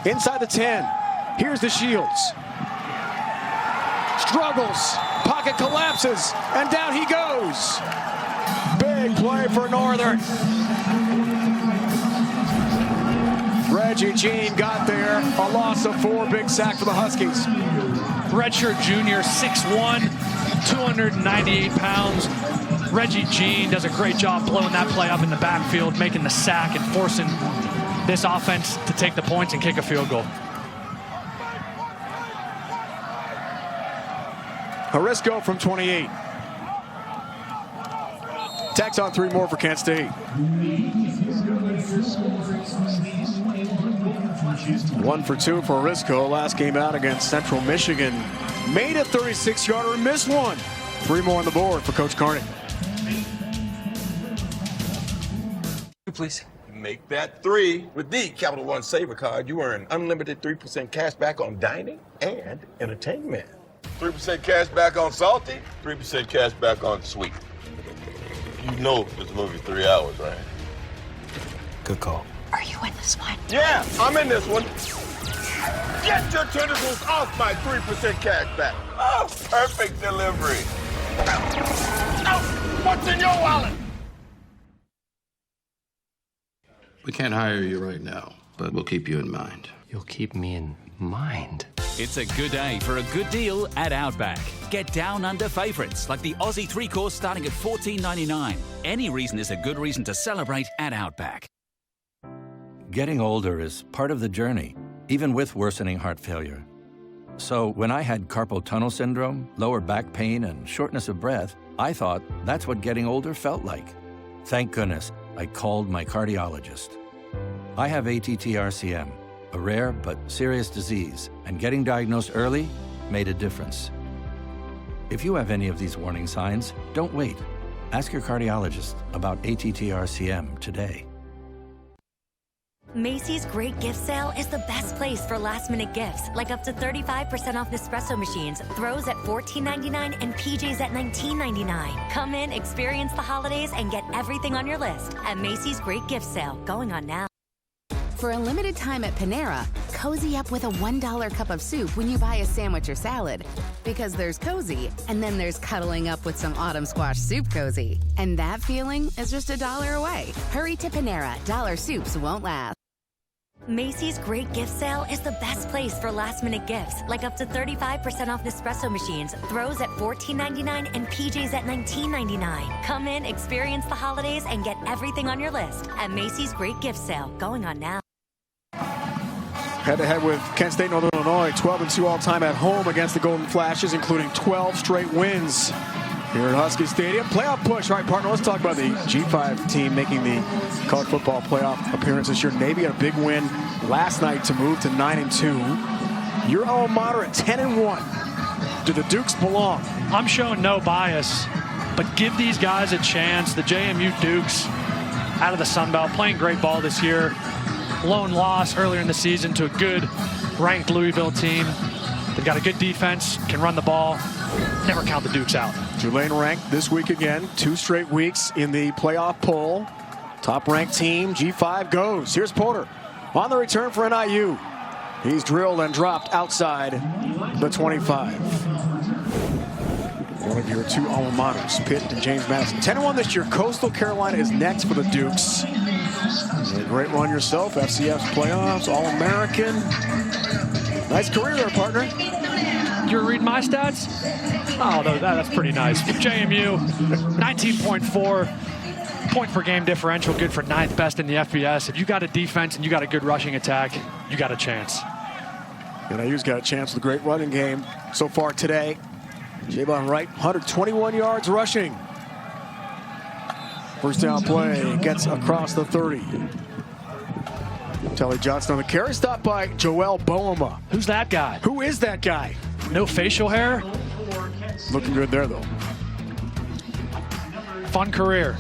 Inside the 10. Here's DeShields. Struggles. Pocket collapses. And down he goes. Big play for Northern. Reggie Jean got there. A loss of 4. Big sack for the Huskies. Redshirt junior, 6'1", 298 pounds. Reggie Jean does a great job blowing that play up in the backfield, making the sack and forcing this offense to take the points and kick a field goal. Harisco from 28. Tacks on 3 more for Kent State. 1 for 2 for Risco. Last game out against Central Michigan. Made a 36-yarder and missed one. 3 more on the board for Coach Carney. Please. Make that 3 with the Capital One Saver card. You earn unlimited 3% cash back on dining and entertainment. 3% cash back on salty, 3% cash back on sweet. You know this movie's 3 hours, right? Good call. Are you in this one? Yeah, I'm in this one. Get your tentacles off my 3% cash back. Oh, perfect delivery. Oh, what's in your wallet? We can't hire you right now, but we'll keep you in mind. You'll keep me in mind. It's a good day for a good deal at Outback. Get down under favourites like the Aussie 3-course starting at $14.99. Any reason is a good reason to celebrate at Outback. Getting older is part of the journey, even with worsening heart failure. So when I had carpal tunnel syndrome, lower back pain, and shortness of breath, I thought that's what getting older felt like. Thank goodness I called my cardiologist. I have ATTR-CM, a rare but serious disease, and getting diagnosed early made a difference. If you have any of these warning signs, don't wait. Ask your cardiologist about ATTR-CM today. Macy's Great Gift Sale is the best place for last-minute gifts, like up to 35% off Nespresso machines, throws at $14.99, and PJs at $19.99. Come in, experience the holidays, and get everything on your list at Macy's Great Gift Sale, going on now. For a limited time at Panera, cozy up with a $1 cup of soup when you buy a sandwich or salad. Because there's cozy, and then there's cuddling up with some autumn squash soup cozy. And that feeling is just $1 away. Hurry to Panera. Dollar soups won't last. Macy's Great Gift Sale is the best place for last-minute gifts, like up to 35% off Nespresso machines, throws at $14.99, and PJs at $19.99. Come in, experience the holidays, and get everything on your list at Macy's Great Gift Sale, going on now. Head-to-head with Kent State, Northern Illinois, 12-2 all-time at home against the Golden Flashes, including 12 straight wins here at Husky Stadium. Playoff push. All right, partner, let's talk about the G5 team making the college football playoff appearance this year. Navy had a big win last night to move to 9-2. Your alma mater at 10-1. Do the Dukes belong? I'm showing no bias, but give these guys a chance. The JMU Dukes out of the Sun Belt playing great ball this year. Lone loss earlier in the season to a good ranked Louisville team. They've got a good defense, can run the ball. Never count the Dukes out. Tulane ranked this week again, 2 straight weeks in the playoff poll. Top ranked team, G5 goes. Here's Porter on the return for NIU. He's drilled and dropped outside the 25. One of your 2 alma maters, Pitt and James Madison. 10-1 this year. Coastal Carolina is next for the Dukes. A great run yourself, FCS playoffs, All-American. Nice career there, partner. You were reading my stats? Oh, that's pretty nice. JMU, 19.4 point per game differential, good for 9th best in the FBS. If you got a defense and you got a good rushing attack, you got a chance. NIU's got a chance with a great running game so far today. Javon Wright, 121 yards rushing. First down play, gets across the 30. Telly Johnson on the carry, stopped by Joel Boema. Who's that guy? Who is that guy? No facial hair? Looking good there, though. Fun career.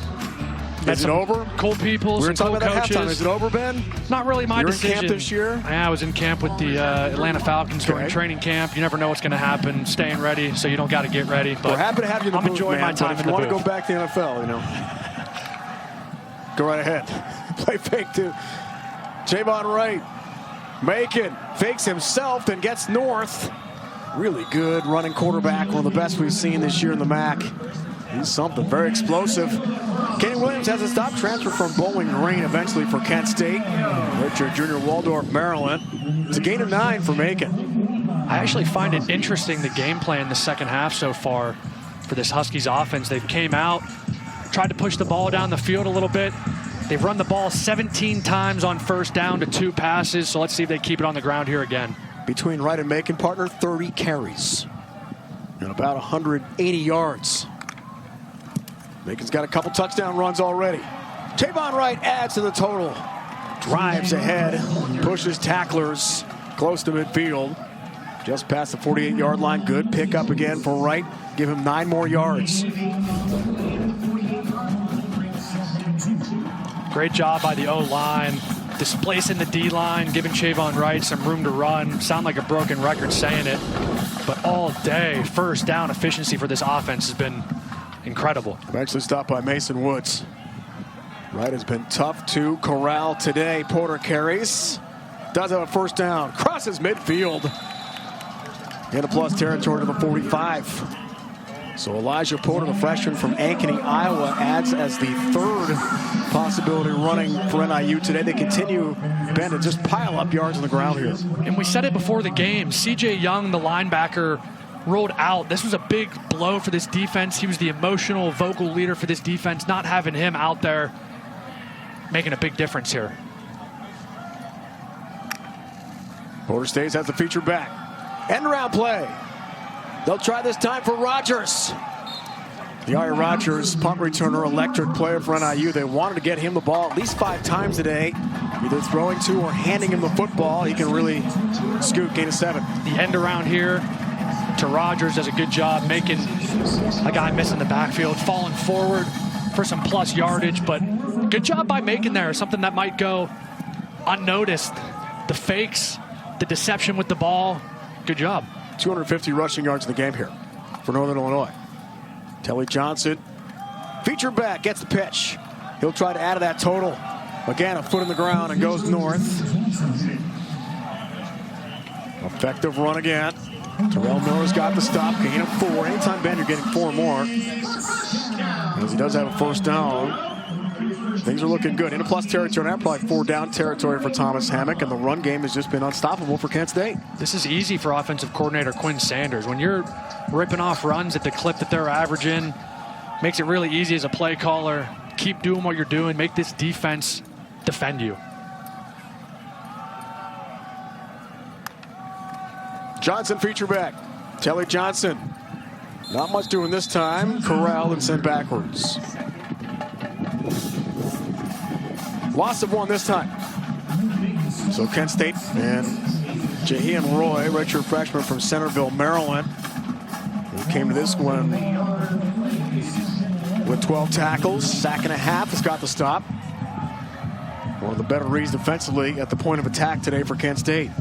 Is it over? Cool people, we were some talking cool about coaches. Halftime. Is it over, Ben? Not really my decision. You're in camp this year? Yeah, I was in camp with the Atlanta Falcons during training camp. You never know what's going to happen. Staying ready, so you don't got to get ready. But we're happy to have you in the booth, enjoying man, my time if in you the want booth. to go back to the NFL, you know, go right ahead. Play fake, too. Javon Wright. Macon fakes himself, then gets north. Really good running quarterback, one of the best we've seen this year in the MAC. He's something, very explosive. Kenny Williams has a stop transfer from Bowling Green eventually for Kent State. Richard Jr. Waldorf, Maryland. It's a gain of 9 for Macon. I actually find it interesting, the game plan in the second half so far for this Huskies offense. They came out, tried to push the ball down the field a little bit. They've run the ball 17 times on first down to 2 passes, so let's see if they keep it on the ground here again. Between Wright and Macon, partner, 30 carries and about 180 yards. Macon's got a couple touchdown runs already. Javon Wright adds to the total. drives ahead, pushes tacklers close to midfield. Just past the 48-yard line. Good pickup again for Wright. Give him 9 more yards. Great job by the O-line, displacing the D-line, giving Chavon Wright some room to run. Sound like a broken record saying it, but all day, first down efficiency for this offense has been incredible. Eventually stopped by Mason Woods. Wright has been tough to corral today. Porter carries. Does have a first down. Crosses midfield. Into plus territory to the 45. So Elijah Porter, the freshman from Ankeny, Iowa, adds as the 3rd possibility running for NIU today. They continue, Ben, to just pile up yards on the ground here. And we said it before the game. C.J. Young, the linebacker, rolled out. This was a big blow for this defense. He was the emotional, vocal leader for this defense. Not having him out there making a big difference here. Porter Stays has the feature back. End around play. They'll try this time for Rogers. Yari Rogers, punt returner, electric player for NIU. They wanted to get him the ball at least 5 times today, either throwing to or handing him the football. He can really scoot, gain of 7. The end around here to Rogers does a good job making a guy miss in the backfield, falling forward for some plus yardage, but good job by making there something that might go unnoticed. The fakes, the deception with the ball, good job. 250 rushing yards in the game here for Northern Illinois. Telly Johnson, feature back, gets the pitch. He'll try to add to that total. Again, a foot in the ground and goes north. Effective run again. Terrell Miller's got the stop, gain of 4. Anytime, Ben, you're getting 4 more. As he does have a first down. Things are looking good. Into plus territory now, probably 4 down territory for Thomas Hammock, and the run game has just been unstoppable for Kent State. This is easy for offensive coordinator Quinn Sanders. When you're ripping off runs at the clip that they're averaging, makes it really easy as a play caller. Keep doing what you're doing. Make this defense defend you. Johnson feature back. Telly Johnson. Not much doing this time. Corralled and sent backwards. Loss of 1 this time. So Kent State and Jahian Roy, redshirt freshman from Centerville, Maryland, who came to this one with 12 tackles, sack and a half, has got the stop. One of the better reads defensively at the point of attack today for Kent State.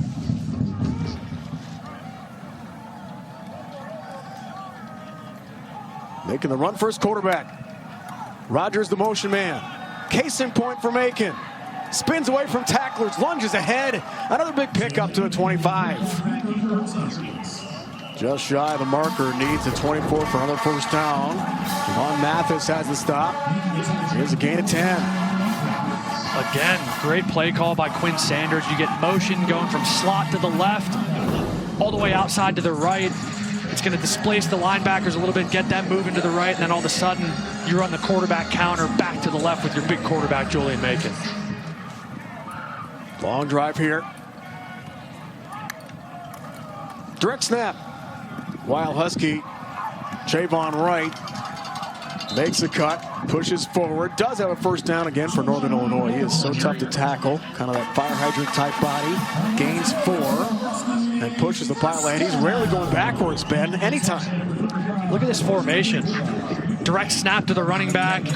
Making the run first, quarterback. Rogers, the motion man. Case in point for Macon. Spins away from tacklers, lunges ahead. Another big pickup to the 25. Just shy of the marker, needs a 24 for another first down. Javon Mathis has the stop. Here's a gain of 10. Again, great play call by Quinn Sanders. You get motion going from slot to the left, all the way outside to the right. It's going to displace the linebackers a little bit, get them moving to the right, and then all of a sudden, you run the quarterback counter back to the left with your big quarterback, Julian Macon. Long drive here. Direct snap. Wild Husky, Chavon Wright makes a cut, pushes forward, does have a first down again for Northern Illinois. He is so tough to tackle, kind of that fire hydrant type body. Gains 4 and pushes the pile ahead. He's rarely going backwards, Ben, anytime. Look at this formation. Direct snap to the running back.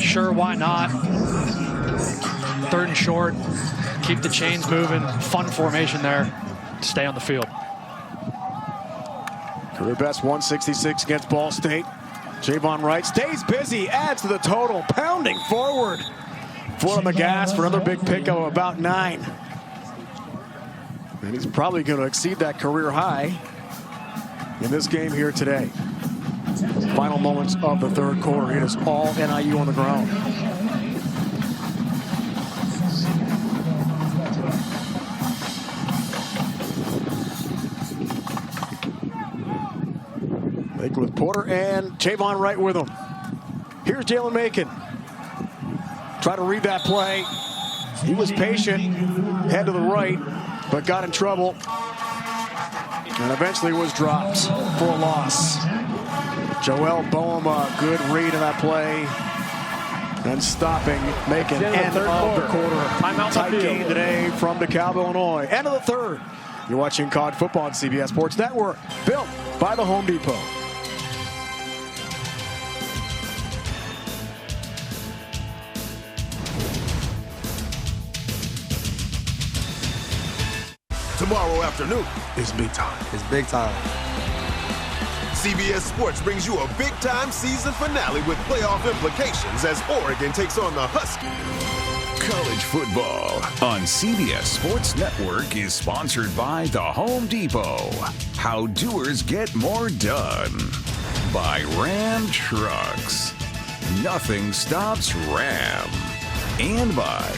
Sure, why not? 3rd and short. Keep the chains moving. Fun formation there to stay on the field. Career best 166 against Ball State. Chavon Wright stays busy, adds to the total, pounding forward. Foot on the gas for another big pickup of about 9. And he's probably going to exceed that career high in this game here today. Final moments of the 3rd quarter. It is all NIU on the ground. Macon with Porter and Chavon Wright with him. Here's Jalen Macon. Try to read that play. He was patient, head to the right, but got in trouble and eventually was dropped for a loss. Joel Boehma, good read of that play. And stopping, making end of the quarter. Tight game today from DeKalb, Illinois. End of the third. You're watching college football on CBS Sports Network, built by the Home Depot. Tomorrow afternoon It's big time. It's big time. CBS Sports brings you a big-time season finale with playoff implications as Oregon takes on the Huskies. College football on CBS Sports Network is sponsored by the Home Depot. How doers get more done. By Ram Trucks. Nothing stops Ram. And by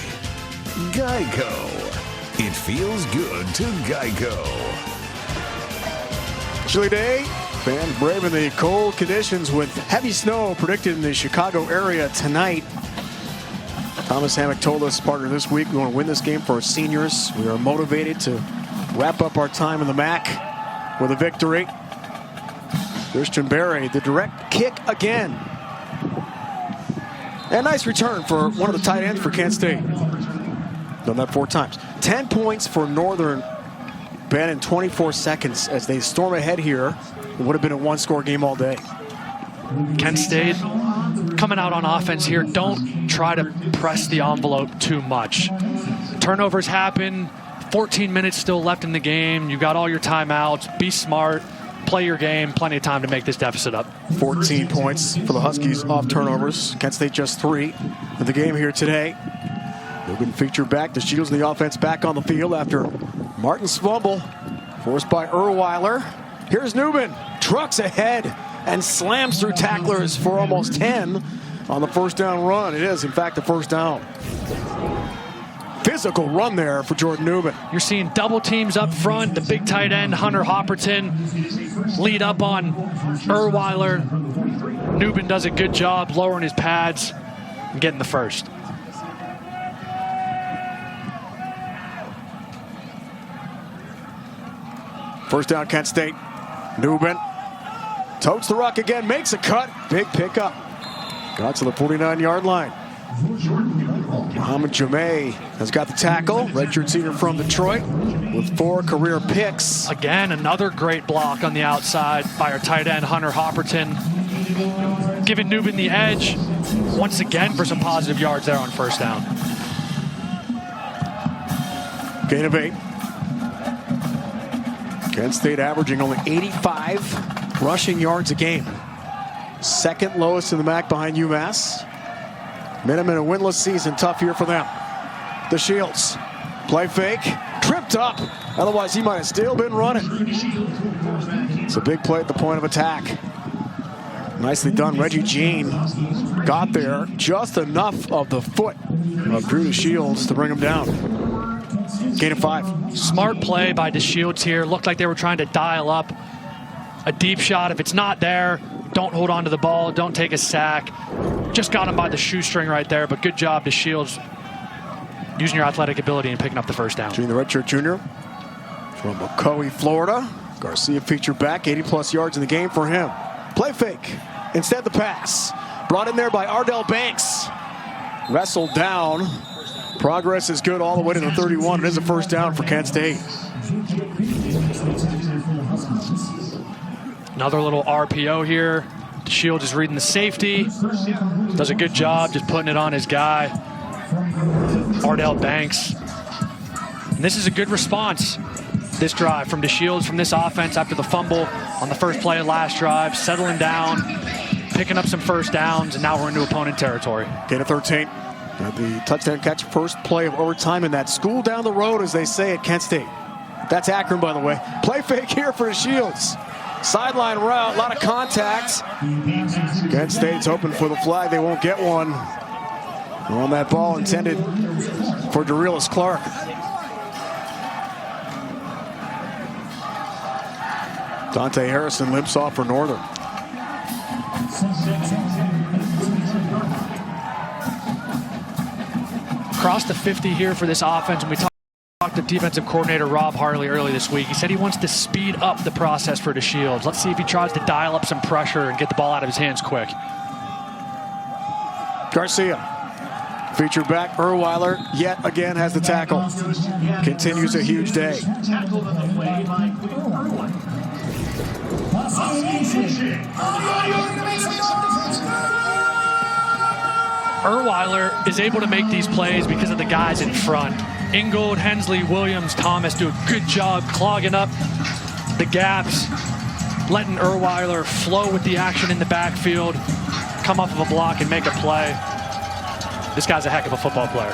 Geico. It feels good to Geico. Chilly day. Fans braving the cold conditions with heavy snow predicted in the Chicago area tonight. Thomas Hammock told us, partner, this week we want to win this game for our seniors. We are motivated to wrap up our time in the MAC with a victory. Christian Berry, the direct kick again. And nice return for one of the tight ends for Kent State. Done that 4 times. 10 points for Northern Bend in 24 seconds as they storm ahead here. It would have been a 1-score game all day. Kent State coming out on offense here. Don't try to press the envelope too much. Turnovers happen. 14 minutes still left in the game. You've got all your timeouts. Be smart. Play your game. Plenty of time to make this deficit up. 14 points for the Huskies off turnovers. Kent State just 3 in the game here today. Newman featured back. The Shields and the offense back on the field after Martin's fumble. Forced by Urwiler. Here's Newman. Trucks ahead and slams through tacklers for almost 10 on the first down run. It is, in fact, the first down. Physical run there for Jordan Newman. You're seeing double teams up front. The big tight end, Hunter Hopperton, lead up on Urwiler. Newman does a good job lowering his pads and getting the first. First down, Kent State. Newman totes the rock again, makes a cut. Big pickup. Got to the 49-yard line. Muhammad Jameh has got the tackle. Redshirt senior from Detroit with 4 career picks. Again, another great block on the outside by our tight end, Hunter Hopperton. Giving Newman the edge once again for some positive yards there on first down. Gain of 8. Kent State averaging only 85 rushing yards a game. Second lowest in the MAC behind UMass. Minutemen a winless season, tough year for them. The Shields, play fake, tripped up. Otherwise, he might have still been running. It's a big play at the point of attack. Nicely done. Reggie Jean got there just enough of the foot of Drew DeShields to bring him down. Gain of 5. Smart play by DeShields here. Looked like they were trying to dial up a deep shot. If it's not there, don't hold on to the ball. Don't take a sack. Just got him by the shoestring right there, but good job, DeShields, using your athletic ability and picking up the first down. Gene, the redshirt junior from Ocoee, Florida. Garcia featured back, 80-plus yards in the game for him. Play fake. Instead, the pass. Brought in there by Ardell Banks. Wrestled down. Progress is good all the way to the 31. It is a first down for Kent State. Another little RPO here. Shields is reading the safety. Does a good job just putting it on his guy, Ardell Banks. And this is a good response, this drive from DeShields, from this offense after the fumble on the first play of last drive, settling down, picking up some first downs, and now we're into opponent territory. Gain of 13. The touchdown catch, first play of overtime in that school down the road, as they say at Kent State. That's Akron, by the way. Play fake here for DeShields. Sideline route, a lot of contact. Kent State's hoping for the flag. They won't get one. On that ball intended for Dorelis Clark. Dante Harrison limps off for Northern. Across the 50 here for this offense, and we talked to defensive coordinator Rob Harley early this week. He said he wants to speed up the process for DeShields. Let's see if he tries to dial up some pressure and get the ball out of his hands quick. Garcia. Featured back, Urwiler yet again has the tackle. Continues a huge day. Urwiler is able to make these plays because of the guys in front. Ingold, Hensley, Williams, Thomas do a good job clogging up the gaps, letting Urwiler flow with the action in the backfield, come off of a block and make a play. This guy's a heck of a football player.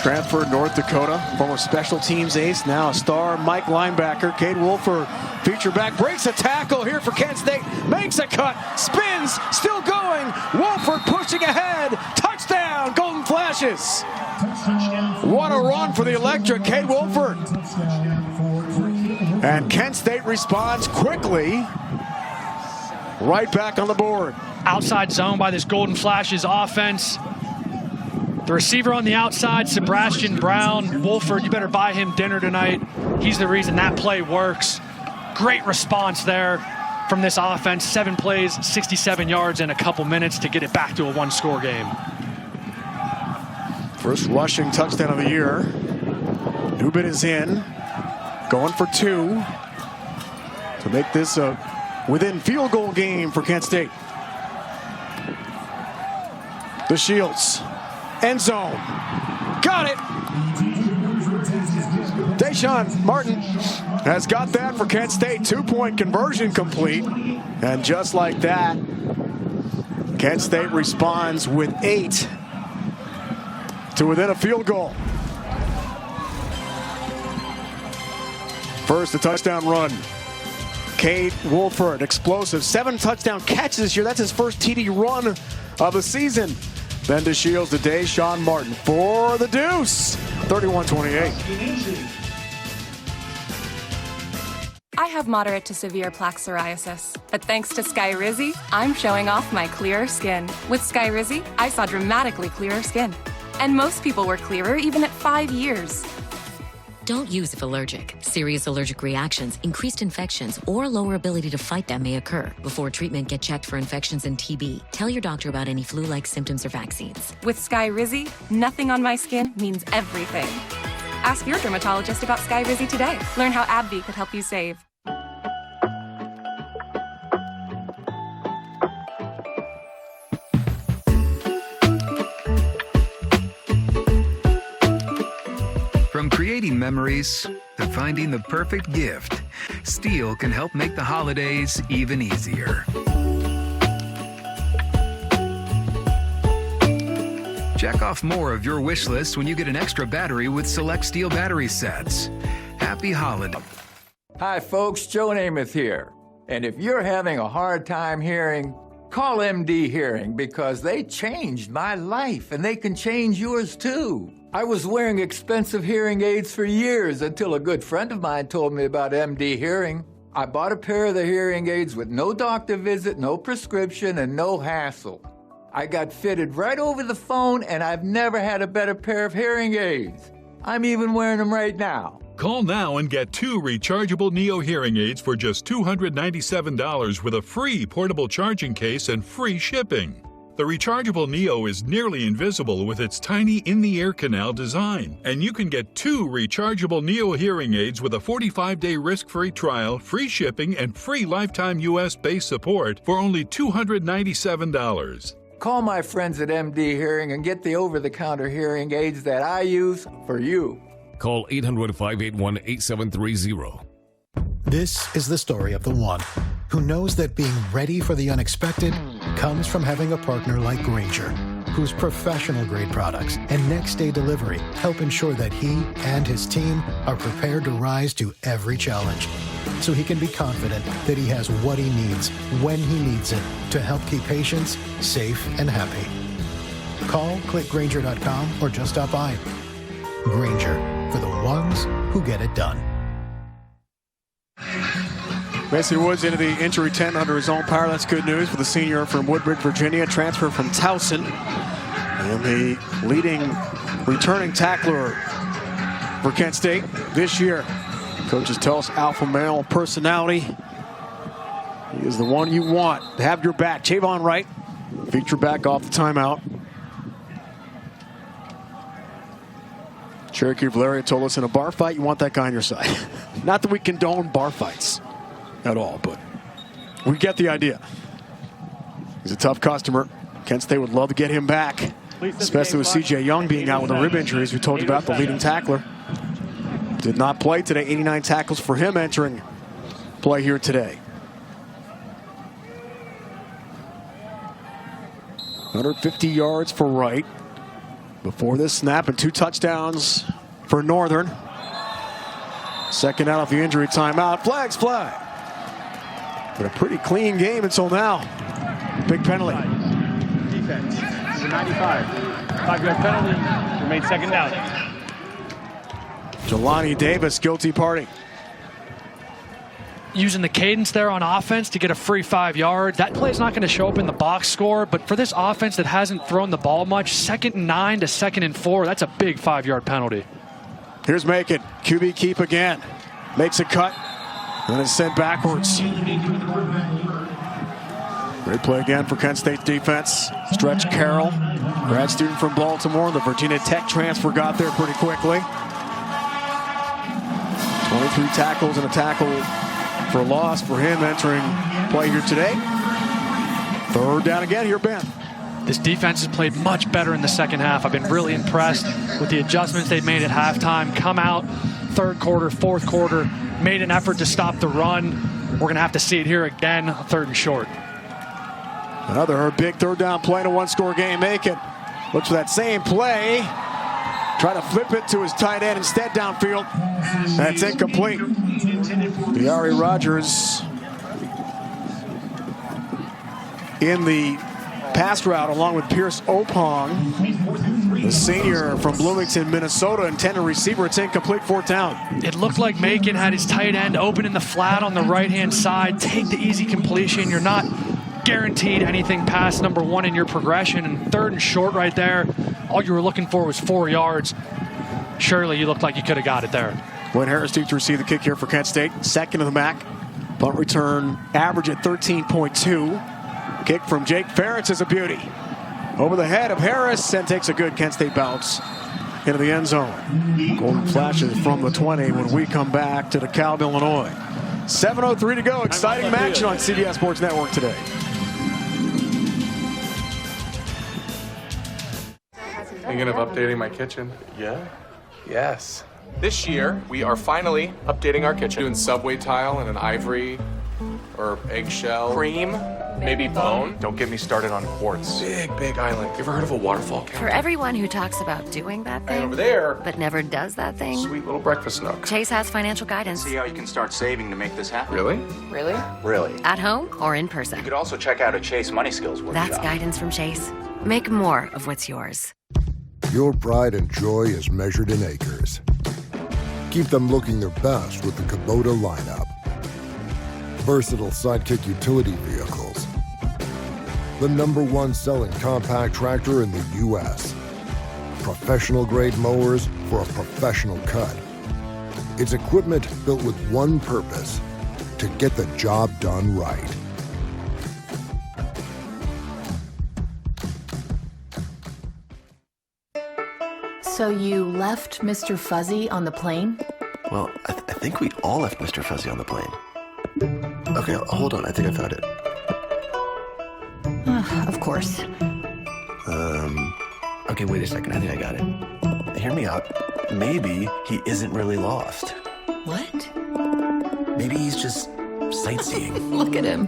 Transferred North Dakota, former special teams ace, now a star Mike linebacker. Cade Wolford, feature back, breaks a tackle here for Kent State, makes a cut, spins, still going. Wolford pushing ahead, touchdown, Golden Flashes. What a run for the electric Cade Wolford. And Kent State responds quickly, right back on the board. Outside zone by this Golden Flashes offense. The receiver on the outside, Sebastian Brown. Wolford, you better buy him dinner tonight. He's the reason that play works. Great response there from this offense. 7 plays, 67 yards in a couple minutes to get it back to a 1-score game. First rushing touchdown of the year. Newman is in, going for 2 to make this a within field goal game for Kent State. The Shields, end zone, got it. Deshaun Martin has got that for Kent State. 2-point conversion complete. And just like that, Kent State responds with 8 to within a field goal. First, the touchdown run. Cade Wolford, explosive. 7 touchdown catches this year. That's his first TD run of the season. Then to Shields to Deshaun Martin for the deuce. 31-28. I have moderate to severe plaque psoriasis, but thanks to Skyrizi, I'm showing off my clearer skin. With Skyrizi, I saw dramatically clearer skin. And most people were clearer even at 5 years. Don't use if allergic. Serious allergic reactions, increased infections, or lower ability to fight them may occur. Before treatment, get checked for infections and TB. Tell your doctor about any flu-like symptoms or vaccines. With Skyrizi, nothing on my skin means everything. Ask your dermatologist about Skyrizi today. Learn how AbbVie could help you save. From creating memories to finding the perfect gift, Steel can help make the holidays even easier. Check off more of your wish list when you get an extra battery with select Steel battery sets. Happy holiday. Hi folks, Joe Namath here. And if you're having a hard time hearing, call MD Hearing because they changed my life and they can change yours too. I was wearing expensive hearing aids for years until a good friend of mine told me about MD Hearing. I bought a pair of the hearing aids with no doctor visit, no prescription, and no hassle. I got fitted right over the phone, and I've never had a better pair of hearing aids. I'm even wearing them right now. Call now and get 2 rechargeable Neo hearing aids for just $297 with a free portable charging case and free shipping. The rechargeable Neo is nearly invisible with its tiny in-the-ear canal design, and you can get 2 rechargeable Neo hearing aids with a 45-day risk-free trial, free shipping, and free lifetime U.S.-based support for only $297. Call my friends at MD Hearing and get the over-the-counter hearing aids that I use for you. Call 800-581-8730. This is the story of the one who knows that being ready for the unexpected comes from having a partner like Grainger, whose professional-grade products and next-day delivery help ensure that he and his team are prepared to rise to every challenge, so he can be confident that he has what he needs when he needs it to help keep patients safe and happy. Call, click Grainger.com, or just stop by. Grainger, for the ones who get it done. Mason Woods into the injury tent under his own power. That's good news for the senior from Woodbridge, Virginia, transfer from Towson. And the leading returning tackler for Kent State this year. Coaches tell us alpha male personality. He is the one you want to have your back. Javon Wright Feature back off the timeout. Cherokee Valeria told us in a bar fight, you want that guy on your side. Not that we condone bar fights at all, but we get the idea. He's a tough customer. Kent State would love to get him back, especially with C.J. Young being out with a rib injury, as we told you about, the leading tackler. Did not play today. 89 tackles for him entering play here today. 150 yards for Wright before this snap, and 2 touchdowns for Northern. Second out of the injury timeout. Flags fly. But a pretty clean game until now. Big penalty. Defense. 95. 5-yard penalty. Remain second down. Jelani Davis, guilty party. Using the cadence there on offense to get a free 5 yards. That play is not going to show up in the box score, but for this offense that hasn't thrown the ball much, 2nd and 9 to 2nd and 4, that's a big 5-yard penalty. Here's Macon. QB keep again. Makes a cut. And it's sent backwards. Great play again for Kent State's defense. Stretch Carroll, grad student from Baltimore. The Virginia Tech transfer got there pretty quickly. 23 tackles and a tackle for loss for him entering play here today. 3rd down again here, Ben. This defense has played much better in the second half. I've been really impressed with the adjustments they've made at halftime. Come out 3rd quarter, 4th quarter, made an effort to stop the run. We're going to have to see it here again, 3rd and short. Another big 3rd down play in a 1-score game. Macon looks for that same play. Try to flip it to his tight end instead downfield. That's incomplete. Biari Rogers in the pass route along with Pierce Opong, the senior from Bloomington, Minnesota, intended receiver. It's incomplete, 4th down. It looked like Macon had his tight end open in the flat on the right-hand side. Take the easy completion. You're not guaranteed anything past number 1 in your progression. And 3rd and short right there, all you were looking for was 4 yards. Surely you looked like you could have got it there. Wayne Harris to receive the kick here for Kent State. 2nd of the MAC. Punt return average at 13.2. Kick from Jake Ferentz is a beauty. Over the head of Harris and takes a good Kent State bounce into the end zone. Golden flashes from the 20 when we come back to DeKalb, Illinois. 7:03 to go. Exciting action on CBS Sports Network today. Thinking of updating my kitchen? Yeah? Yes. This year, we are finally updating our kitchen. Doing subway tile and an ivory or eggshell. Cream, maybe bone. Don't get me started on quartz. Big island. You ever heard of a waterfall? For everyone who talks about doing that thing, over there, but never does that thing, sweet little breakfast nook. Chase has financial guidance. See how you can start saving to make this happen. Really? Really? Really. At home or in person. You could also check out a Chase Money Skills workshop. That's guidance from Chase. Make more of what's yours. Your pride and joy is measured in acres. Keep them looking their best with the Kubota lineup. Versatile sidekick utility vehicles. The #1 selling compact tractor in the U.S. Professional grade mowers for a professional cut. It's equipment built with one purpose: to get the job done right. So you left Mr. Fuzzy on the plane? Well, I think we all left Mr. Fuzzy on the plane. Okay, hold on. I think I found it. Of course. Okay, wait a second. I think I got it. Hear me out. Maybe he isn't really lost. What? Maybe he's just sightseeing. Look at him.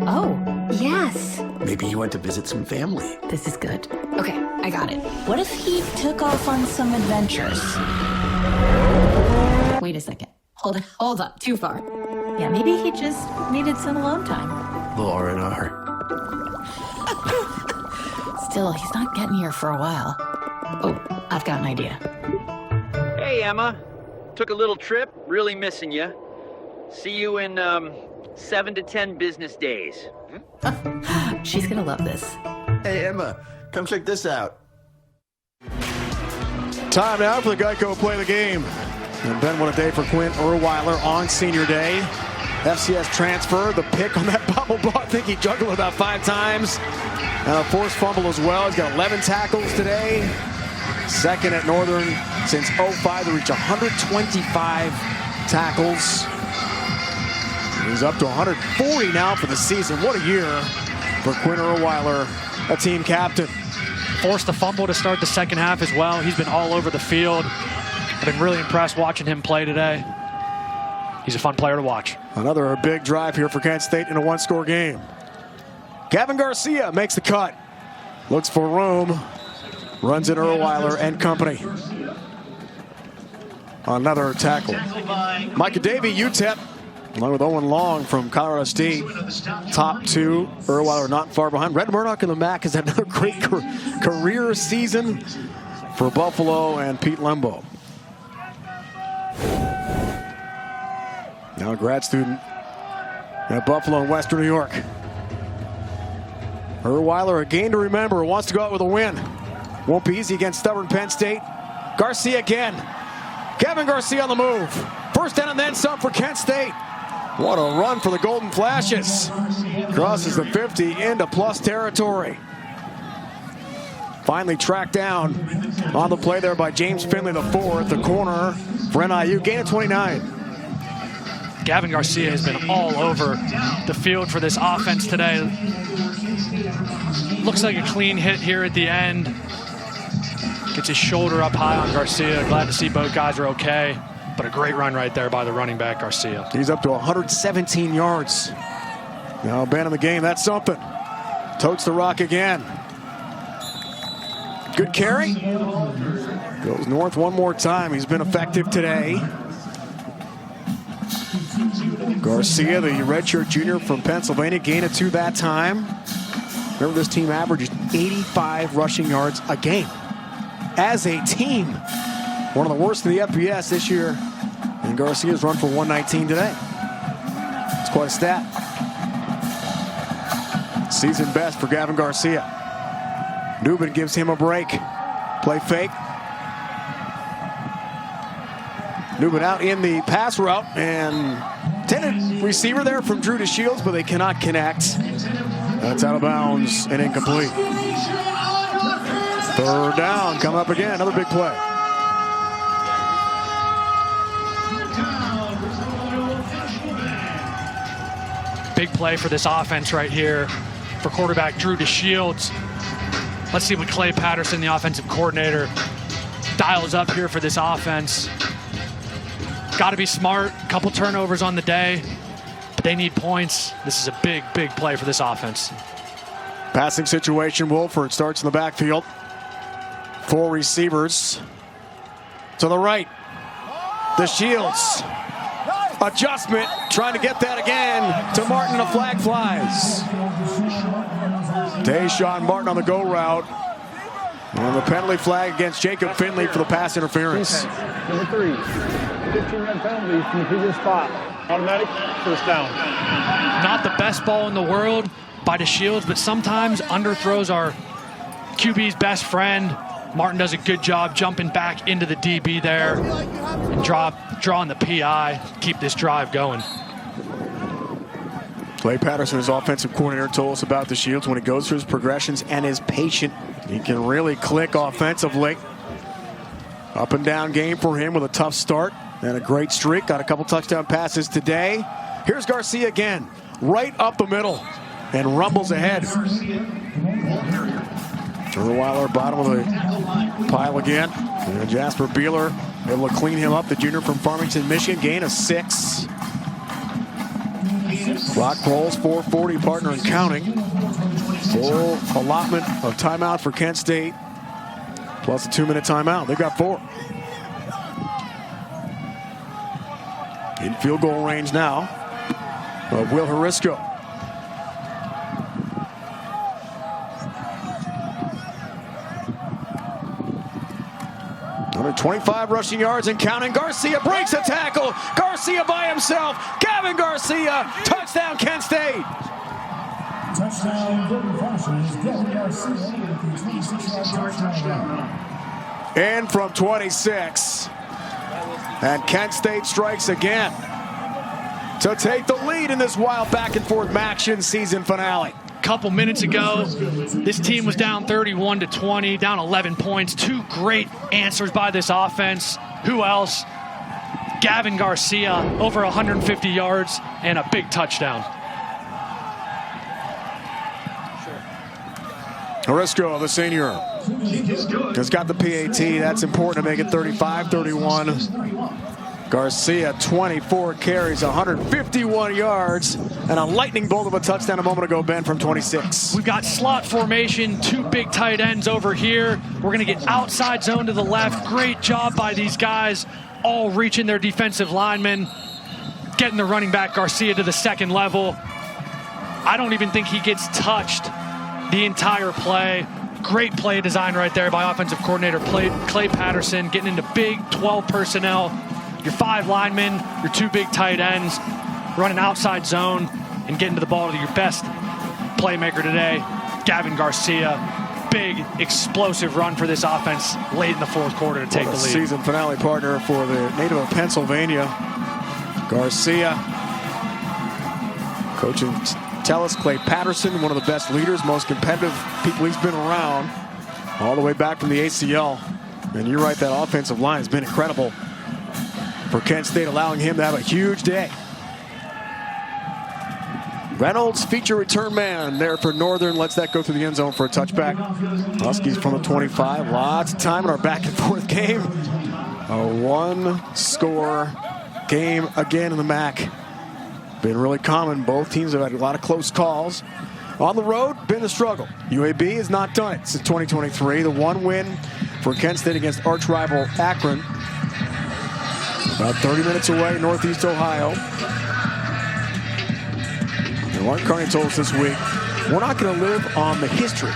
Oh, yes. Maybe he went to visit some family. This is good. Okay, I got it. What if he took off on some adventures? Wait a second. Hold up. Too far. Yeah, maybe he just needed some alone time. Little R&R. Still, he's not getting here for a while. Oh, I've got an idea. Hey, Emma. Took a little trip. Really missing you. See you in 7 to 10 business days. She's gonna love this. Hey, Emma. Come check this out. Time now for the Geico Play the Game. And Ben, what a day for Quinn Urwiler on senior day. FCS transfer, the pick on that bobble ball. I think he juggled about 5 times. And a forced fumble as well. He's got 11 tackles today. Second at Northern since 05 to reach 125 tackles. He's up to 140 now for the season. What a year for Quinn Urwiler, a team captain. Forced the fumble to start the second half as well. He's been all over the field. I've been really impressed watching him play today. He's a fun player to watch. Another big drive here for Kent State in a one-score game. Gavin Garcia makes the cut. Looks for room. Runs in Urwiler and company. Another tackle. Micah Davey, UTEP, along with Owen Long from Colorado State. Top two. Urwiler not far behind. Red Murdoch in the MAC has had another great career season for Buffalo and Pete Lembo. Now a grad student at Buffalo in Western New York. Urwiler, a game to remember, wants to go out with a win. Won't be easy against stubborn Penn State. Garcia again. Gavin Garcia on the move. First down and then some for Kent State. What a run for the Golden Flashes. Crosses the 50 into plus territory. Finally tracked down on the play there by James Finley, the fourth, the corner for NIU. Gain of 29. Gavin Garcia has been all over the field for this offense today. Looks like a clean hit here at the end. Gets his shoulder up high on Garcia. Glad to see both guys are okay. But a great run right there by the running back, Garcia. He's up to 117 yards. Now abandoning the game, that's something. Totes the rock again. Good carry. Goes north one more time. He's been effective today. Garcia, the redshirt junior from Pennsylvania, gain of 2 that time. Remember, this team averages 85 rushing yards a game. As a team, one of the worst in the FBS this year. And Garcia's run for 119 today. It's quite a stat. Season best for Gavin Garcia. Newman gives him a break. Play fake. Newman out in the pass route, and intended receiver there from Drew DeShields, but they cannot connect. That's out of bounds and incomplete. Third down, come up again, another big play. Big play for this offense right here for quarterback Drew DeShields. Let's see what Clay Patterson, the offensive coordinator, dials up here for this offense. Got to be smart. Couple turnovers on the day, but they need points. This is a big, big play for this offense. Passing situation, Wolford starts in the backfield. 4 receivers. To the right, DeShields. Adjustment, trying to get that again to Martin. The flag flies. Deshaun Martin on the go route. And the penalty flag against Jacob Finley for the pass interference. Number 3, 15-yard penalty from the previous spot. Automatic first down. Not the best ball in the world by DeShields, but sometimes underthrows are QB's best friend. Martin does a good job jumping back into the DB there and drawing the PI, keep this drive going. Clay Patterson, his offensive coordinator, told us about DeShields when he goes through his progressions and is patient. He can really click offensively. Up and down game for him with a tough start and a great streak. Got a couple touchdown passes today. Here's Garcia again, right up the middle and rumbles ahead. Urwiler bottom of the pile again. And Jasper Beeler able to clean him up, the junior from Farmington, Michigan. Gain of 6. Clock rolls, 4:40, partner and counting. Full allotment of timeout for Kent State, plus a 2-minute timeout. They've got 4. In field goal range now of Will Harisco. Under 25 rushing yards and counting. Garcia breaks a tackle. Garcia by himself. Gavin Garcia. Touchdown, Kent State. Touchdown, Golden Flashes. Gavin Garcia with the 26-yard touchdown. And from 26. And Kent State strikes again to take the lead in this wild back-and-forth action season finale. couple minutes ago. This team was down 31-20, down 11 points. Two great answers by this offense. Who else? Gavin Garcia, over 150 yards and a big touchdown. Orisco, the senior, has got the PAT. That's important to make it 35-31. Garcia, 24 carries, 151 yards, and a lightning bolt of a touchdown a moment ago, Ben, from 26. We've got slot formation, two big tight ends over here. We're going to get outside zone to the left. Great job by these guys, all reaching their defensive linemen, getting the running back Garcia to the second level. I don't even think he gets touched the entire play. Great play design right there by offensive coordinator Clay Patterson, getting into big 12 personnel. Your 5 linemen, your 2 big tight ends, running outside zone and getting to the ball to your best playmaker today, Gavin Garcia. Big, explosive run for this offense late in the fourth quarter to take the lead. Season finale partner for the native of Pennsylvania, Garcia. Coaching Tellus, Clay Patterson, one of the best leaders, most competitive people he's been around, all the way back from the ACL. And you're right, that offensive line has been incredible for Kent State, allowing him to have a huge day. Reynolds, feature return man there for Northern, lets that go through the end zone for a touchback. Huskies from the 25, lots of time in our back and forth game. A 1-score game again in the MAC. Been really common. Both teams have had a lot of close calls. On the road, been a struggle. UAB has not done it since 2023. The one win for Kent State against arch rival Akron. About 30 minutes away, Northeast Ohio. And Mark Carney told us this week, we're not going to live on the history.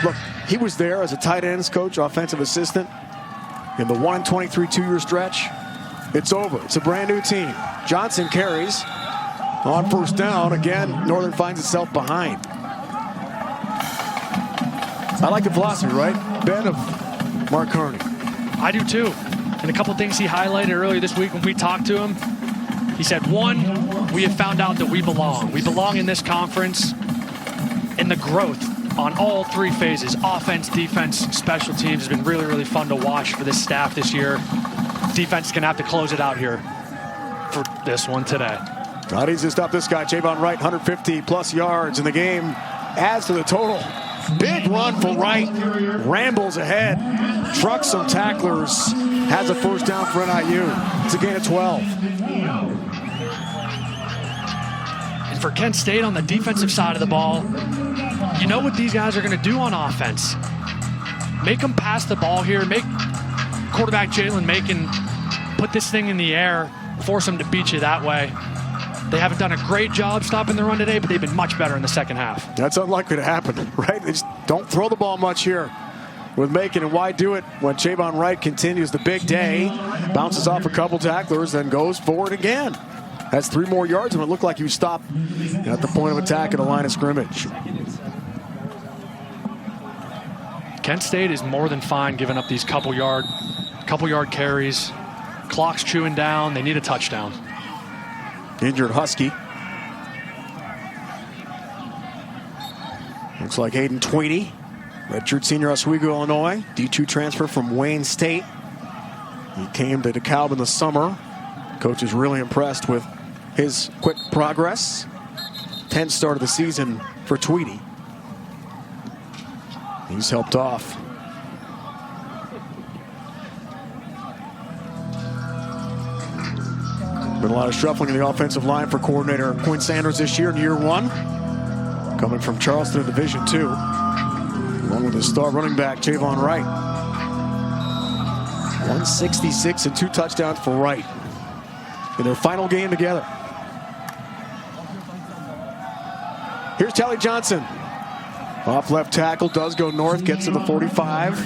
Look, he was there as a tight ends coach, offensive assistant, in the 1-23 two-year stretch. It's over. It's a brand new team. Johnson carries. On first down, again, Northern finds itself behind. I like the philosophy, right, Ben, of Mark Carney? I do too. And a couple things he highlighted earlier this week when we talked to him. He said, one, we have found out that we belong. We belong in this conference, and the growth on all 3 phases, offense, defense, special teams, has been really, really fun to watch for this staff this year. Defense is going to have to close it out here for this one today. Not easy to stop this guy. Javon Wright, 150-plus yards in the game. Adds to the total. Big run for Wright. Rambles ahead. Trucks some tacklers. Has a first down for NIU. It's a gain of 12. And for Kent State on the defensive side of the ball, you know what these guys are going to do on offense. Make them pass the ball here. Make quarterback Jalen Macon put this thing in the air. Force them to beat you that way. They haven't done a great job stopping the run today, but they've been much better in the second half. That's unlikely to happen, right? They just don't throw the ball much here with Macon. And why do it when Javon Wright continues the big day, bounces off a couple tacklers, then goes forward again. Has 3 more yards, and it looked like he was stopped at the point of attack at the line of scrimmage. Kent State is more than fine giving up these couple yard carries. Clock's chewing down. They need a touchdown. Injured Husky. Looks like Hayden Tweedy, redshirt senior, Oswego, Illinois. D2 transfer from Wayne State. He came to DeKalb in the summer. Coach is really impressed with his quick progress. 10th start of the season for Tweedy. He's helped off. Been a lot of shuffling in the offensive line for coordinator Quinn Sanders this year in year 1. Coming from Charleston in Division II. Along with his star running back, Javon Wright. 166 and 2 touchdowns for Wright in their final game together. Here's Tally Johnson. Off left tackle, does go north, gets to the 45.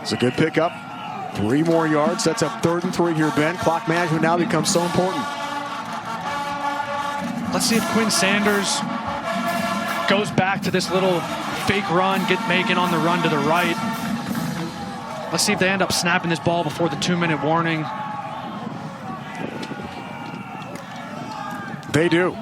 It's a good pickup. 3 more yards, sets up 3rd and 3 here, Ben. Clock management now becomes so important. Let's see if Quinn Sanders goes back to this little fake run, get Macon on the run to the right. Let's see if they end up snapping this ball before the 2-minute warning. They do.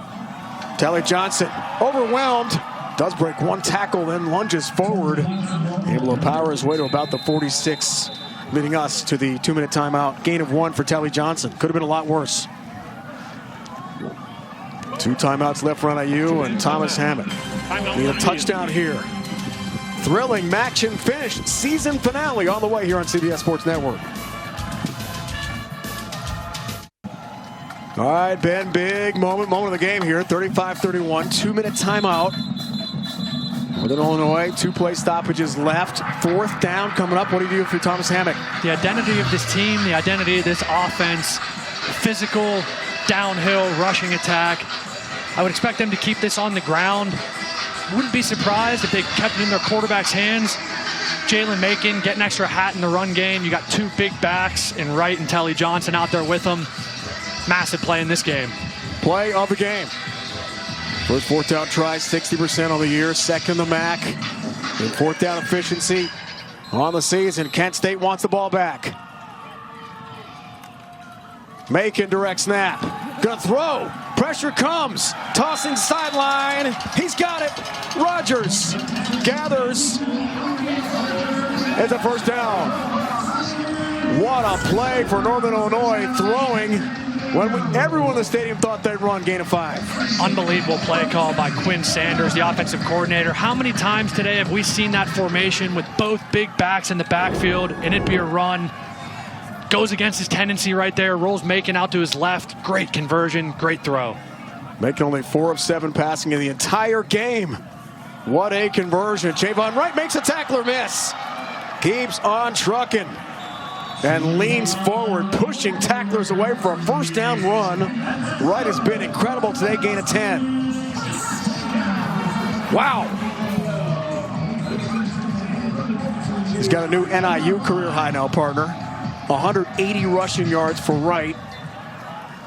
Tally Johnson overwhelmed. Does break one tackle, then lunges forward. Able to power his way to about the 46, leading us to the 2-minute timeout. Gain of 1 for Tally Johnson. Could have been a lot worse. 2 timeouts left for NIU, and Thomas Hammett need a touchdown here. Thrilling action finish, season finale on the way here on CBS Sports Network. All right, Ben, big moment of the game here. 35-31, 2-minute timeout. Northern Illinois, 2 play stoppages left. 4th down coming up. What do you do for Thomas Hammett? The identity of this team, the identity of this offense, physical, downhill, rushing attack. I would expect them to keep this on the ground. Wouldn't be surprised if they kept it in their quarterback's hands. Jalen Macon getting extra hat in the run game. You got 2 big backs in Wright and Tally Johnson out there with them. Massive play in this game. Play of the game. First 4th down try, 60% on the year. Second the MAC. In 4th down efficiency on the season. Kent State wants the ball back. Macon direct snap. Gonna throw. Pressure comes. Tossing sideline. He's got it. Rogers gathers. It's a 1st down. What a play for Northern Illinois, throwing when everyone in the stadium thought they'd run. Gain of 5. Unbelievable play call by Quinn Sanders, the offensive coordinator. How many times today have we seen that formation with both big backs in the backfield and it be a run? Goes against his tendency right there, rolls Macon out to his left. Great conversion, great throw. Macon only 4 of 7 passing in the entire game. What a conversion. Javon Wright makes a tackler miss. Keeps on trucking and leans forward, pushing tacklers away for a 1st down run. Wright has been incredible today, gain of 10. Wow. He's got a new NIU career high now, partner. 180 rushing yards for Wright.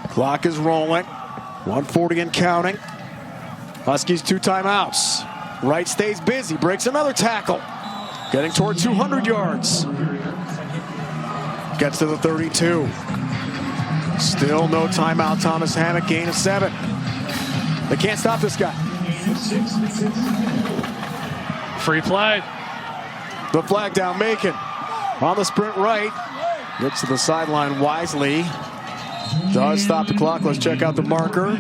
Clock is rolling. 140 and counting. Huskies 2 timeouts. Wright stays busy, breaks another tackle. Getting toward 200 yards. Gets to the 32. Still no timeout. Thomas Hammett, gain of 7. They can't stop this guy. Free play. The flag down, Macon. On the sprint right. Gets to the sideline wisely. Does stop the clock. Let's check out the marker.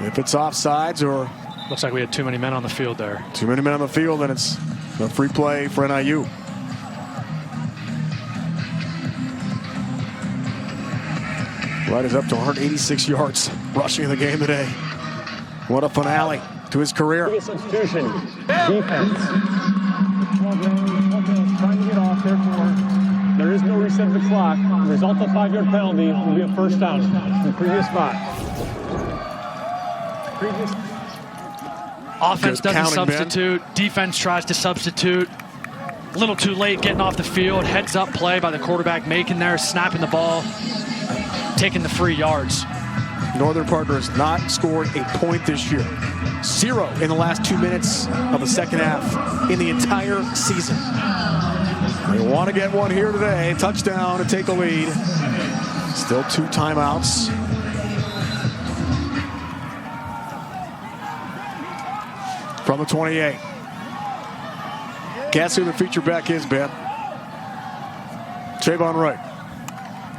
If it's offsides or... Looks like we had too many men on the field there. Too many men on the field, and it's a free play for NIU. Wright is up to 186 yards rushing in the game today. What a finale to his career. Substitution. Defense. Trying to get off there for. There is no reset of the clock. The result of a 5-yard penalty will be a 1st down from the previous spot. Offense doesn't substitute. Ben. Defense tries to substitute. A little too late getting off the field. Heads up play by the quarterback, Macon there, snapping the ball, taking the free yards. Northern partner has not scored a point this year. 0 in the last 2 minutes of the 2nd half in the entire season. They want to get one here today. Touchdown to take a lead. Still 2 timeouts. From the 28. Guess who the feature back is, Ben? Javon Wright.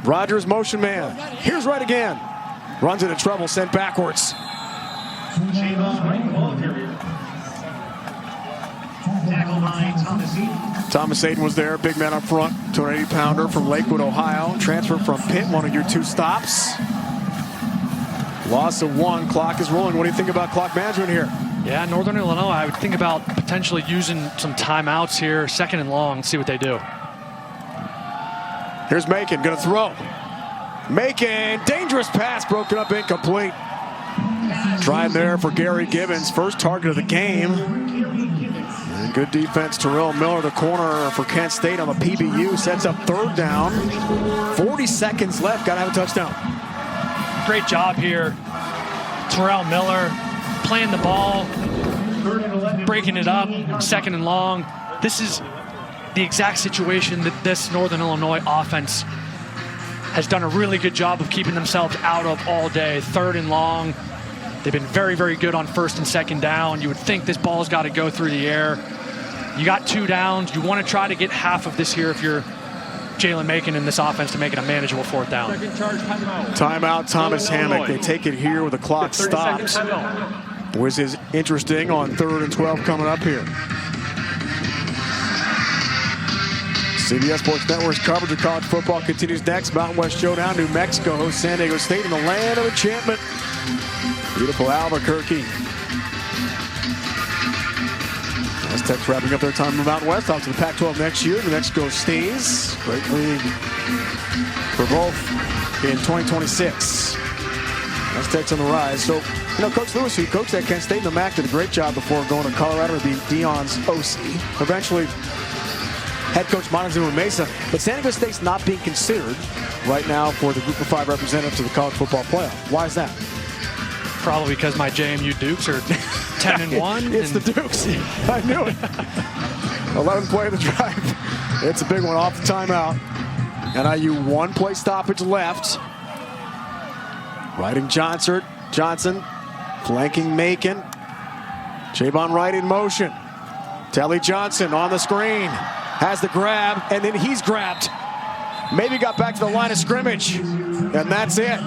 Rogers motion man. Here's Wright again. Runs into trouble, sent backwards. Thomas Hayden was there, big man up front, 280-pounder from Lakewood, Ohio. Transfer from Pitt, one of your 2 stops. Loss of 1, clock is rolling. What do you think about clock management here? Yeah, Northern Illinois, I would think about potentially using some timeouts here, 2nd and long, see what they do. Here's Macon, gonna throw. Macon, dangerous pass, broken up, incomplete. Trying there for Gary Gibbons, first target of the game. And good defense, Terrell Miller, the corner for Kent State on the PBU, sets up 3rd down. 40 seconds left, gotta have a touchdown. Great job here. Terrell Miller playing the ball, breaking it up, 2nd and long. This is the exact situation that this Northern Illinois offense has done a really good job of keeping themselves out of all day. 3rd and long. They've been very, very good on first and second down. You would think this ball's got to go through the air. You got 2 downs. You want to try to get half of this here if you're Jalen Macon in this offense to make it a manageable 4th down. Second charge, timeout. Timeout, Thomas Hammock. They take it here with the clock stopped. Which is interesting on 3rd and 12 coming up here. CBS Sports Network's coverage of college football continues next. Mountain West Showdown, New Mexico hosts San Diego State in the land of enchantment. Beautiful Albuquerque. Aztecs wrapping up their time in the Mountain West. Off to the Pac-12 next year. New Mexico stays. Great league for both in 2026. Aztecs on the rise. So, Coach Lewis, who coached at Kent State in the MAC, did a great job before going to Colorado to be Dion's OC. Eventually, head coach Montezuma Mesa. But San Diego State's not being considered right now for the Group of 5 representative to the college football playoff. Why is that? Probably because my JMU Dukes are 10-1. It's the Dukes. I knew it. 11th play of the drive. It's a big one off the timeout. NIU 1-play stoppage left. Riding Johnson, flanking Macon. Javon Wright in motion. Telly Johnson on the screen. Has the grab, and then he's grabbed. Maybe got back to the line of scrimmage, and that's it.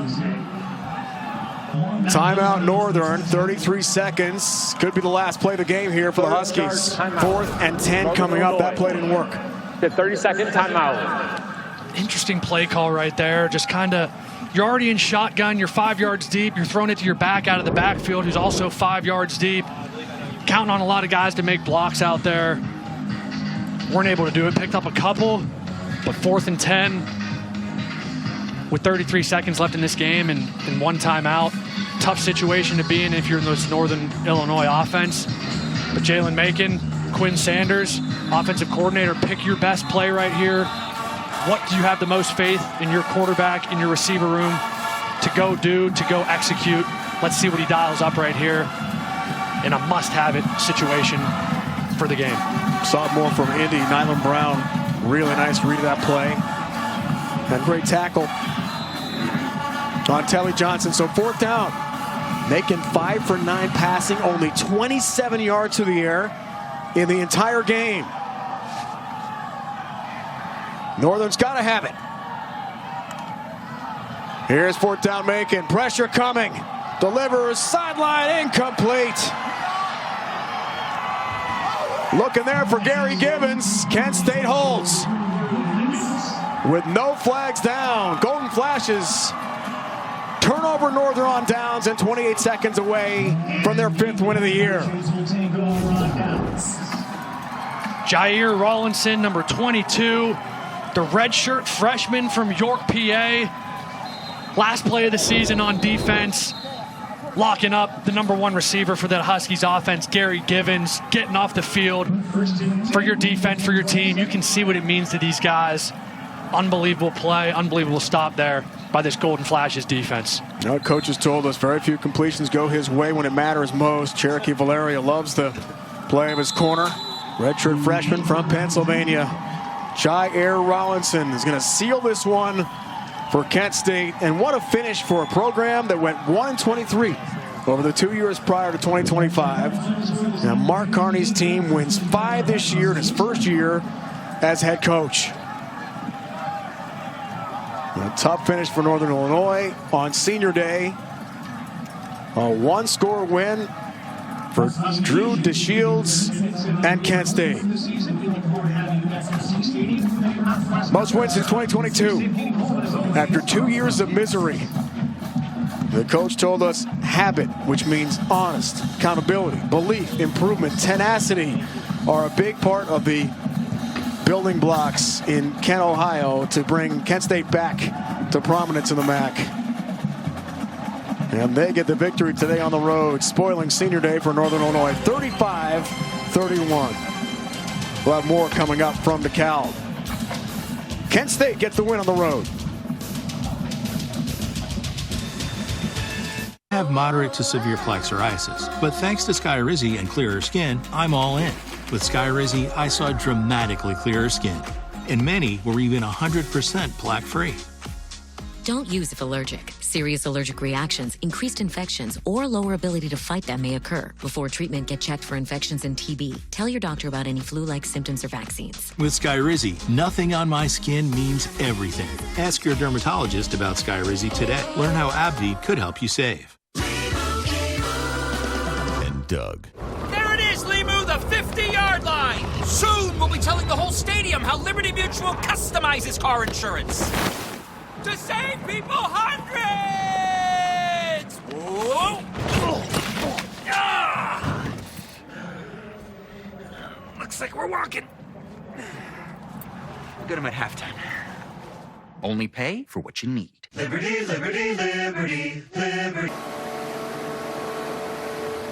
Timeout Northern, 33 seconds. Could be the last play of the game here for the Huskies. 4th and 10 coming up. That play didn't work. The 30-second timeout. Interesting play call right there. Just kind of, you're already in shotgun. You're 5 yards deep. You're throwing it to your back out of the backfield, who's also 5 yards deep. Counting on a lot of guys to make blocks out there. Weren't able to do it. Picked up a couple, but 4th and 10 with 33 seconds left in this game and 1 timeout. Tough situation to be in if you're in this Northern Illinois offense. But Jalen Macon, Quinn Sanders, offensive coordinator, pick your best play right here. What do you have the most faith in your quarterback, in your receiver room to go do, to go execute? Let's see what he dials up right here in a must-have-it situation for the game. Sophomore from Indy, Nyland Brown. Really nice read of that play. And great tackle on Telly Johnson. So 4th down. Making 5 for 9 passing, only 27 yards to the air in the entire game. Northern's got to have it. Here's 4th down Macon. Pressure coming. Delivers, sideline, incomplete. Looking there for Gary Givens. Kent State holds. With no flags down. Golden Flashes. Turnover Northern on downs and 28 seconds away from their 5th win of the year. Jair Rawlinson, number 22. The redshirt freshman from York, PA. Last play of the season on defense. Locking up the number 1 receiver for that Huskies offense, Gary Givens, getting off the field for your defense, for your team. You can see what it means to these guys. Unbelievable play, unbelievable stop there by this Golden Flashes defense. Coach has told us very few completions go his way when it matters most. Cherokee Valeria loves the play of his corner. Redshirt freshman from Pennsylvania. Jair Rawlinson is going to seal this one for Kent State. And what a finish for a program that went 1-23 over the 2 years prior to 2025. Now Mark Carney's team wins 5 this year in his first year as head coach. A tough finish for Northern Illinois on Senior Day. A 1-score win for Drew DeShields and Kent State. Most wins since 2022. After 2 years of misery, the coach told us habit, which means honest, accountability, belief, improvement, tenacity are a big part of the building blocks in Kent, Ohio to bring Kent State back to prominence in the MAC. And they get the victory today on the road, spoiling Senior Day for Northern Illinois, 35-31. We'll have more coming up from DeKalb. Kent State gets the win on the road. I have moderate to severe plaque psoriasis, but thanks to Skyrizi and clearer skin, I'm all in. With Skyrizi, I saw dramatically clearer skin, and many were even 100% plaque-free. Don't use if allergic. Serious allergic reactions, increased infections, or lower ability to fight them may occur. Before treatment, get checked for infections and TB. Tell your doctor about any flu-like symptoms or vaccines. With Skyrizi, nothing on my skin means everything. Ask your dermatologist about Skyrizi today. Learn how AbbVie could help you save. And Doug. There it is, Limu, the 50-yard line. Soon we'll be telling the whole stadium how Liberty Mutual customizes car insurance. To save people hundreds! Whoa! Ah! Looks like we're walking. We'll get them at halftime. Only pay for what you need. Liberty, liberty, liberty, liberty.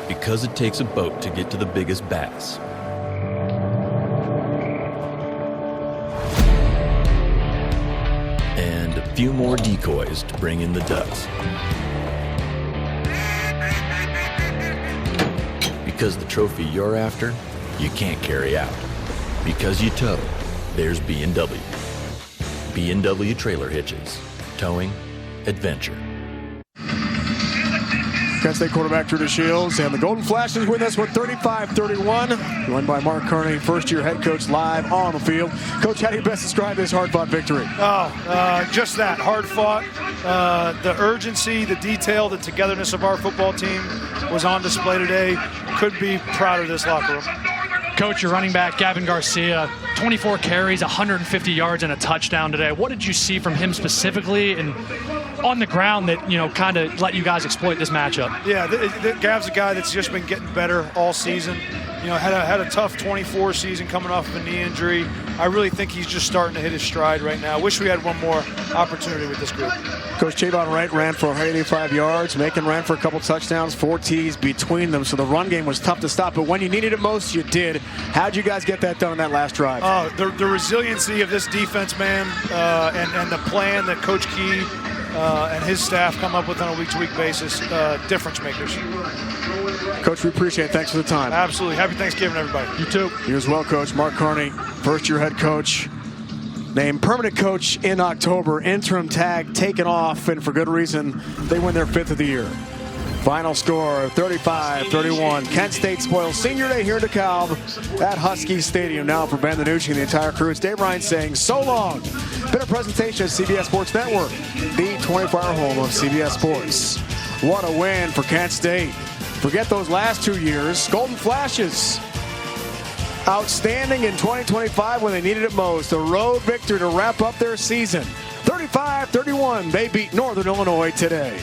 Because it takes a boat to get to the biggest bass. And a few more decoys to bring in the ducks. Because the trophy you're after, you can't carry out. Because you tow, there's B&W. B&W Trailer Hitches. Towing, adventure. Kent State quarterback Drew Shields, and the Golden Flashes with us with 35-31. Joined by Mark Kearney, first-year head coach, live on the field. Coach, how do you best describe this hard-fought victory? Just that, hard-fought. The urgency, the detail, the togetherness of our football team was on display today. Could be proud of this locker room. Coach, your running back, Gavin Garcia, 24 carries, 150 yards, and a touchdown today. What did you see from him specifically and on the ground that, kind of let you guys exploit this matchup? Yeah, Gav's a guy that's just been getting better all season. Had a tough 24 season coming off of a knee injury. I really think he's just starting to hit his stride right now. Wish we had one more opportunity with this group. Coach Chavon Wright ran for 185 yards. Macon ran for a couple touchdowns, 4 TDs between them. So the run game was tough to stop. But when you needed it most, you did. How'd you guys get that done in that last drive? The resiliency of this defense, man, and the plan that Coach Key and his staff come up with on a week-to-week basis, difference makers. Coach, we appreciate it. Thanks for the time. Absolutely. Happy Thanksgiving, everybody. You too. You as well, Coach. Mark Kearney, first-year head coach, named permanent coach in October. Interim tag taken off, and for good reason. They win their 5th of the year. Final score, 35-31. Kent State spoils Senior Day here in DeKalb at Husky Stadium. Now for Ben DiNucci and the entire crew, it's Dave Ryan saying so long. Been a presentation of CBS Sports Network, the 24-hour home of CBS Sports. What a win for Kent State. Forget those last 2 years. Golden Flashes, outstanding in 2025 when they needed it most. A road victory to wrap up their season. 35-31, they beat Northern Illinois today.